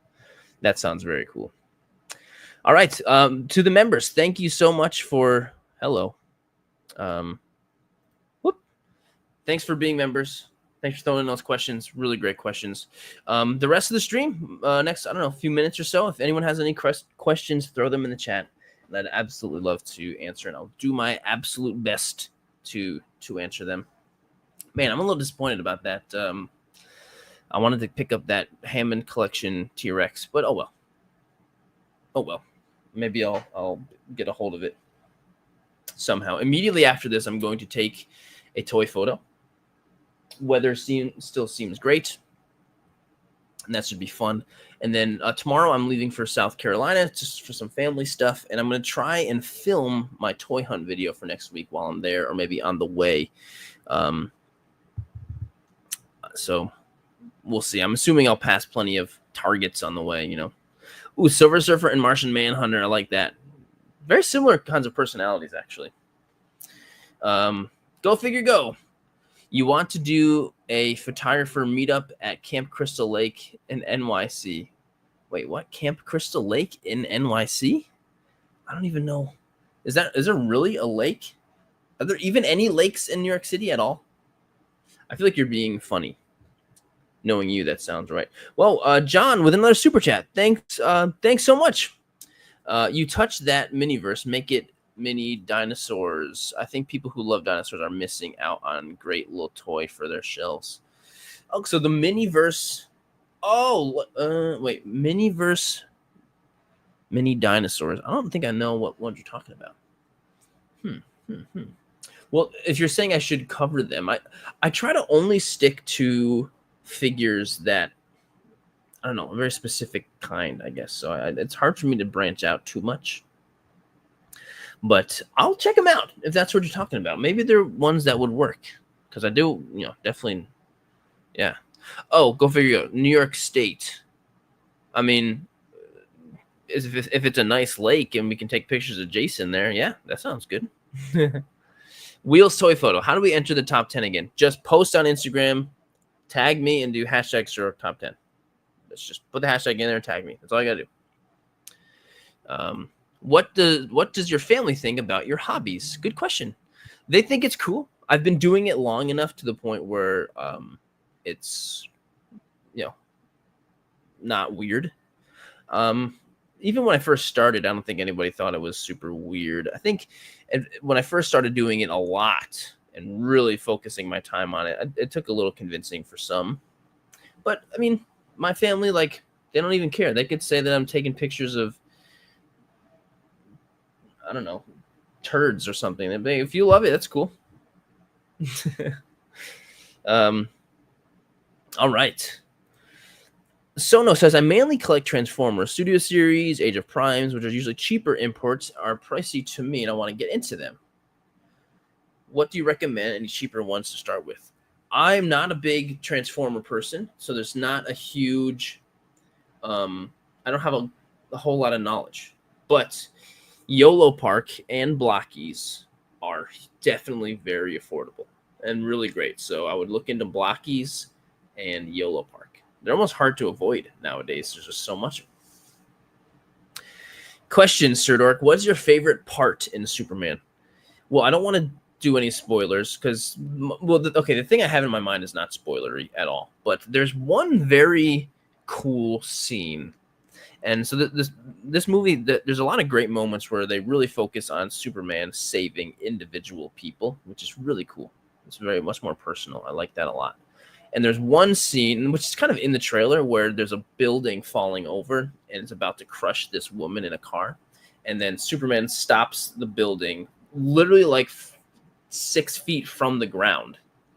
That sounds very cool. All right, to the members, thank you so much for hello. Thanks for being members. Thanks for throwing in those questions. Really great questions. The rest of the stream, next, a few minutes or so. If anyone has any questions, throw them in the chat. I'd absolutely love to answer, and I'll do my absolute best to answer them. Man, I'm a little disappointed about that. I wanted to pick up that Hammond Collection T-Rex, but oh well. Maybe I'll get a hold of it somehow. Immediately after this, I'm going to take a toy photo. Weather still seems great, and that should be fun. And then tomorrow I'm leaving for South Carolina just for some family stuff, and I'm going to try and film my toy hunt video for next week while I'm there, or maybe on the way. So we'll see. I'm assuming I'll pass plenty of Targets on the way, Ooh, Silver Surfer and Martian Manhunter. I like that. Very similar kinds of personalities, actually. Go figure, go. You want to do a photographer meetup at Camp Crystal Lake in NYC. Wait, what? Camp Crystal Lake in NYC? I don't even know. Is there really a lake? Are there even any lakes in New York City at all? I feel like you're being funny. Knowing you, that sounds right. Well, John, with another super chat. Thanks so much. You touched that miniverse. Make it mini dinosaurs. I think people who love dinosaurs are missing out on great little toy for their shelves. Oh, so the miniverse. Oh, wait, miniverse, mini dinosaurs. I don't think I know what one you're talking about. Well, if you're saying I should cover them, I try to only stick to figures that, I don't know, a very specific kind, I guess. So it's hard for me to branch out too much. But I'll check them out if that's what you're talking about. Maybe they're ones that would work, because I do, definitely, yeah. Oh, go figure out. New York State. I mean, if it's a nice lake and we can take pictures of Jason there, yeah, that sounds good. Wheels toy photo. How do we enter the top 10 again? Just post on Instagram, tag me, and do hashtag Sirdork top 10. Let's just put the hashtag in there and tag me. That's all I gotta do. What does your family think about your hobbies? Good question. They think it's cool. I've been doing it long enough to the point where it's not weird. Even when I first started, I don't think anybody thought it was super weird. I think when I first started doing it a lot and really focusing my time on it, it took a little convincing for some. But I mean, my family, they don't even care. They could say that I'm taking pictures of, I don't know, turds or something. If you love it, that's cool. All right. Sono says, I mainly collect Transformers, Studio Series, Age of Primes, which are usually cheaper imports, are pricey to me, and I want to get into them. What do you recommend? Any cheaper ones to start with? I'm not a big Transformer person, so there's not a huge, I don't have a whole lot of knowledge. But YOLO Park and Blockies are definitely very affordable and really great. So I would look into Blockies and YOLO Park. They're almost hard to avoid nowadays. There's just so much. Question, Sirdork, what's your favorite part in Superman? Well, I don't want to do any spoilers because, well, the thing I have in my mind is not spoilery at all. But there's one very cool scene. And so this movie, there's a lot of great moments where they really focus on Superman saving individual people, which is really cool. It's very much more personal. I like that a lot. And there's one scene, which is kind of in the trailer, where there's a building falling over and it's about to crush this woman in a car. And then Superman stops the building literally like 6 feet from the ground.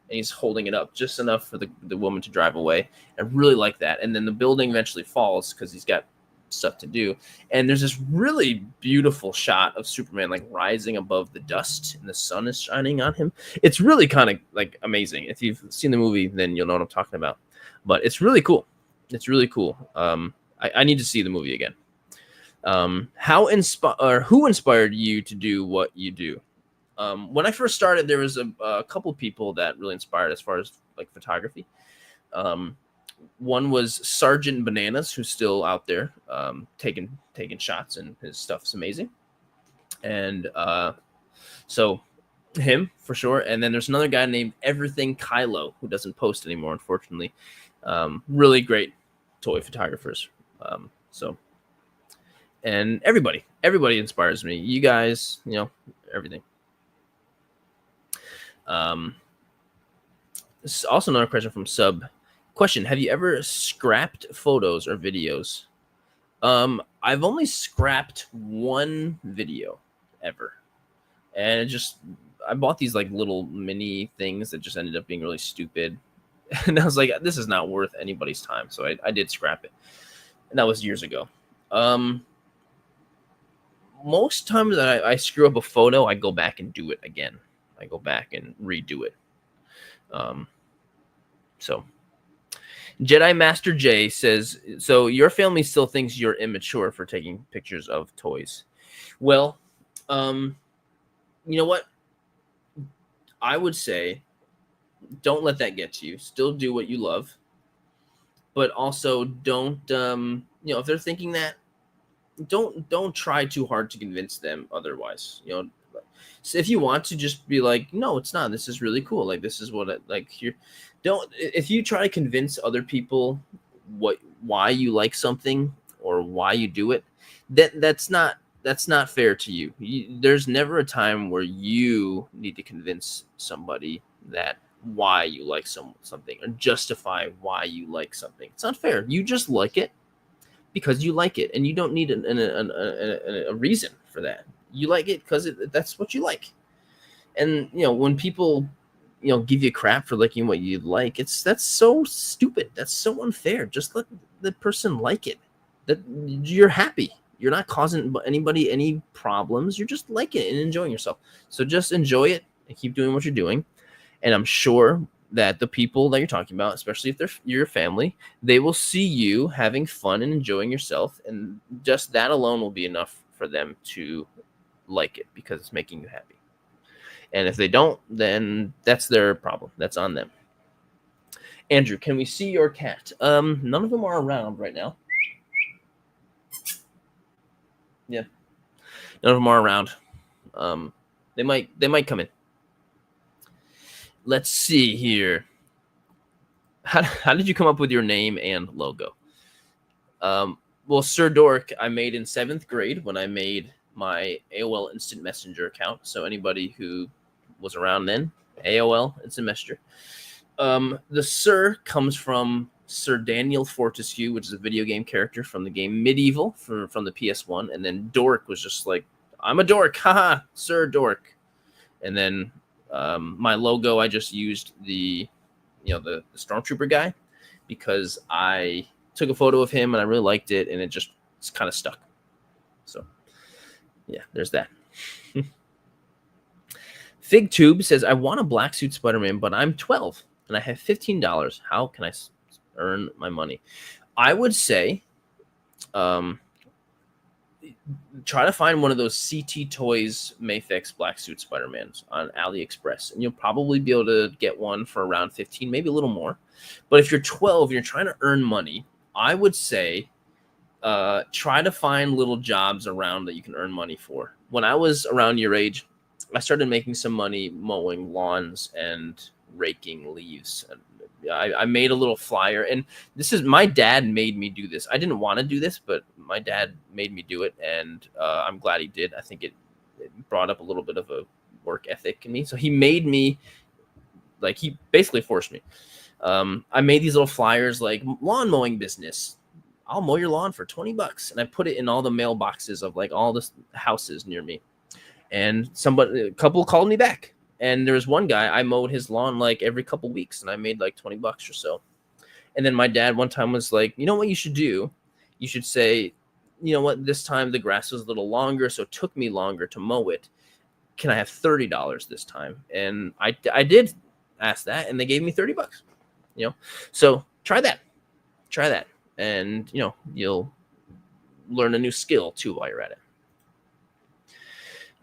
And he's holding it up just enough for the woman to drive away. I really like that. And then the building eventually falls because he's got stuff to do, and there's this really beautiful shot of Superman like rising above the dust and the sun is shining on him. It's really kind of like amazing. If you've seen the movie, then you'll know what I'm talking about. But it's really cool. It's really cool. I need to see the movie again. Who inspired you to do what you do? When I first started, there was a couple people that really inspired as far as like photography. One was Sergeant Bananas, who's still out there taking shots, and his stuff's amazing. And so him for sure. And then there's another guy named Everything Kylo who doesn't post anymore, unfortunately. Really great toy photographers. And everybody inspires me. You guys, everything. This is also another question from Sub. Question, have you ever scrapped photos or videos? I've only scrapped one video ever. And I bought these like little mini things that just ended up being really stupid. And I was like, this is not worth anybody's time. So I did scrap it. And that was years ago. Most times that I screw up a photo, I go back and do it again. I go back and redo it. So Jedi Master J says, so your family still thinks you're immature for taking pictures of toys. Well, you know what? I would say don't let that get to you. Still do what you love. But also don't, if they're thinking that, don't try too hard to convince them otherwise. So if you want to just be like, no, it's not. This is really cool. Like, this is what if you try to convince other people why you like something or why you do it, that's not fair to you. There's never a time where you need to convince somebody that why you like something or justify why you like something. It's not fair. You just like it because you like it, and you don't need a reason for that. You like it because that's what you like. And when people give you crap for liking what you like, that's so stupid. That's so unfair. Just let the person like it. That you're happy. You're not causing anybody any problems. You're just liking it and enjoying yourself. So just enjoy it and keep doing what you're doing. And I'm sure that the people that you're talking about, especially if they're your family, they will see you having fun and enjoying yourself. And just that alone will be enough for them to like it because it's making you happy. And if they don't, then that's their problem. That's on them. Andrew, can we see your cat? None of them are around right now. Yeah. None of them are around. They might come in. Let's see here. How did you come up with your name and logo? Well, Sirdork, I made in 7th grade when I made my AOL Instant Messenger account. So anybody who was around then, AOL Instant Messenger. The Sir comes from Sir Daniel Fortescue, which is a video game character from the game Medieval from the PS1. And then Dork was just like, I'm a dork, haha, Sir Dork. And then my logo, I just used the Stormtrooper guy because I took a photo of him and I really liked it, and it's kind of stuck. So yeah, there's that. FigTube says, I want a black suit Spider-Man, but I'm 12 and I have $15. How can I earn my money? I would say try to find one of those CT Toys Mafex black suit Spider-Mans on AliExpress, and you'll probably be able to get one for around 15, maybe a little more. But if you're 12 and you're trying to earn money, I would say try to find little jobs around that you can earn money for. When I was around your age, I started making some money mowing lawns and raking leaves. And I made a little flyer, and my dad made me do this. I didn't want to do this, but my dad made me do it, and I'm glad he did. I think it brought up a little bit of a work ethic in me. So he made me, like, he basically forced me. I made these little flyers like lawn mowing business. I'll mow your lawn for $20, and I put it in all the mailboxes of like all the houses near me. And a couple called me back. And there was one guy, I mowed his lawn like every couple weeks, and I made like $20 or so. And then my dad one time was like, you know what you should do? You should say, you know what, this time the grass was a little longer, so it took me longer to mow it. Can I have $30 this time? And I did ask that, and they gave me $30. So try that. And, you'll learn a new skill too while you're at it.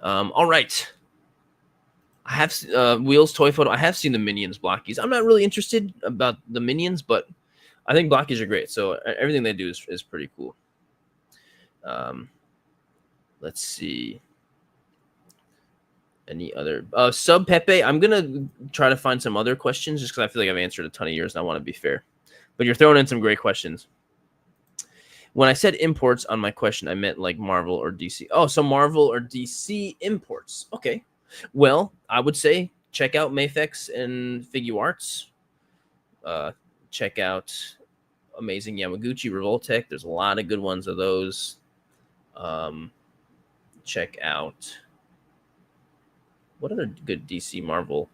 All right. I have Wheels Toy Photo. I have seen the Minions blockies. I'm not really interested about the Minions, but I think blockies are great. So everything they do is pretty cool. Let's see. Any other Sub Pepe? I'm gonna try to find some other questions just because I feel like I've answered a ton of yours and I want to be fair. But you're throwing in some great questions. When I said imports on my question, I meant like Marvel or DC. Oh, so Marvel or DC imports. Okay. Well, I would say check out Mafex and Figuarts. Check out Amazing Yamaguchi, Revoltech. There's a lot of good ones of those. Check out what other good DC Marvel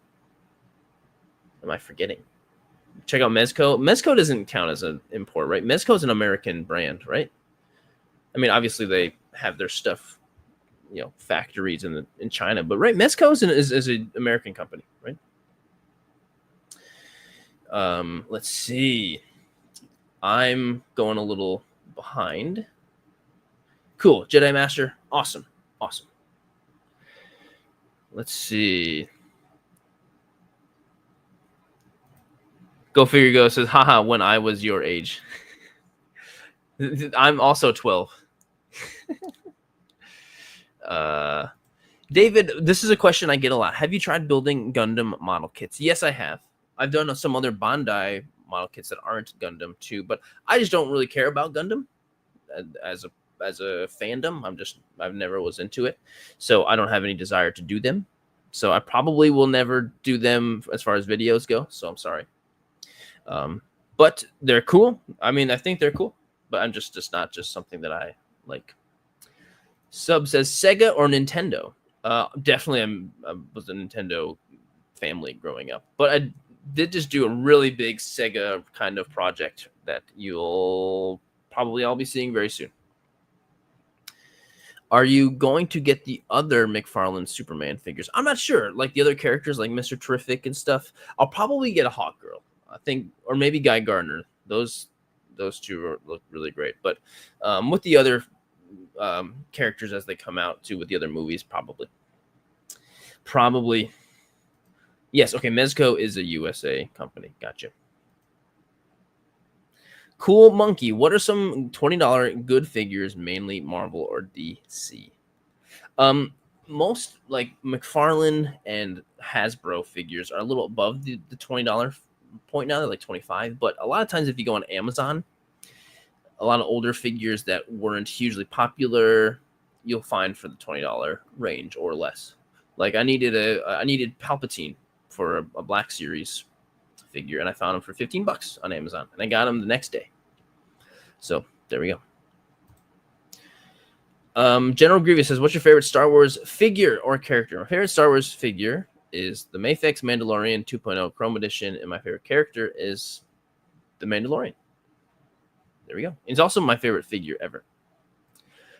am I forgetting? Check out Mezco. Mezco doesn't count as an import, right? Mezco is an American brand, right? I mean, obviously they have their stuff, factories in China, but right, Mezco is an American company, right? Let's see. I'm going a little behind. Cool, Jedi Master, awesome. Let's see. Go Figure Go says, haha, when I was your age. I'm also 12. David, this is a question I get a lot. Have you tried building Gundam model kits? Yes, I have. I've done some other Bandai model kits that aren't Gundam too, but I just don't really care about Gundam as a fandom. I've never was into it, so I don't have any desire to do them. So I probably will never do them as far as videos go. So I'm sorry. But they're cool. I mean, I think they're cool, but I'm just not something that I like. Sub says Sega or Nintendo. Definitely I was a Nintendo family growing up, but I did just do a really big Sega kind of project that you'll probably all be seeing very soon. Are you going to get the other McFarlane Superman figures? I'm not sure. Like the other characters, like Mr. Terrific and stuff. I'll probably get a Hawk Girl, I think, or maybe Guy Gardner. Those two look really great. But with the other characters as they come out too, with the other movies, probably. Yes. Okay. Mezco is a USA company. Gotcha. Cool Monkey. What are some $20 good figures, mainly Marvel or DC? Most like McFarlane and Hasbro figures are a little above the $20 point now. They're like 25, but a lot of times if you go on Amazon, a lot of older figures that weren't hugely popular, you'll find for the $20 range or less. Like I needed Palpatine for a Black Series figure, and I found him for $15 on Amazon, and I got him the next day. So there we go. General Grievous says, what's your favorite Star Wars figure or character? My favorite Star Wars figure is the Mafex Mandalorian 2.0 Chrome Edition, and my favorite character is the Mandalorian. there we go. It's also my favorite figure ever.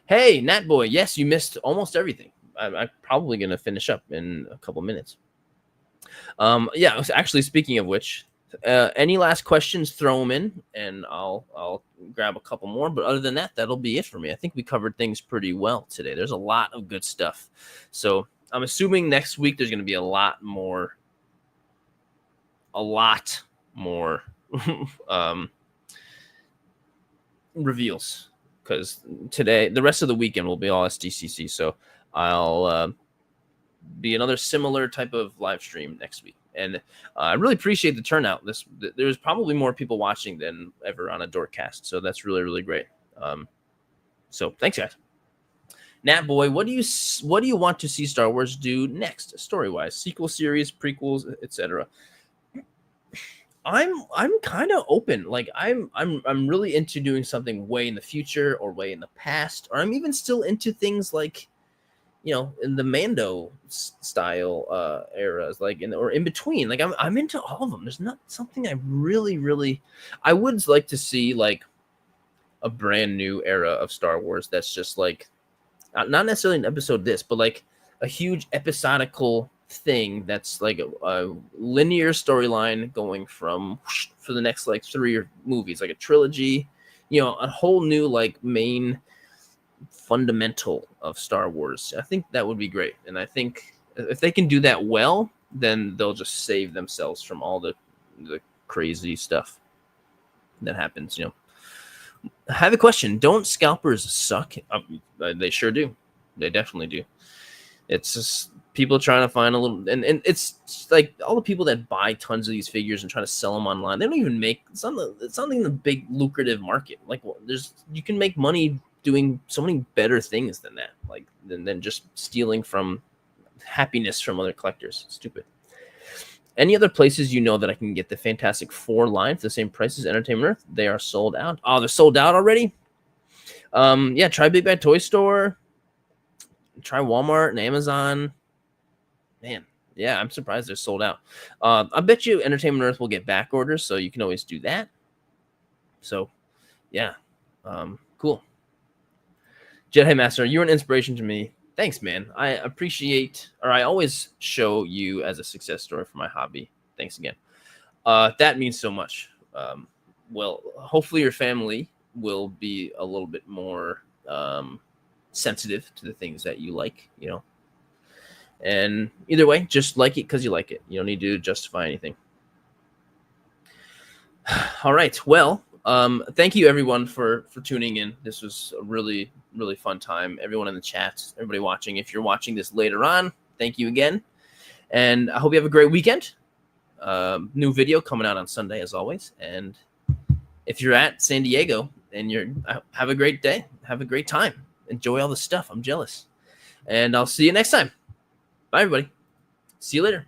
Hey, Nat Boy. Yes, you missed almost everything. I'm probably going to finish up in a couple minutes. Yeah, actually, speaking of which, any last questions, throw them in, and I'll grab a couple more. But other than that, that'll be it for me. I think we covered things pretty well today. There's a lot of good stuff. So I'm assuming next week there's going to be a lot more reveals, because today, the rest of the weekend will be all SDCC. So I'll be another similar type of live stream next week. And I really appreciate the turnout. There's probably more people watching than ever on a Dorkcast, so that's really, really great. So thanks, guys. Nat Boy, what do you want to see Star Wars do next, story-wise? Sequel series, prequels, etc. I'm kind of open. Like I'm really into doing something way in the future or way in the past, or I'm even still into things like, you know, in the Mando style eras, like or in between. Like I'm into all of them. There's not something I really I would like to see, like a brand new era of Star Wars that's just like not necessarily an episode this, but like a huge episodical thing that's like a linear storyline going from for the next like 3 movies, like a trilogy, you know, a whole new like main fundamental of Star Wars. I think that would be great. And I think if they can do that well, then they'll just save themselves from all the crazy stuff that happens, you know. I have a question. Don't scalpers suck? They sure do. They definitely do. It's just people trying to find a little, and it's like all the people that buy tons of these figures and try to sell them online, they don't even make it's not even a big lucrative market. Like you can make money doing so many better things than that, like than just stealing from happiness from other collectors. Stupid. Any other places you know that I can get the Fantastic Four line for the same price as Entertainment Earth? They are sold out. Oh, they're sold out already? Yeah, try Big Bad Toy Store. Try Walmart and Amazon. Man, yeah, I'm surprised they're sold out. I bet you Entertainment Earth will get back orders, so you can always do that. So, yeah, cool. Jedi Master, you're an inspiration to me. Thanks, man. I appreciate, or I always show you as a success story for my hobby. Thanks again. That means so much. Well, hopefully your family will be a little bit more sensitive to the things that you like, you know. And either way, just like it because you like it. You don't need to justify anything. All right. Well, thank you everyone for tuning in. This was a really, really fun time. Everyone in the chat, everybody watching. If you're watching this later on, thank you again. And I hope you have a great weekend. New video coming out on Sunday as always. And if you're at San Diego and have a great day, have a great time. Enjoy all the stuff. I'm jealous. And I'll see you next time. Bye, everybody. See you later.